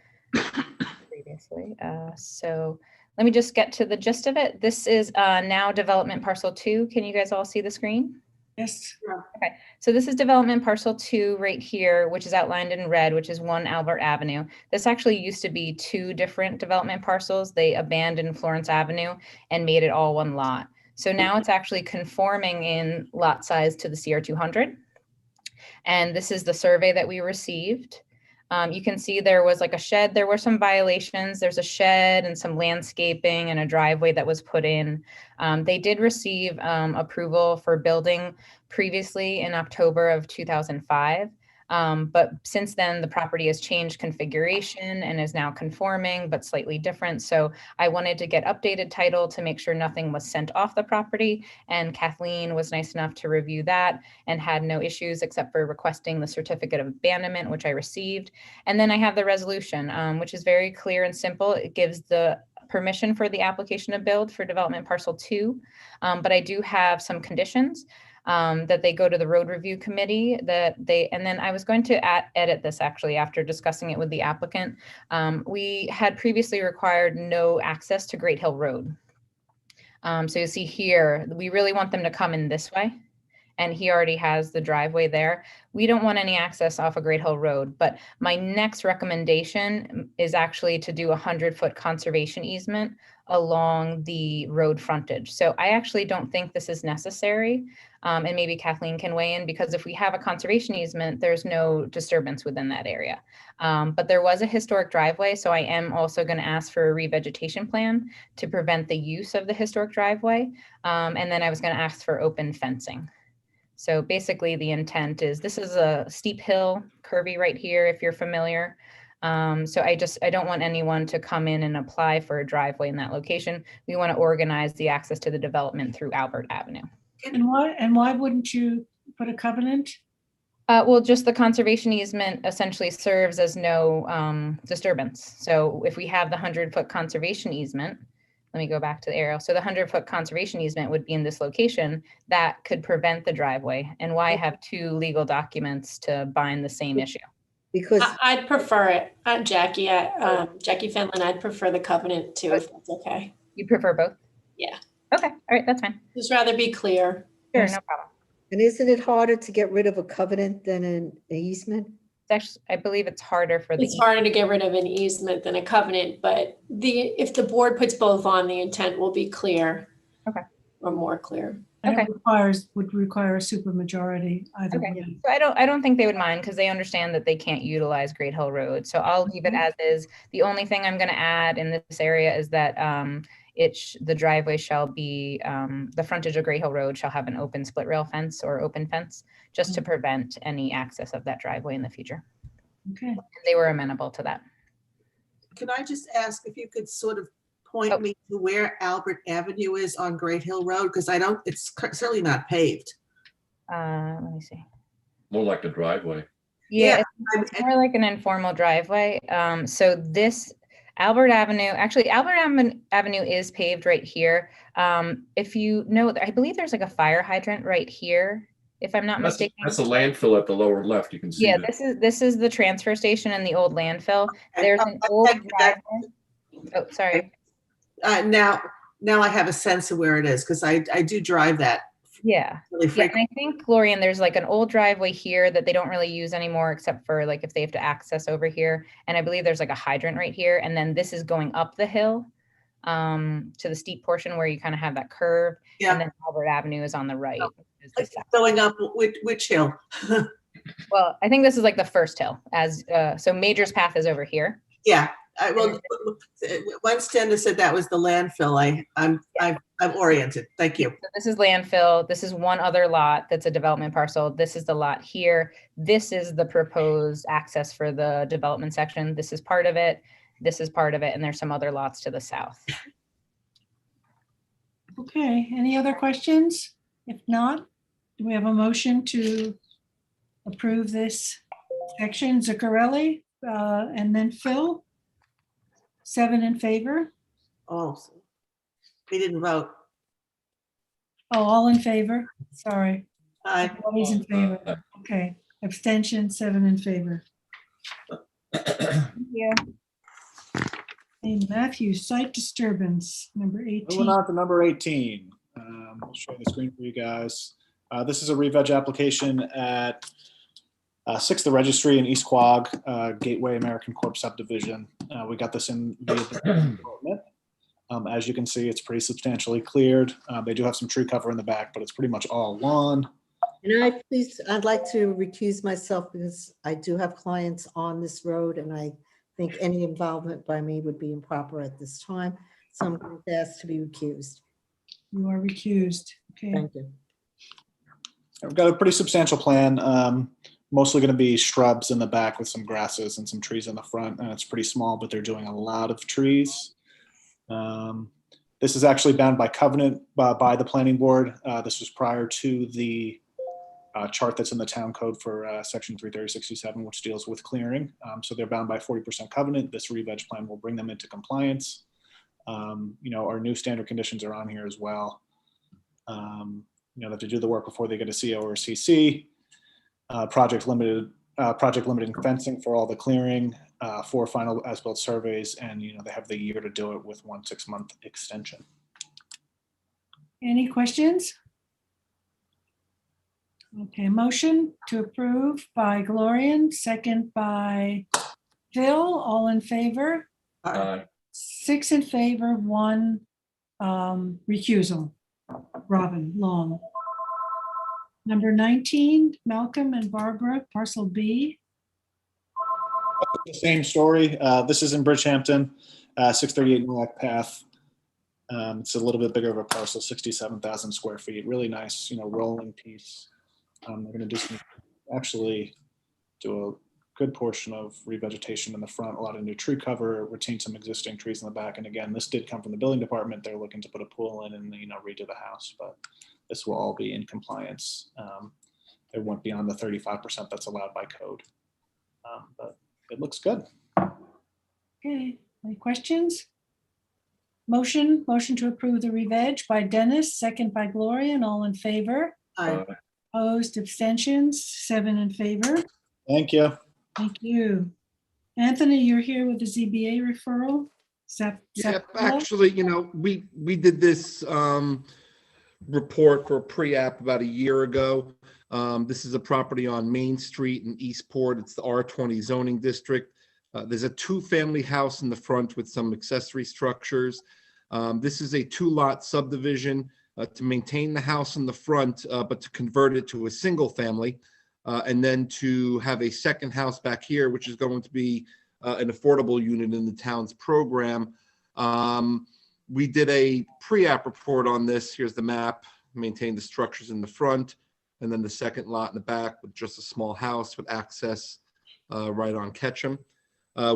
previously. So let me just get to the gist of it. This is now development parcel 2. Can you guys all see the screen? Yes. Okay, so this is development parcel 2 right here, which is outlined in red, which is 1 Albert Avenue. This actually used to be 2 different development parcels. They abandoned Florence Avenue and made it all 1 lot. So now it's actually conforming in lot size to the CR 200. And this is the survey that we received. You can see there was like a shed. There were some violations. There's a shed and some landscaping and a driveway that was put in. They did receive approval for building previously in October of 2005. But since then, the property has changed configuration and is now conforming, but slightly different. So I wanted to get updated title to make sure nothing was sent off the property. And Kathleen was nice enough to review that and had no issues except for requesting the certificate of abandonment, which I received. And then I have the resolution, which is very clear and simple. It gives the permission for the application to build for development parcel 2. But I do have some conditions. that they go to the road review committee, and then I was going to edit this actually after discussing it with the applicant. We had previously required no access to Great Hill Road. So you see here, we really want them to come in this way. And he already has the driveway there. We don't want any access off of Great Hill Road, but my next recommendation is actually to do a 100-foot conservation easement along the road frontage. So I actually don't think this is necessary. And maybe Kathleen can weigh in, because if we have a conservation easement, there's no disturbance within that area. But there was a historic driveway, so I am also going to ask for a revegetation plan to prevent the use of the historic driveway. And then I was going to ask for open fencing. So basically the intent is, this is a steep hill, curvy right here, if you're familiar. So I don't want anyone to come in and apply for a driveway in that location. We want to organize the access to the development through Albert Avenue. And why wouldn't you put a covenant? Well, just the conservation easement essentially serves as no disturbance. So if we have the 100-foot conservation easement, let me go back to the arrow. So the 100-foot conservation easement would be in this location that could prevent the driveway. And why have two legal documents to bind the same issue? Because I'd prefer it. I'm Jackie. Jackie Fenlon. I'd prefer the covenant too, if that's okay. You prefer both? Yeah. Okay. All right. That's fine. Just rather be clear. Sure. No problem. And isn't it harder to get rid of a covenant than an easement? It's actually, I believe it's harder for the. It's harder to get rid of an easement than a covenant, but if the board puts both on, the intent will be clear. Okay. Or more clear. And it would require a supermajority either way. So I don't think they would mind, because they understand that they can't utilize Great Hill Road. So I'll leave it as is. The only thing I'm going to add in this area is that the driveway shall be, the frontage of Great Hill Road shall have an open split rail fence or open fence, just to prevent any access of that driveway in the future. Okay. And they were amenable to that. Can I just ask if you could sort of point me to where Albert Avenue is on Great Hill Road? Because it's certainly not paved. Let me see. More like a driveway. Yeah, it's more like an informal driveway. So this Albert Avenue is paved right here. If you know, I believe there's like a fire hydrant right here, if I'm not mistaken. That's a landfill at the lower left. You can see. Yeah, that. this is the transfer station in the old landfill. There's an old driveway. Oh, sorry. Now I have a sense of where it is, because I do drive that. Yeah. Really Yeah, and I think, Glorian, there's like an old driveway here that they don't really use anymore, except for like if they have to access over here. And I believe there's like a hydrant right here. And then this is going up the hill to the steep portion where you kind of have that curve. Yeah. And then Albert Avenue is on the right. Going up which hill? Well, I think this is like the first hill. So Major's Path is over here. Yeah. When Stenda said that was the landfill, I'm oriented. Thank you. So this is landfill. This is one other lot that's a development parcel. This is the lot here. This is the proposed access for the development section. This is part of it. This is part of it. And there's some other lots to the south. Okay, any other questions? If not, do we have a motion to approve this section? Zuccarelli, and then Phil? 7 in favor? Oh, we didn't vote. Oh, all in favor? Sorry. Aye. Everybody's in favor. Okay. Abstention, 7 in favor. Yeah. And Matthew, site disturbance, number 18. Moving on to number 18. I'll show the screen for you guys. This is a re-veg application at 6th the Registry in East Quogue, Gateway American Corp subdivision. We got this in via the development. As you can see, it's pretty substantially cleared. They do have some tree cover in the back, but it's pretty much all lawn. And I'd like to recuse myself because I do have clients on this road and I think any involvement by me would be improper at this time. So I'm going to ask to be recused. You are recused. Okay. Thank you. We've got a pretty substantial plan. Mostly going to be shrubs in the back with some grasses and some trees in the front. And it's pretty small, but they're doing a lot of trees. This is actually bound by covenant by the planning board. This was prior to the chart that's in the town code for section 33067, which deals with clearing. So they're bound by 40% covenant. This re-veg plan will bring them into compliance. Our new standard conditions are on here as well. they have to do the work before they get a CO or a CC. Project limiting fencing for all the clearing, 4 final as-built surveys, and they have the year to do it with 1 6-month extension. Any questions? Okay, motion to approve by Gloria, second by Phil, all in favor? Aye. 6 in favor, 1 recusal. Robin Long. Number 19, Malcolm and Barbara, parcel B. The same story. This is in Bridgehampton, 638 Norwalk Path. It's a little bit bigger of a parcel, 67,000 square feet. Really nice, rolling piece. They're going to actually do a good portion of revegetation in the front, a lot of new tree cover, retain some existing trees in the back. And again, this did come from the building department. They're looking to put a pool in and redo the house, but this will all be in compliance. It won't be on the 35% that's allowed by code, but it looks good. Okay, any questions? Motion to approve the re-veg by Dennis, second by Gloria, and all in favor. Aye. Opposed, abstentions, 7 in favor. Thank you. Thank you. Anthony, you're here with the ZBA referral? Yeah, actually, we did this report for pre-app about a year ago. This is a property on Main Street in Eastport. It's the R20 zoning district. There's a 2-family house in the front with some accessory structures. This is a 2-lot subdivision to maintain the house in the front, but to convert it to a single family, and then to have a second house back here, which is going to be an affordable unit in the town's program. We did a pre-app report on this. Here's the map. Maintain the structures in the front, and then the second lot in the back with just a small house with access right on Ketchum.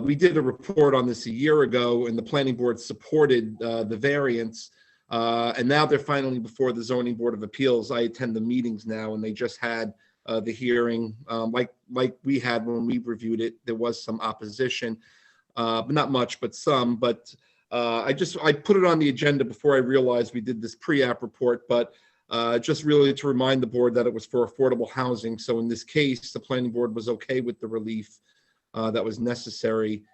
We did a report on this a year ago, and the planning board supported the variance. And now they're finally before the Zoning Board of Appeals. I attend the meetings now, and they just had the hearing, like we had when we reviewed it. There was some opposition, but not much, but some. But I put it on the agenda before I realized we did this pre-app report, but just really to remind the board that it was for affordable housing. So in this case, the planning board was okay with the relief that was necessary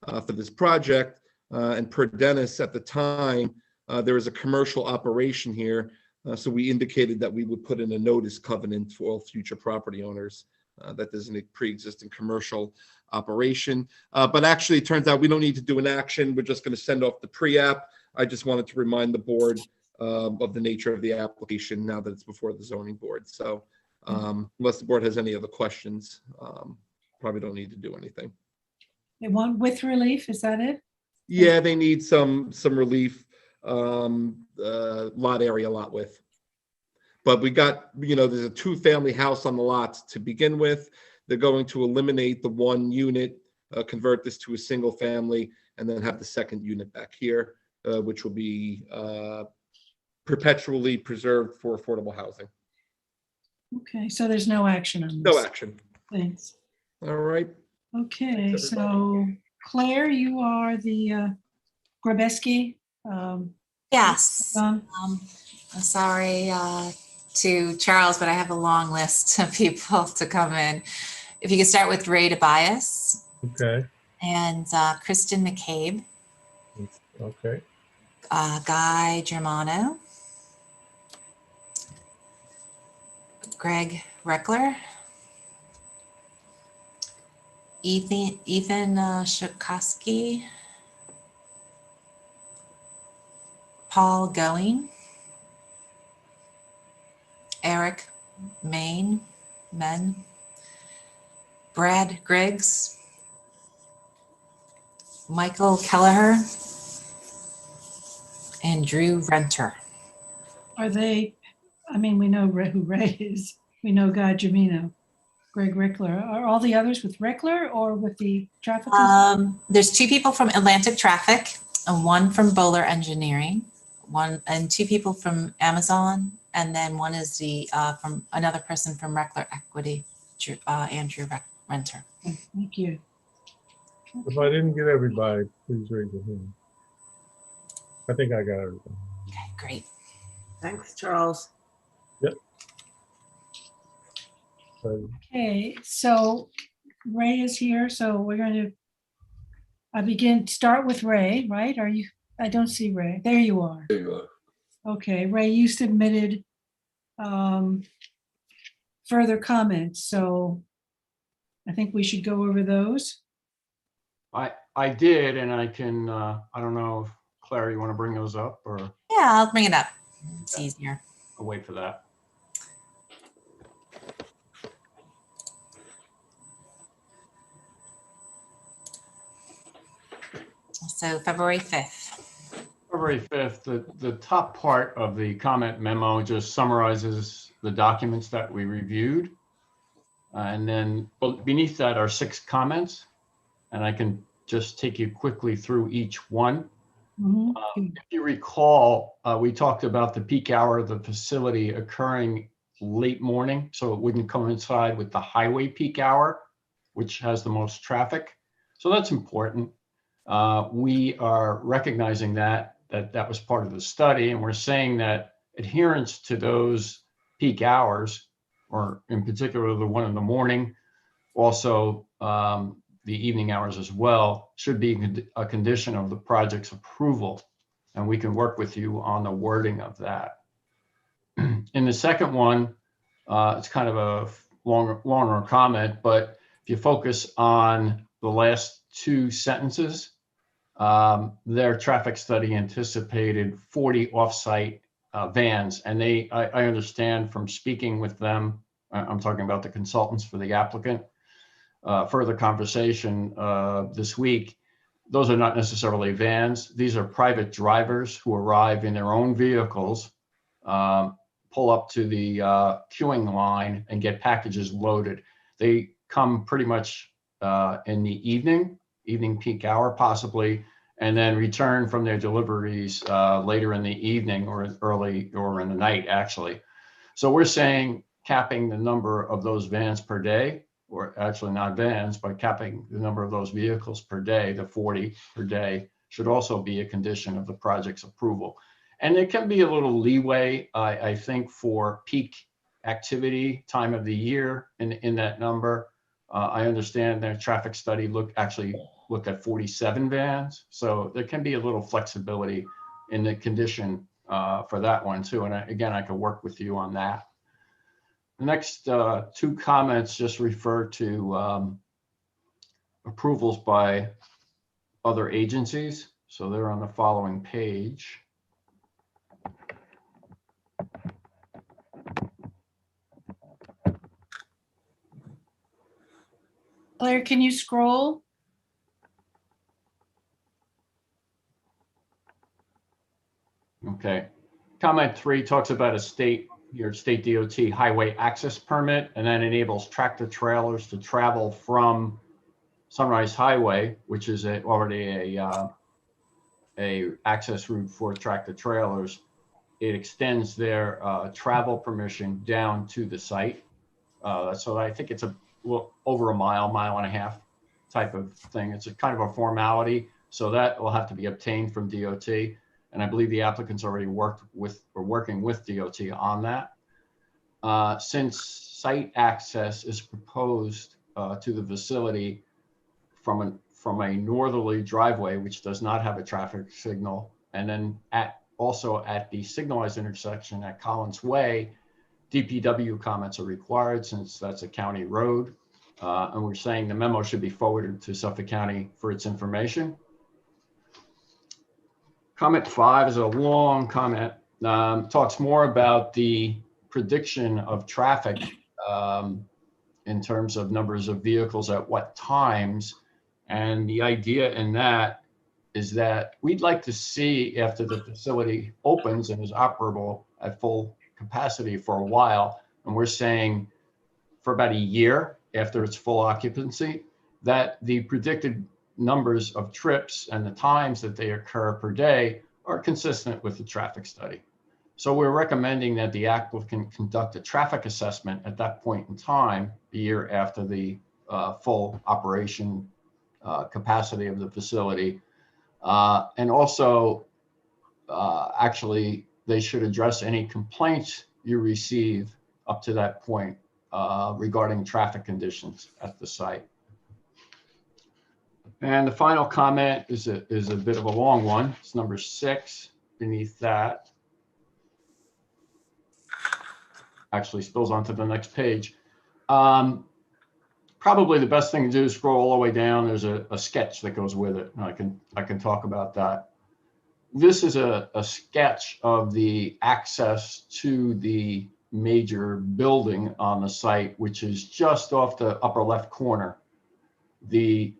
for this project. And per Dennis at the time, there was a commercial operation here. So we indicated that we would put in a notice covenant for all future property owners that there's a pre-existing commercial operation. But actually, it turns out we don't need to do an action. We're just going to send off the pre-app. I just wanted to remind the board of the nature of the application now that it's before the zoning board. So unless the board has any other questions, probably don't need to do anything. They want with relief, is that it? Yeah, they need some relief, lot area, lot width. But we got, there's a 2-family house on the lot to begin with. They're going to eliminate the 1 unit, convert this to a single family, and then have the second unit back here, which will be perpetually preserved for affordable housing. Okay, so there's no action on this? No action. Thanks. All right. Okay, Thanks, so Claire, you are the Grabeski. Yes. I'm sorry to Charles, but I have a long list of people to come in. If you could start with Ray Tobias. Okay. And Kristen McCabe. Okay. Guy Germano. Greg Reckler. Ethan Shukoski. Paul Going. Eric Men. Brad Griggs. Michael Kelleher. And Drew Renter. Are they, we know who Ray is. We know Guy Gemino, Greg Reckler. Are all the others with Reckler or with the traffic? There's 2 people from Atlantic Traffic and 1 from Bowler Engineering, 2 people from Amazon, and then 1 is from another person from Reckler Equity, Andrew Renter. Thank you. If I didn't get everybody, please raise your hand. I think I got everybody. Okay, great. Thanks, Charles. Yep. Okay, so Ray is here, so we're going to start with Ray, right? Are you, I don't see Ray. There you are. There you are. Okay, Ray, you submitted further comments, so I think we should go over those. I did, and I can, I don't know if Claire, you want to bring those up or Yeah, I'll bring it up. It's easier. I'll wait for that. So February 5th. February 5th, the top part of the comment memo just summarizes the documents that we reviewed. And then beneath that are 6 comments, and I can just take you quickly through each one. If you recall, we talked about the peak hour of the facility occurring late morning, so it wouldn't coincide with the highway peak hour, which has the most traffic. So that's important. We are recognizing that was part of the study, and we're saying that adherence to those peak hours, or in particular the one in the morning, also the evening hours as well, should be a condition of the project's approval. And we can work with you on the wording of that. In the second one, it's kind of a longer comment, but if you focus on the last 2 sentences, their traffic study anticipated 40 off-site vans. And I understand from speaking with them, I'm talking about the consultants for the applicant, further conversation this week, those are not necessarily vans. These are private drivers who arrive in their own vehicles, pull up to the queuing line and get packages loaded. They come pretty much in the evening peak hour possibly, and then return from their deliveries later in the evening or early or in the night actually. So we're saying capping the number of those vans per day, or actually not vans, but capping the number of those vehicles per day, the 40 per day, should also be a condition of the project's approval. And there can be a little leeway, I think, for peak activity time of the year in that number. I understand their traffic study looked at 47 vans. So there can be a little flexibility in the condition for that one too. And again, I can work with you on that. The next 2 comments just refer to approvals by other agencies. So they're on the following page. Claire, can you scroll? Okay. Comment 3 talks about your state DOT highway access permit, and that enables tractor trailers to travel from Sunrise Highway, which is already a access route for tractor trailers. It extends their travel permission down to the site. So I think it's over a mile and a half type of thing. It's a kind of a formality. So that will have to be obtained from DOT. And I believe the applicants already working with DOT on that. Since site access is proposed to the facility from a northerly driveway, which does not have a traffic signal, and then also at the signalized intersection at Collins Way, DPW comments are required since that's a county road. And we're saying the memo should be forwarded to Suffolk County for its information. Comment 5 is a long comment, talks more about the prediction of traffic in terms of numbers of vehicles at what times. And the idea in that is that we'd like to see, after the facility opens and is operable at full capacity for a while, and we're saying for about a year after its full occupancy, that the predicted numbers of trips and the times that they occur per day are consistent with the traffic study. So we're recommending that the applicant conduct a traffic assessment at that point in time, a year after the full operation capacity of the facility. And also, actually, they should address any complaints you receive up to that point regarding traffic conditions at the site. And the final comment is a bit of a long one. It's number 6 beneath that. Actually spills onto the next page. Probably the best thing to do is scroll all the way down. There's a sketch that goes with it. And I can talk about that. This is a sketch of the access to the major building on the site, which is just off the upper left corner.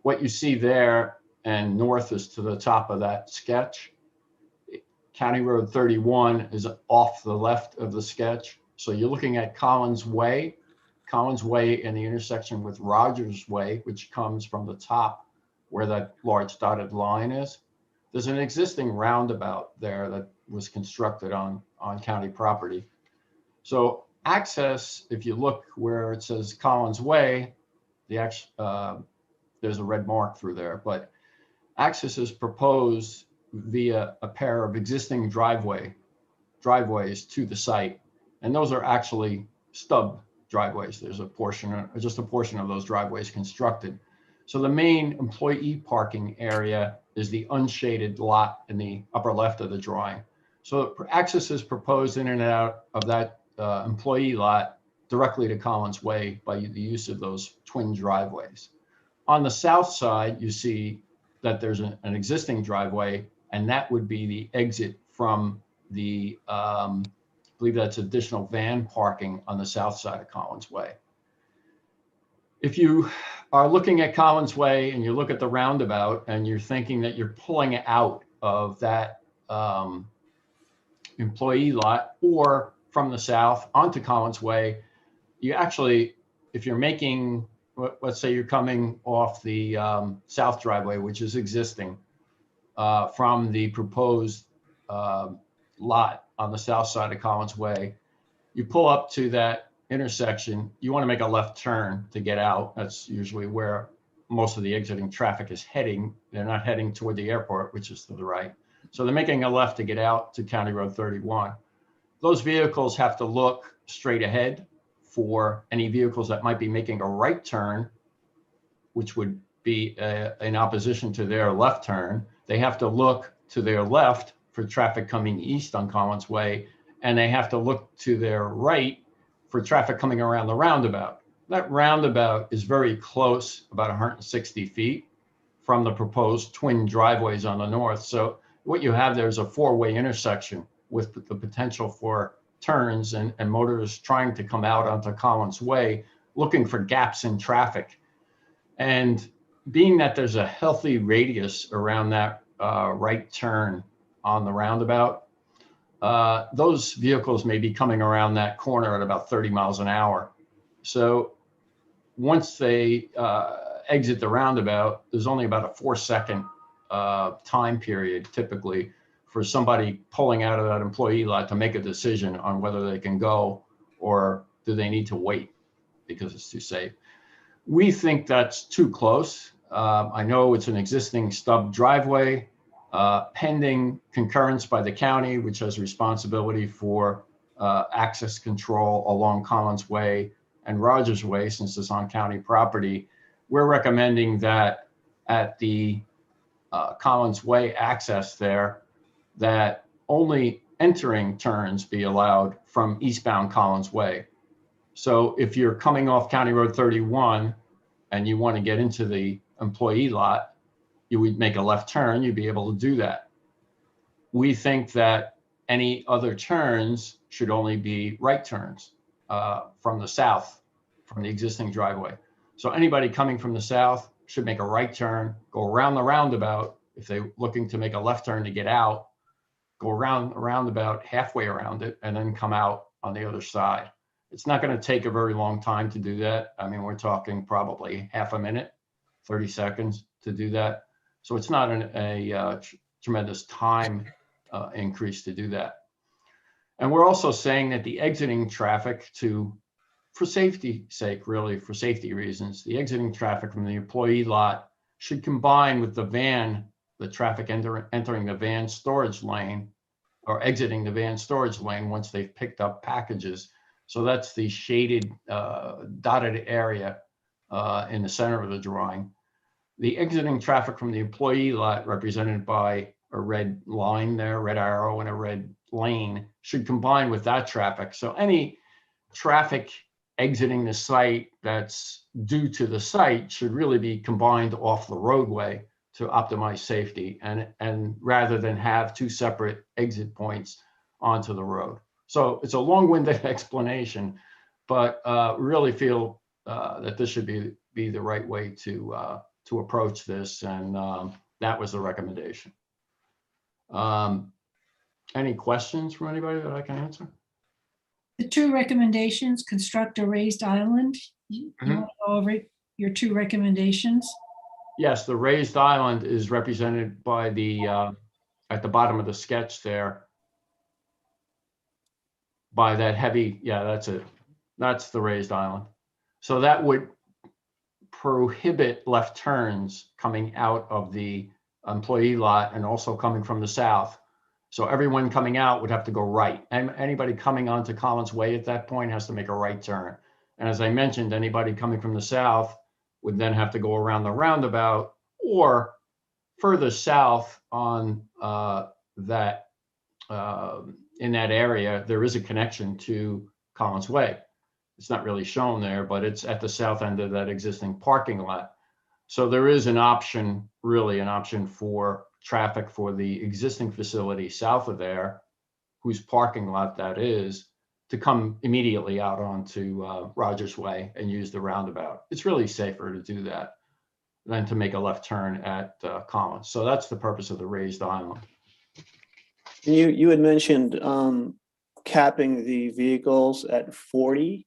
What you see there and north is to the top of that sketch. County Road 31 is off the left of the sketch. So you're looking at Collins Way in the intersection with Rogers Way, which comes from the top where that large dotted line is. There's an existing roundabout there that was constructed on county property. So access, if you look where it says Collins Way, there's a red mark through there, but access is proposed via a pair of existing driveways to the site. And those are actually stub driveways. There's just a portion of those driveways constructed. So the main employee parking area is the unshaded lot in the upper left of the drawing. So access is proposed in and out of that employee lot directly to Collins Way by the use of those twin driveways. On the south side, you see that there's an existing driveway, and that would be the exit from the, I believe that's additional van parking on the south side of Collins Way. If you are looking at Collins Way and you look at the roundabout and you're thinking that you're pulling out of that employee lot or from the south onto Collins Way, you actually, if you're making, let's say you're coming off the south driveway, which is existing from the proposed lot on the south side of Collins Way, you pull up to that intersection, you want to make a left turn to get out. That's usually where most of the exiting traffic is heading. They're not heading toward the airport, which is to the right. So they're making a left to get out to County Road 31. Those vehicles have to look straight ahead for any vehicles that might be making a right turn, which would be in opposition to their left turn. They have to look to their left for traffic coming east on Collins Way, and they have to look to their right for traffic coming around the roundabout. That roundabout is very close, about 160 feet from the proposed twin driveways on the north. So what you have there is a four-way intersection with the potential for turns and motorists trying to come out onto Collins Way, looking for gaps in traffic. And being that there's a healthy radius around that right turn on the roundabout, those vehicles may be coming around that corner at about 30 miles an hour. So once they exit the roundabout, there's only about a 4-second time period typically for somebody pulling out of that employee lot to make a decision on whether they can go or do they need to wait because it's too safe. We think that's too close. I know it's an existing stub driveway. Pending concurrence by the county, which has responsibility for access control along Collins Way and Rogers Way, since it's on county property, we're recommending that at the Collins Way access there, that only entering turns be allowed from eastbound Collins Way. So if you're coming off County Road 31 and you want to get into the employee lot, you would make a left turn, you'd be able to do that. We think that any other turns should only be right turns from the south, from the existing driveway. So anybody coming from the south should make a right turn, go around the roundabout. If they're looking to make a left turn to get out, go around the roundabout, halfway around it, and then come out on the other side. It's not going to take a very long time to do that. I mean, we're talking probably half a minute, 30 seconds to do that. So it's not a tremendous time increase to do that. And we're also saying that the exiting traffic for safety sake, really for safety reasons, the exiting traffic from the employee lot should combine with the traffic entering the van storage lane or exiting the van storage lane once they've picked up packages. So that's the shaded dotted area in the center of the drawing. The exiting traffic from the employee lot, represented by a red line there, red arrow and a red lane, should combine with that traffic. So any traffic exiting the site that's due to the site should really be combined off the roadway to optimize safety, and rather than have two separate exit points onto the road. So it's a long-winded explanation, but really feel that this should be the right way to approach this, and that was the recommendation. Any questions from anybody that I can answer? The two recommendations: construct a raised island. You want to go over your two recommendations? Yes, the raised island is represented by the at the bottom of the sketch there, by that heavy, yeah, that's it. That's the raised island. So that would prohibit left turns coming out of the employee lot and also coming from the south. So everyone coming out would have to go right. And anybody coming onto Collins Way at that point has to make a right turn. And as I mentioned, anybody coming from the south would then have to go around the roundabout, or further south on that in that area, there is a connection to Collins Way. It's not really shown there, but it's at the south end of that existing parking lot. So there is an option, really an option for traffic for the existing facility south of there, whose parking lot that is, to come immediately out onto Rogers Way and use the roundabout. It's really safer to do that than to make a left turn at Collins. So that's the purpose of the raised island. You had mentioned capping the vehicles at 40.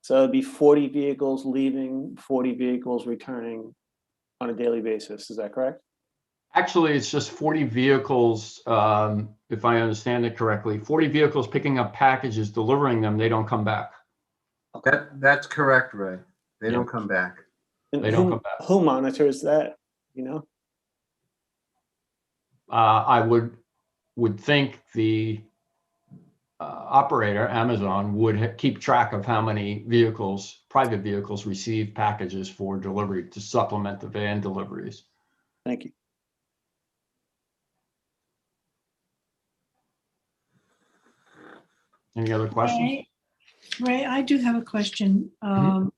So it'd be 40 vehicles leaving, 40 vehicles returning on a daily basis. Is that correct? Actually, it's just 40 vehicles, if I understand it correctly, 40 vehicles picking up packages, delivering them, they don't come back. That's correct, Ray. They Yeah. don't come back. And They don't come back. Who monitors that, you know? I would think the operator, Amazon, would keep track of how many vehicles, private vehicles, receive packages for delivery to supplement the van deliveries. Thank you. Any other questions? Ray, I do have a question. In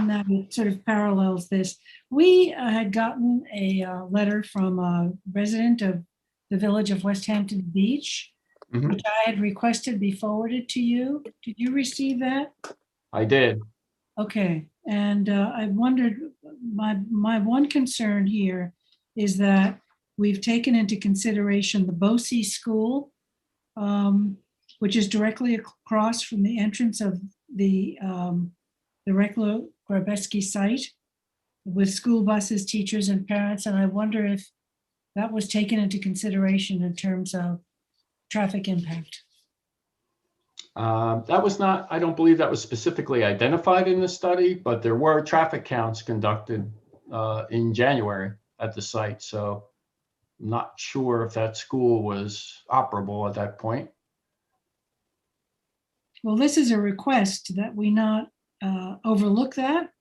that it sort of parallels this. We had gotten a letter from a resident of the village of West Hampton Beach, which I had requested be forwarded to you. Did you receive that? I did. Okay, and I wondered, my one concern here is that we've taken into consideration the Bosey School, which is directly across from the entrance of the Reklo Grabeski site, with school buses, teachers, and parents. And I wonder if that was taken into consideration in terms of traffic impact. That was not, I don't believe that was specifically identified in the study, but there were traffic counts conducted in January at the site. So I'm not sure if that school was operable at that point. Well, this is a request that we not overlook that.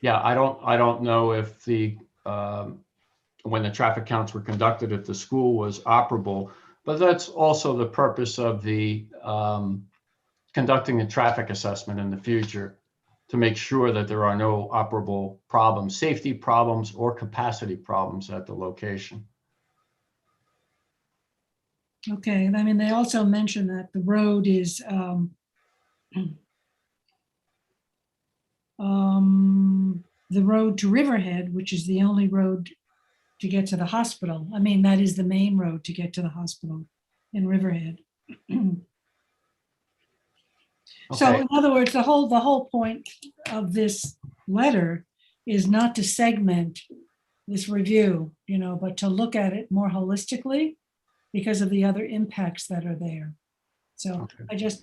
Yeah, I don't know if the when the traffic counts were conducted, if the school was operable, but that's also the purpose of the conducting a traffic assessment in the future, to make sure that there are no operable problems, safety problems, or capacity problems at the location. Okay, I mean, they also mentioned that the road is the road to Riverhead, which is the only road to get to the hospital. I mean, that is the main road to get to the hospital in Riverhead. So Okay. in other words, the whole point of this letter is not to segment this review, you know, but to look at it more holistically because of the other impacts that are there. So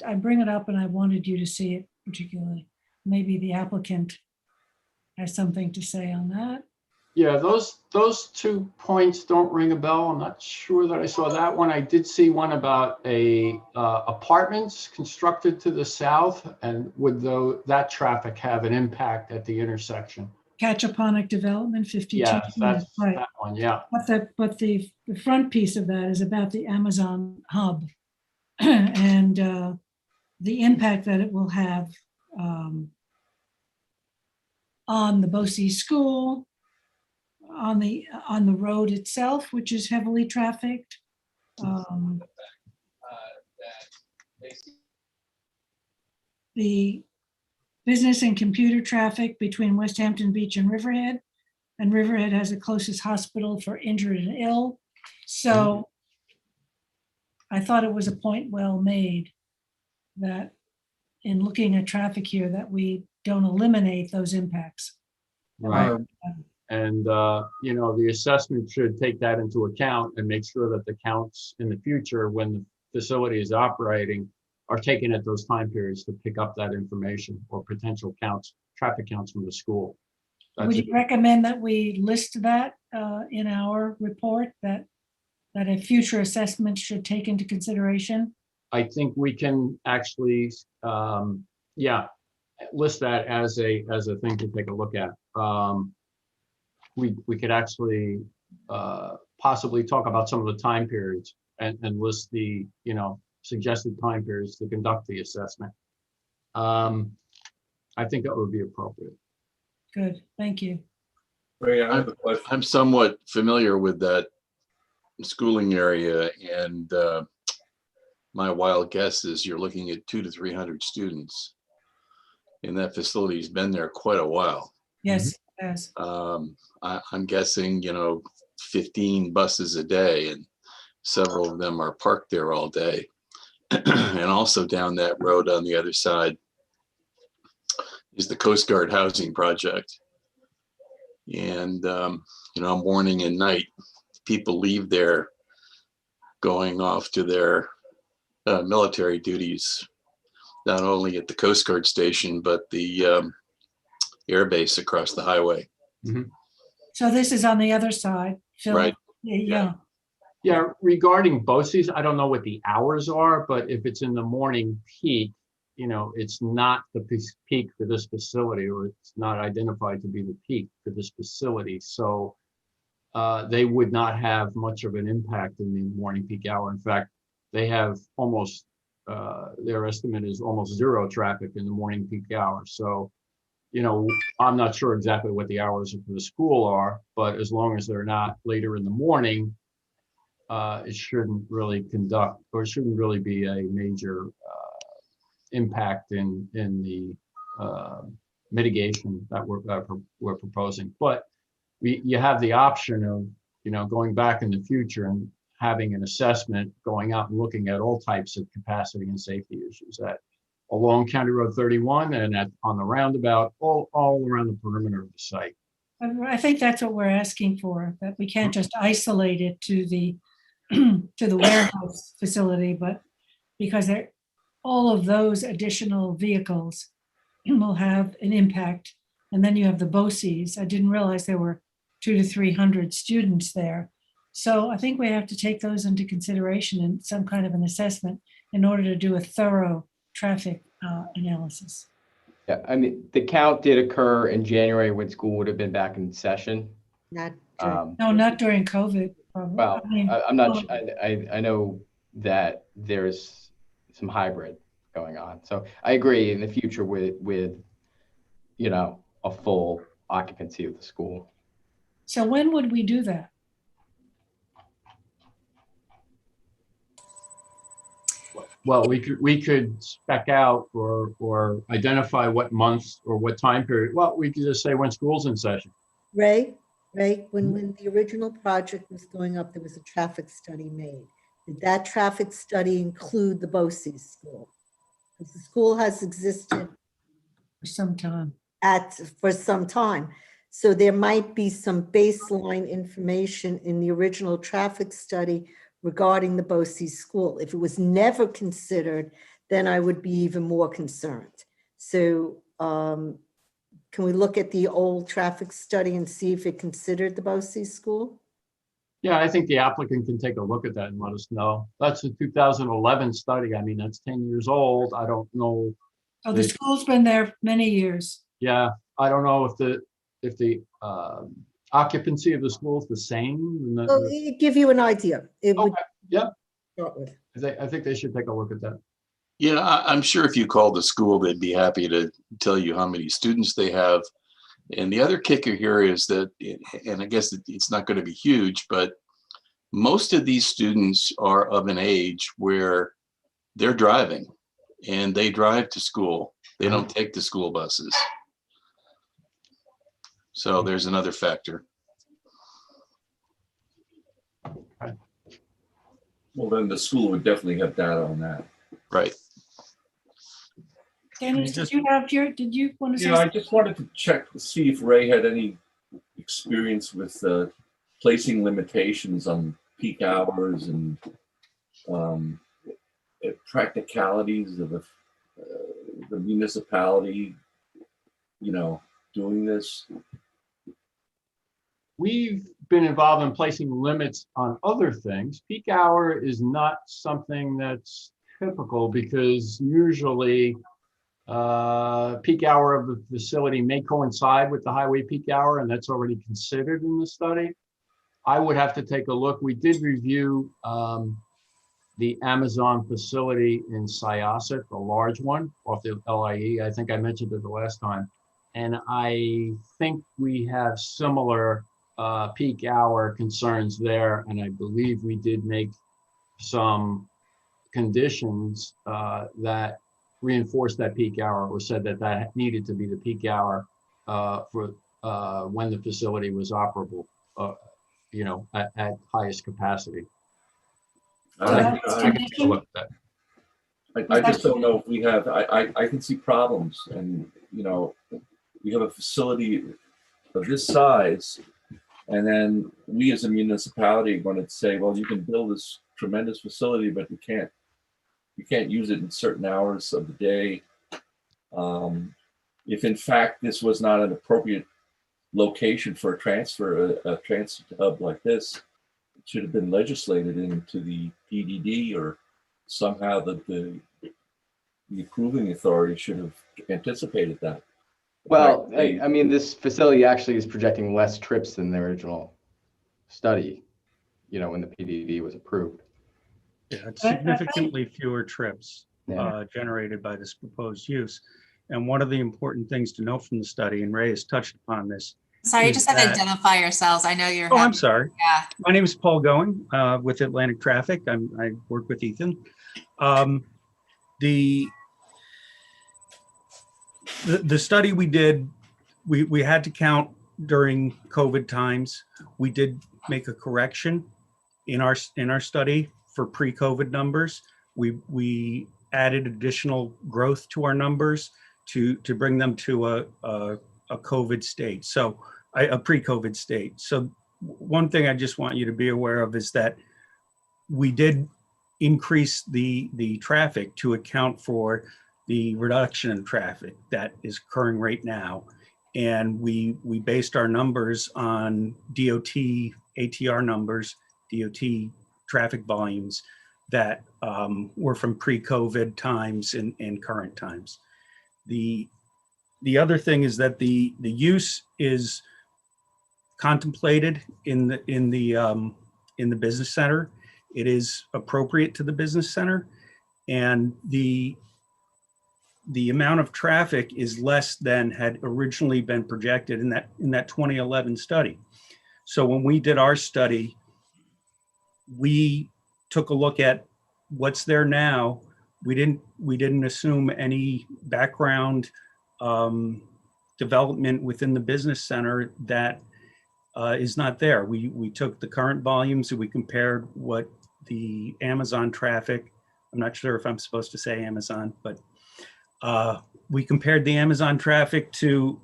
I bring it up and I wanted you to see it particularly. Maybe the applicant has something to say on that. Yeah, those 2 points don't ring a bell. I'm not sure that I saw that one. I did see one about apartments constructed to the south, and would that traffic have an impact at the intersection? Catchaponic Development, 52. Yes, that's Right. that one, yeah. But the front piece of that is about the Amazon hub and the impact that it will have on the BOCES school, on the road itself, which is heavily trafficked. The business and computer traffic between West Hampton Beach and Riverhead has the closest hospital for injured and ill. So I thought it was a point well made that in looking at traffic here, that we don't eliminate those impacts. Right. And, the assessment should take that into account and make sure that the counts in the future, when the facility is operating, are taken at those time periods to pick up that information or potential counts, traffic counts from the school. Would you recommend that we list that in our report, that a future assessment should take into consideration? I think we can actually, list that as a thing to take a look at. We could actually possibly talk about some of the time periods and list the suggested time periods to conduct the assessment. I think that would be appropriate. Good, thank you. Ray, I have a question. I'm somewhat familiar with that schooling area, and my wild guess is you're looking at 200 to 300 students. And that facility's been there quite a while. Yes, yes. I'm guessing, 15 buses a day, and several of them are parked there all day. And also down that road on the other side is the Coast Guard housing project. And, morning and night, people leave there going off to their military duties, not only at the Coast Guard station, but the air base across the highway. Mm-hmm. So this is on the other side, Phil. Right. Yeah. Yeah, regarding BOCES, I don't know what the hours are, but if it's in the morning peak, it's not the peak for this facility, or it's not identified to be the peak for this facility. So they would not have much of an impact in the morning peak hour. In fact, they have almost, their estimate is almost zero traffic in the morning peak hour. So, I'm not sure exactly what the hours for the school are, but as long as they're not later in the morning, it shouldn't really be a major impact in the mitigation that we're proposing. But you have the option of, going back in the future and having an assessment, going out and looking at all types of capacity and safety issues along County Road 31 and on the roundabout, all around the perimeter of the site. I think that's what we're asking for, that we can't just isolate it to the warehouse facility, but because all of those additional vehicles will have an impact. And then you have the BOCES. I didn't realize there were 200 to 300 students there. So I think we have to take those into consideration in some kind of an assessment in order to do a thorough traffic analysis. Yeah, I mean, the count did occur in January when school would have been back in session. Not No, not during COVID. Probably. Well, I'm not. I know that there's some hybrid going on. So I agree in the future with a full occupancy of the school. So when would we do that? Well, we could spec out or identify what months or what time period. Well, we could just say when school's in session. Ray, when the original project was going up, there was a traffic study made. Did that traffic study include the BOCES school? Because the school has existed for some time. So there might be some baseline information in the original traffic study regarding the BOCES school. If it was never considered, then I would be even more concerned. So can we look at the old traffic study and see if it considered the BOCES school? Yeah, I think the applicant can take a look at that and let us know. That's a 2011 study. I mean, that's 10 years old. I don't know. Oh, the school's been there many years. Yeah, I don't know if the occupancy of the school is the same. Well, it give you an idea. It would Yeah, start with. I think they should take a look at that. Yeah, I'm sure if you called the school, they'd be happy to tell you how many students they have. And the other kicker here is that, and I guess it's not going to be huge, but most of these students are of an age where they're driving and they drive to school. They don't take the school buses. So there's another factor. Well, then the school would definitely have data on that. Right. Dennis, did you want to say? Yeah, I just wanted to check to see if Ray had any experience with placing limitations on peak hours and practicalities of the municipality, doing this. We've been involved in placing limits on other things. Peak hour is not something that's typical because usually peak hour of the facility may coincide with the highway peak hour, and that's already considered in the study. I would have to take a look. We did review the Amazon facility in Syosset, the large one off the LIE. I think I mentioned it the last time. And I think we have similar peak hour concerns there. And I believe we did make some conditions that reinforced that peak hour, or said that needed to be the peak hour for when the facility was operable, at highest capacity. I can take a look at that. I just don't know if we have, I can see problems, and, we have a facility of this size, and then we as a municipality are going to say, well, you can build this tremendous facility, but you can't use it in certain hours of the day. If in fact this was not an appropriate location for a transit hub like this, it should have been legislated into the PDD, or somehow the approving authority should have anticipated that. Well, I mean, this facility actually is projecting less trips than the original study, when the PDD was approved. Yeah, it's significantly fewer trips generated by this proposed use. And one of the important things to know from the study, and Ray has touched upon this. Sorry, you just have to identify yourselves. I know you're. Oh, I'm sorry. Yeah. My name is Paul Going with Atlantic Traffic. I work with Ethan. The study we did, we had to count during COVID times. We did make a correction in our study for pre-COVID numbers. We added additional growth to our numbers to bring them to a COVID state, so a pre-COVID state. So one thing I just want you to be aware of is that we did increase the traffic to account for the reduction in traffic that is occurring right now. And we based our numbers on DOT ATR numbers, DOT traffic volumes that were from pre-COVID times and current times. The other thing is that the use is contemplated in the business center. It is appropriate to the business center, and the amount of traffic is less than had originally been projected in that 2011 study. So when we did our study, we took a look at what's there now. We didn't assume any background development within the business center that is not there. We took the current volumes and we compared what the Amazon traffic, I'm not sure if I'm supposed to say Amazon, but we compared the Amazon traffic to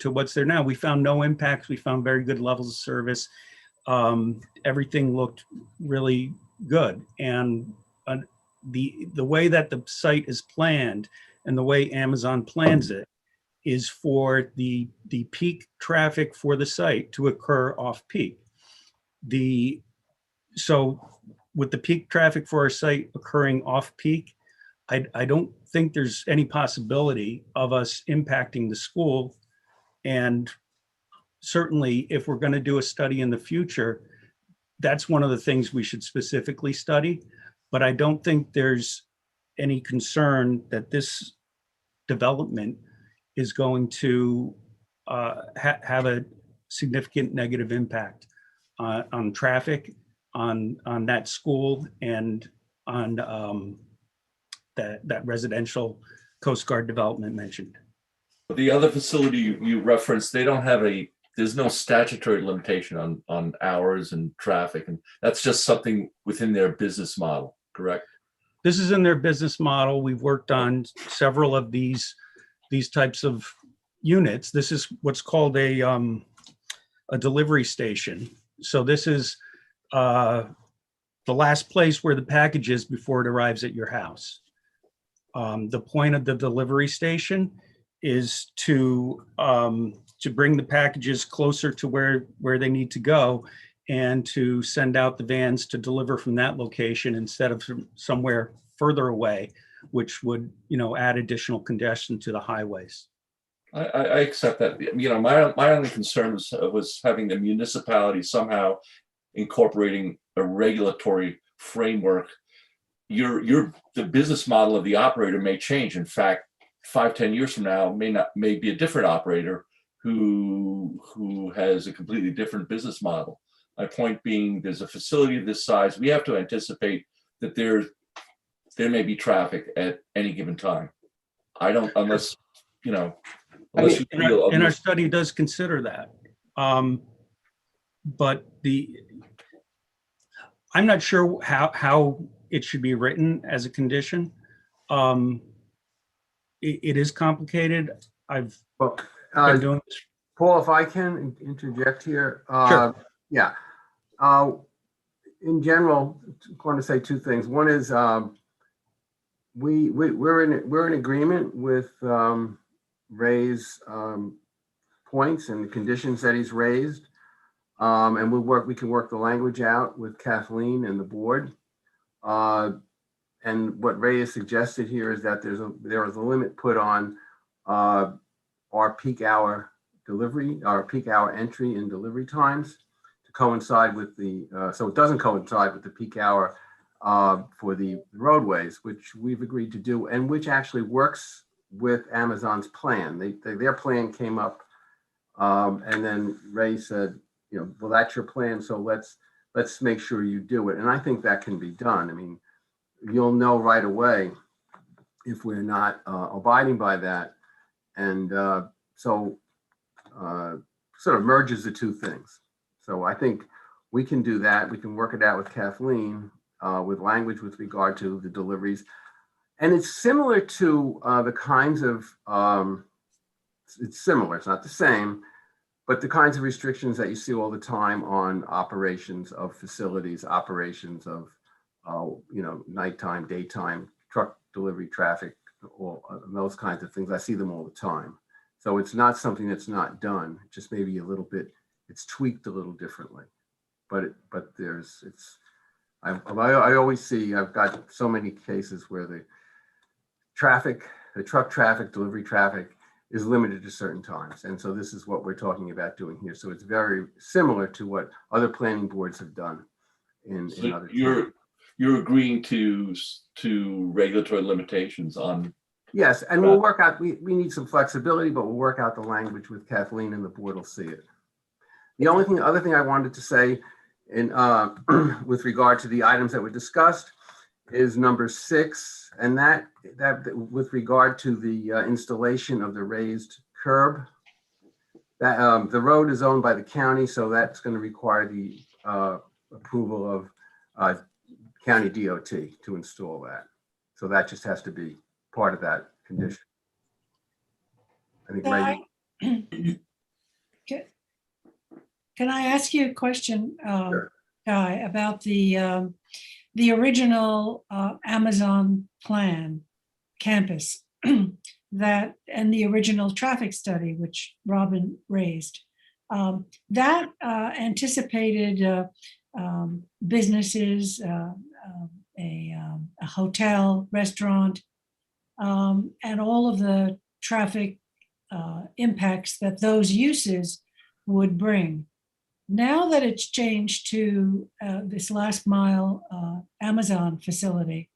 what's there now. We found no impacts. We found very good levels of service. Everything looked really good. And the way that the site is planned and the way Amazon plans it, is for the peak traffic for the site to occur off-peak. So with the peak traffic for our site occurring off-peak, I don't think there's any possibility of us impacting the school. And certainly if we're going to do a study in the future, that's one of the things we should specifically study. But I don't think there's any concern that this development is going to have a significant negative impact on traffic, on that school, and on that residential Coast Guard development mentioned. The other facility you referenced, they don't have there's no statutory limitation on hours and traffic, and that's just something within their business model, correct? This is in their business model. We've worked on several of these types of units. This is what's called a delivery station. So this is the last place where the package is before it arrives at your house. The point of the delivery station is to bring the packages closer to where they need to go, and to send out the vans to deliver from that location instead of from somewhere further away, which would, add additional congestion to the highways. I accept that. My only concern was having the municipality somehow incorporating a regulatory framework. The business model of the operator may change. In fact, 5-10 years from now may be a different operator who has a completely different business model. My point being, there's a facility of this size. We have to anticipate that there may be traffic at any given time. Unless you feel. And our study does consider that. But I'm not sure how it should be written as a condition. It is complicated. I've been doing this. Paul, if I can interject here. Sure. Yeah. In general, I want to say two things. One is we're in agreement with Ray's points and the conditions that he's raised, and we can work the language out with Kathleen and the board. And what Ray has suggested here is that there is a limit put on our peak hour delivery, our peak hour entry and delivery times to coincide with so it doesn't coincide with the peak hour for the roadways, which we've agreed to do, and which actually works with Amazon's plan. Their plan came up, and then Ray said, well, that's your plan, so let's make sure you do it. And I think that can be done. I mean, you'll know right away if we're not abiding by that. And so sort of merges the two things. So I think we can do that. We can work it out with Kathleen with language with regard to the deliveries. And it's similar to the kinds of, it's similar, it's not the same, but the kinds of restrictions that you see all the time on operations of facilities, operations of nighttime, daytime, truck delivery traffic, or those kinds of things. I see them all the time. So it's not something that's not done, just maybe a little bit, it's tweaked a little differently. But I always see, I've got so many cases where the truck traffic, delivery traffic is limited to certain times. And so this is what we're talking about doing here. So it's very similar to what other planning boards have done in other times. You're agreeing to regulatory limitations on. Yes, and we'll work out, we need some flexibility, but we'll work out the language with Kathleen and the board will see it. The other thing I wanted to say with regard to the items that were discussed is number 6, and that with regard to the installation of the raised curb. That the road is owned by the county, so that's going to require the approval of county DOT to install that. So that just has to be part of that condition. I think Ray. Can I ask you a question, Sure. Guy, about the original Amazon plan campus? that, and the original traffic study, which Robin raised, that anticipated businesses, a hotel, restaurant, and all of the traffic impacts that those uses would bring. Now that it's changed to this last mile Amazon facility,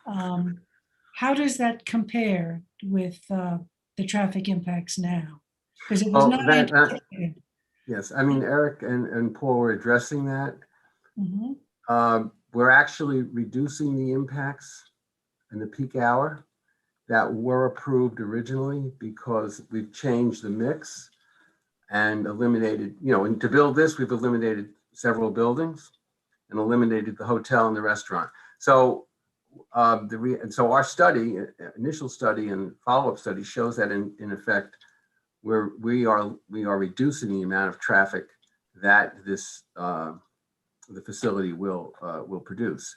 how does that compare with the traffic impacts now? Because it was Oh, not that- anticipated. Yes, I mean, Eric and Paul were addressing that. Mhm. We're actually reducing the impacts in the peak hour that were approved originally because we've changed the mix and eliminated, and to build this, we've eliminated several buildings and eliminated the hotel and the restaurant. So so our study, initial study and follow-up study shows that in effect, we are reducing the amount of traffic that the facility will produce,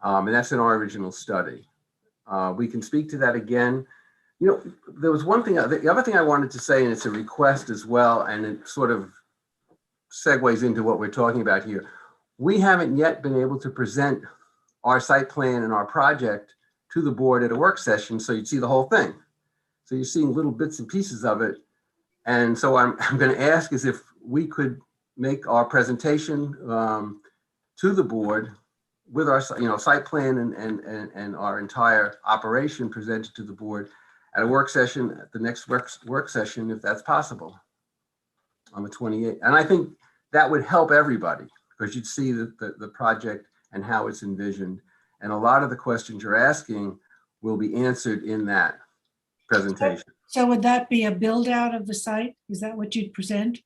and that's in our original study. We can speak to that again. There was one thing. The other thing I wanted to say, and it's a request as well, and it sort of segues into what we're talking about here. We haven't yet been able to present our site plan and our project to the board at a work session, so you'd see the whole thing. So you're seeing little bits and pieces of it. And so I'm going to ask is if we could make our presentation to the board with our site plan and our entire operation presented to the board at a work session, at the next work session, if that's possible, on the 28th. And I think that would help everybody because you'd see the project and how it's envisioned. And a lot of the questions you're asking will be answered in that presentation. So would that be a build out of the site? Is that what you'd present?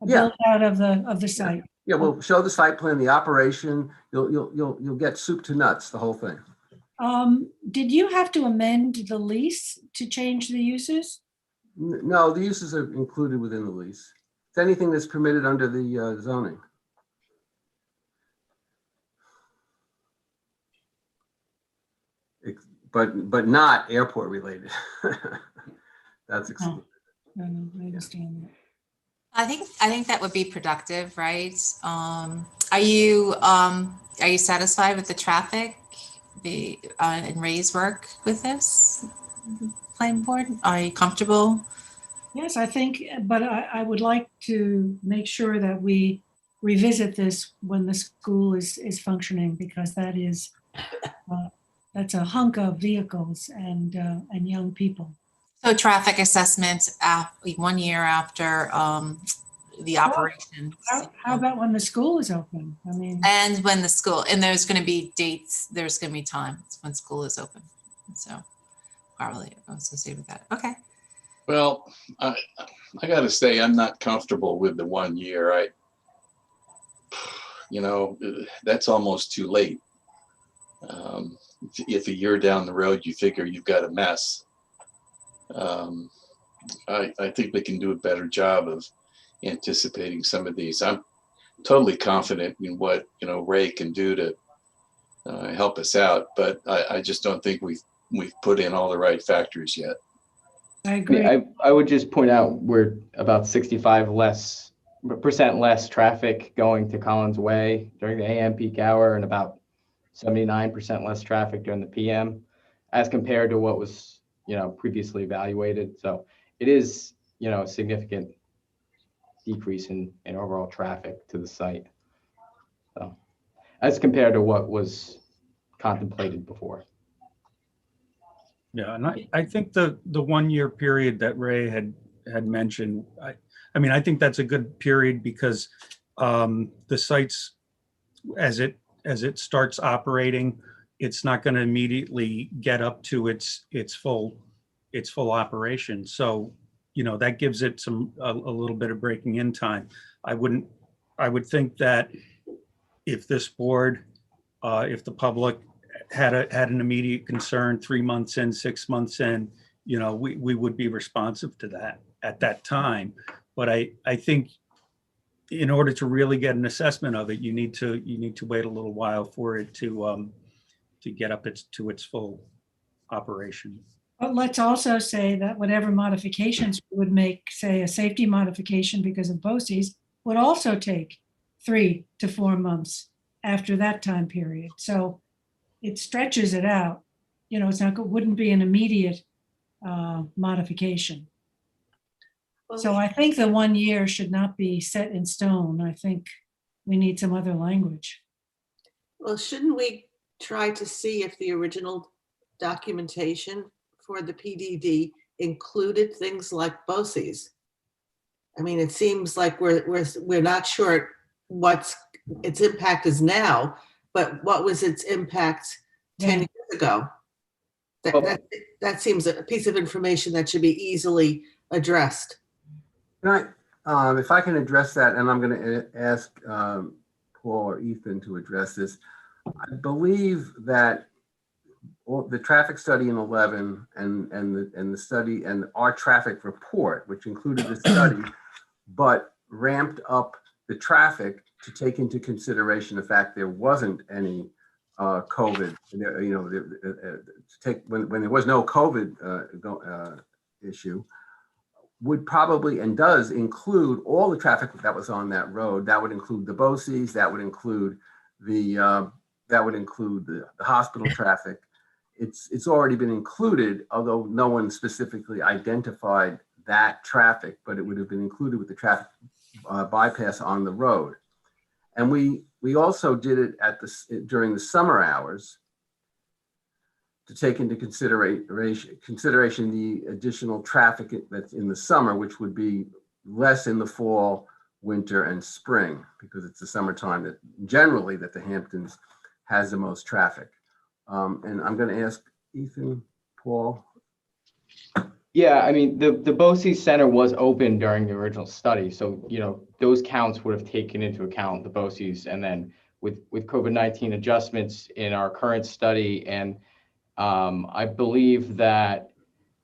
A Yeah. build out of the site? Yeah, we'll show the site plan, the operation. You'll get soup to nuts, the whole thing. Did you have to amend the lease to change the uses? No, the uses are included within the lease. It's anything that's permitted under the zoning. But not airport related. That's excluded. I understand that. I think that would be productive, right? Are you satisfied with the traffic, and Ray's work with this planning board? Are you comfortable? Yes, I think, but I would like to make sure that we revisit this when the school is functioning, because that is that's a hunk of vehicles and young people. So traffic assessment 1 year after the operation. How about when the school is open? I mean, And when the school, and there's going to be dates, there's going to be times when school is open. So probably associated with that. Okay. Well, I got to say, I'm not comfortable with the 1 year. That's almost too late. If a year down the road, you figure you've got a mess. I think we can do a better job of anticipating some of these. I'm totally confident in what Ray can do to help us out, but I just don't think we've put in all the right factors yet. I agree. I would just point out we're about 65% less traffic going to Collins Way during the AM peak hour and about 79% less traffic during the PM as compared to what was previously evaluated. So it is a significant decrease in overall traffic to the site. So as compared to what was contemplated before. Yeah, and I think the 1 year period that Ray had mentioned, I think that's a good period because the sites, as it starts operating, it's not going to immediately get up to its full operation. So that gives it a little bit of breaking in time. I would think that if this board, if the public had an immediate concern 3 months in, 6 months in, we would be responsive to that at that time. But I think in order to really get an assessment of it, you need to wait a little while for it to get up to its full operation. But let's also say that whatever modifications we would make, say a safety modification because of BOCES, would also take 3 to 4 months after that time period. So it stretches it out. You know, wouldn't be an immediate modification. So I think the 1 year should not be set in stone. I think we need some other language. Well, shouldn't we try to see if the original documentation for the PDD included things like BOCES? I mean, it seems like we're not sure what its impact is now, but what was its impact 10 years ago? That seems a piece of information that should be easily addressed. Can if I can address that, and I'm going to ask Paul or Ethan to address this. I believe that the traffic study in 11 and the study and our traffic report, which included the study, but ramped up the traffic to take into consideration the fact there wasn't any COVID. You know, to take when there was no COVID issue, would probably and does include all the traffic that was on that road. That would include the BOCES. That would include the hospital traffic. It's already been included, although no one specifically identified that traffic, but it would have been included with the traffic bypass on the road. And we also did it during the summer hours to take into consideration the additional traffic that's in the summer, which would be less in the fall, winter, and spring, because it's the summertime that generally that the Hamptons has the most traffic. And I'm going to ask Ethan, Paul. Yeah, I mean, the BOCES Center was open during the original study. So, you know, those counts would have taken into account the BOCES. And then with COVID-19 adjustments in our current study, and I believe that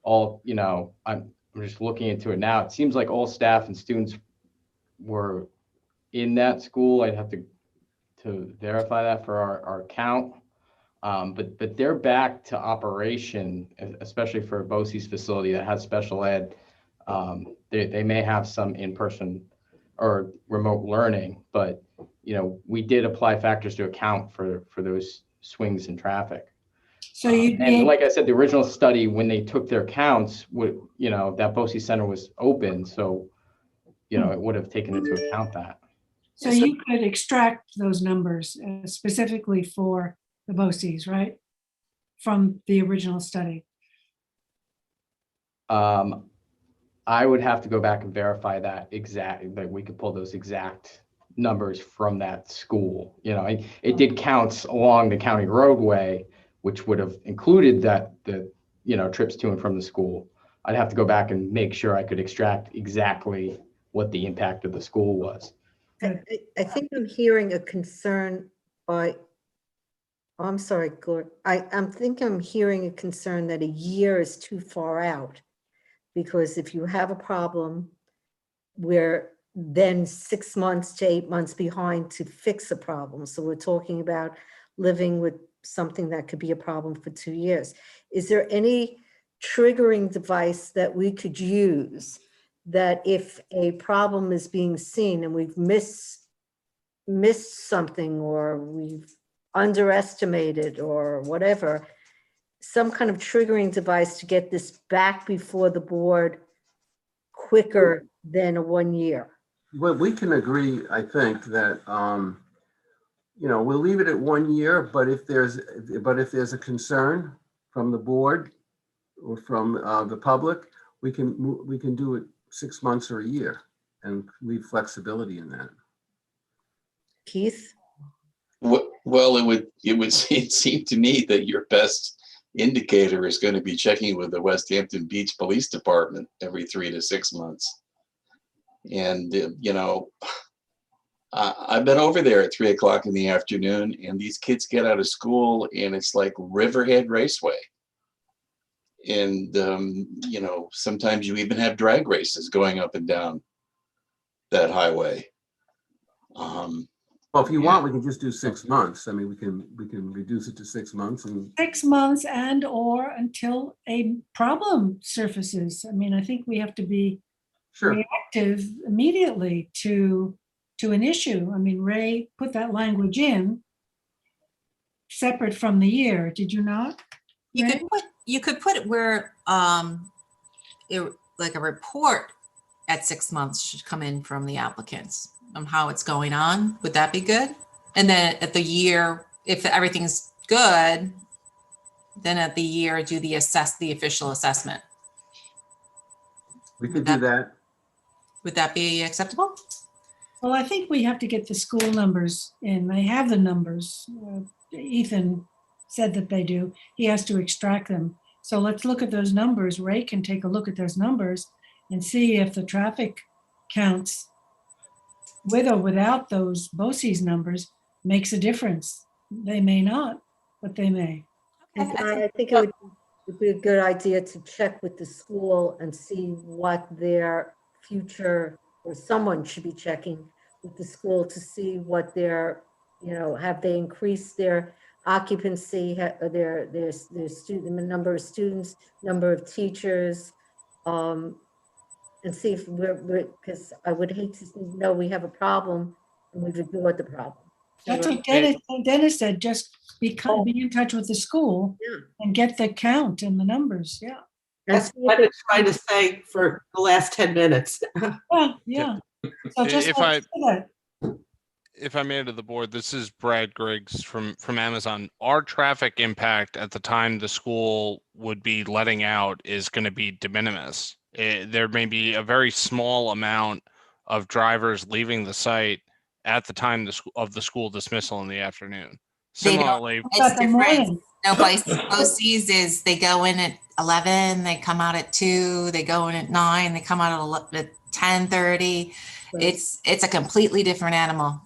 all, you know, I'm just looking into it now. It seems like all staff and students were in that school. I'd have to verify that for our count. But they're back to operation, especially for a BOCES facility that has special ed. They may have some in-person or remote learning, but you know, we did apply factors to account for those swings in traffic. So and like I said, the original study, when they took their counts, you know, that BOCES Center was open, so you know, it would have taken into account that. So you could extract those numbers specifically for the BOCES, right? From the original study. I would have to go back and verify that we could pull those exact numbers from that school. You know, it did counts along the county roadway, which would have included the you know, trips to and from the school. I'd have to go back and make sure I could extract exactly what the impact of the school was. I think I'm hearing a concern by, oh, I'm sorry, Gord. I think I'm hearing a concern that a year is too far out, because if you have a problem, we're then 6 months to 8 months behind to fix a problem. So we're talking about living with something that could be a problem for 2 years. Is there any triggering device that we could use that if a problem is being seen and we've missed something, or we've underestimated or whatever, some kind of triggering device to get this back before the board quicker than a 1 year? Well, we can agree, I think, that you know, we'll leave it at 1 year, but if there's a concern from the board or from the public, we can do it 6 months or a year and leave flexibility in that. Keith? Well, it would seem to me that your best indicator is going to be checking with the West Hampton Beach Police Department every 3 to 6 months. And, you know, I've been over there at 3 o'clock in the afternoon, and these kids get out of school and it's like Riverhead Raceway. And, you know, sometimes you even have drag races going up and down that highway. Well, if you want, we can just do 6 months. I mean, we can reduce it to 6 months and 6 months and or until a problem surfaces. I mean, I think we have to be sure. reactive immediately to an issue. I mean, Ray put that language in separate from the year, did you not? You Ray? could put it where like a report at 6 months should come in from the applicants on how it's going on. Would that be good? And then at the year, if everything's good, then at the year do the official assessment. We could do that. Would that be acceptable? Well, I think we have to get the school numbers in. They have the numbers. Ethan said that they do. He has to extract them. So let's look at those numbers. Ray can take a look at those numbers and see if the traffic counts with or without those BOCES numbers makes a difference. They may not, but they may. And I think it would be a good idea to check with the school and see what their future, or someone should be checking with the school to see what their, have they increased their occupancy, their student, the number of students, number of teachers, and see if because I would hate to know we have a problem and we've ignored the problem. That's what Dennis said, just be in touch with the school and get the count and the numbers, yeah. That's what I've been trying to say for the last 10 minutes. Yeah. So just if I may to the board, this is Brad Griggs from Amazon. Our traffic impact at the time the school would be letting out is going to be de minimis. There may be a very small amount of drivers leaving the site at the time of the school dismissal in the afternoon. Similarly, it's different. No, BOCES is they go in at 11, they come out at 2, they go in at 9, they come out at 10:30. It's a completely different animal.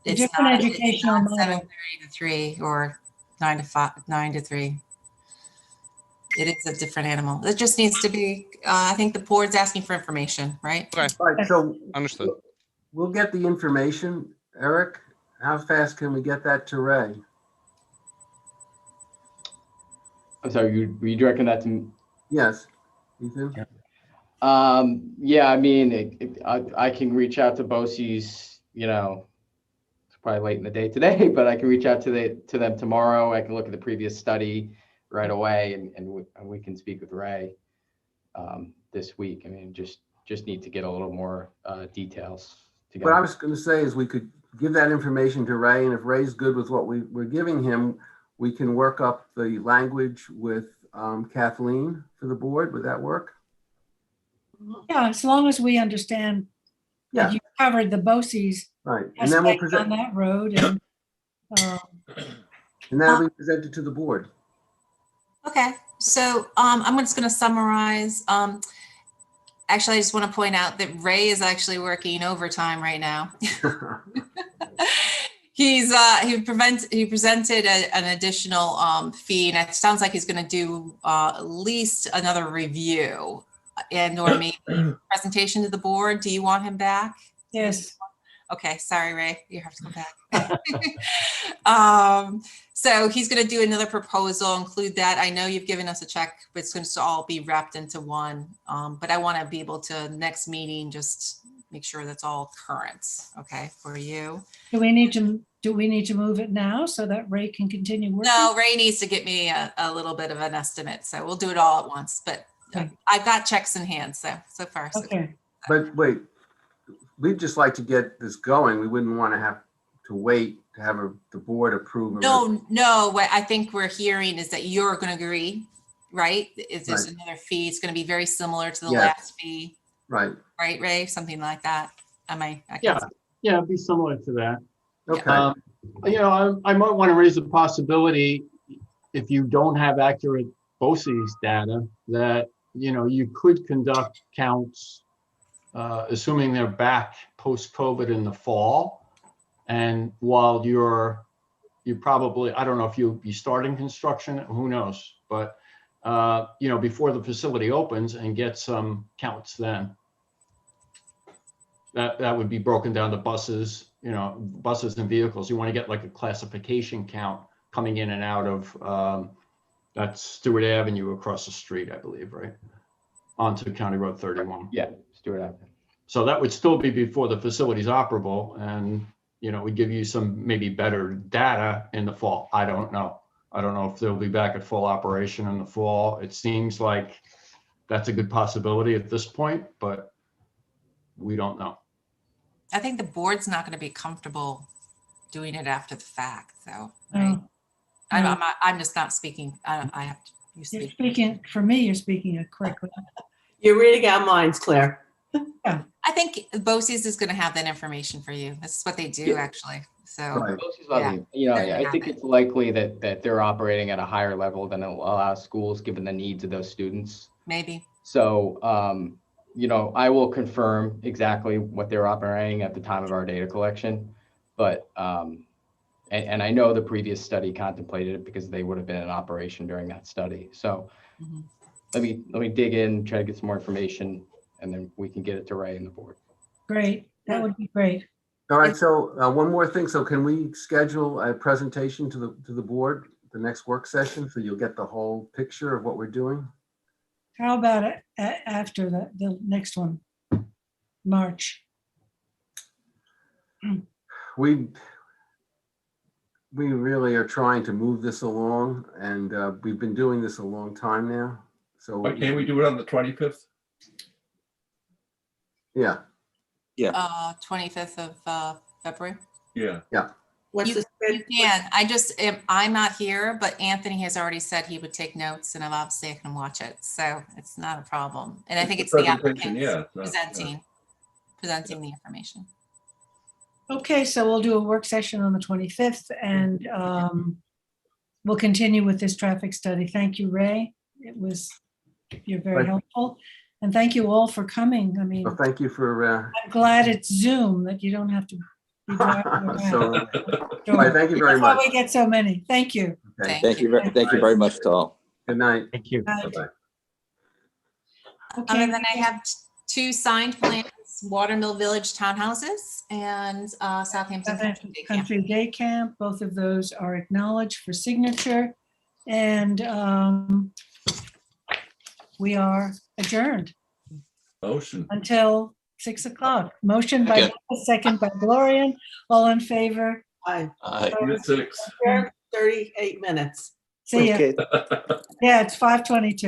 It's different not educational model. 7:30 to 3 or 9 to 3. It is a different animal. It just needs to be, I think the board's asking for information, right? Okay. Right, so understood. We'll get the information. Eric, how fast can we get that to Ray? I'm sorry, were you directing that to me? Yes. Ethan? Yeah, I mean, I can reach out to BOCES, it's probably late in the day today, but I can reach out to them tomorrow. I can look at the previous study right away and we can speak with Ray this week. I mean, just need to get a little more details together. What I was going to say is we could give that information to Ray, and if Ray's good with what we're giving him, we can work up the language with Kathleen for the board. Would that work? Yeah, as long as we understand that you covered the BOCES right, and then we'll present on that road, and that'll be presented to the board. Okay, so I'm just going to summarize. Actually, I just want to point out that Ray is actually working overtime right now. He presented an additional fee, and it sounds like he's going to do at least another review and or maybe presentation to the board. Do you want him back? Yes. Okay, sorry, Ray, you have to come back. So he's going to do another proposal, include that. I know you've given us a check, but it's going to all be wrapped into one. But I want to be able to next meeting just make sure that's all current. Okay, for you. Do we need to move it now so that Ray can continue working? No, Ray needs to get me a little bit of an estimate, so we'll do it all at once. But I've got checks in hand, so far. So okay. But wait, we'd just like to get this going. We wouldn't want to have to wait to have the board approve. No. What I think we're hearing is that you're going to agree, right? If there's another fee, it's going to be very similar to the last fee. Right. Right, Ray? Something like that. Yeah, it'd be similar to that. Okay. I might want to raise the possibility, if you don't have accurate BOCES data, that, you could conduct counts, assuming they're back post-COVID in the fall. And while you probably, I don't know if you'll be starting construction, who knows, but, before the facility opens, and get some counts then. that would be broken down to buses, buses and vehicles. You want to get like a classification count coming in and out of, that's Stewart Avenue across the street, I believe, right? Onto County Road 31. Yeah, Stewart Avenue. So that would still be before the facility's operable, and, we'd give you some maybe better data in the fall. I don't know. I don't know if they'll be back at full operation in the fall. It seems like that's a good possibility at this point, but we don't know. I think the board's not going to be comfortable doing it after the fact, though, right? I'm just not speaking. I have to. You're speaking, for me, you're speaking correctly. You're reading our minds, Claire. Yeah. I think BOCES is going to have that information for you. This is what they do, actually. So, Right. I think it's likely that they're operating at a higher level than allows schools, given the needs of those students. Maybe. So, I will confirm exactly what they're operating at the time of our data collection, but, and I know the previous study contemplated it because they would have been in operation during that study. So let me dig in, try to get some more information, and then we can get it to Ray and the board. Great. That would be great. All right, so one more thing. So can we schedule a presentation to the board, the next work session, so you'll get the whole picture of what we're doing? How about it after the next one, March? We really are trying to move this along, and we've been doing this a long time now. So Why can't we do it on the 25th? Yeah. 25th of February. Yeah. Yeah. You can. I'm not here, but Anthony has already said he would take notes, and obviously I can watch it, so it's not a problem. And I think it's the applicant presenting the information. Okay, so we'll do a work session on the 25th, and we'll continue with this traffic study. Thank you, Ray. You're very helpful. And thank you all for coming. I mean, well, thank you for. I'm glad it's Zoom, that you don't have to be driving around. All right, thank you very much. That's why we get so many. Thank you. Okay. Thank you very much to all. Good night. Thank you. Bye-bye. Okay. And then I have two signed plans, Watermill Village townhouses and Southampton Country Day Camp. Country Day Camp, both of those are acknowledged for signature. And we are adjourned Motion. until 6 o'clock. Motion by Beth, second by Gloria. All in favor? Aye. Aye. 6. 38 minutes. See ya. Okay. Yeah, it's 5:22.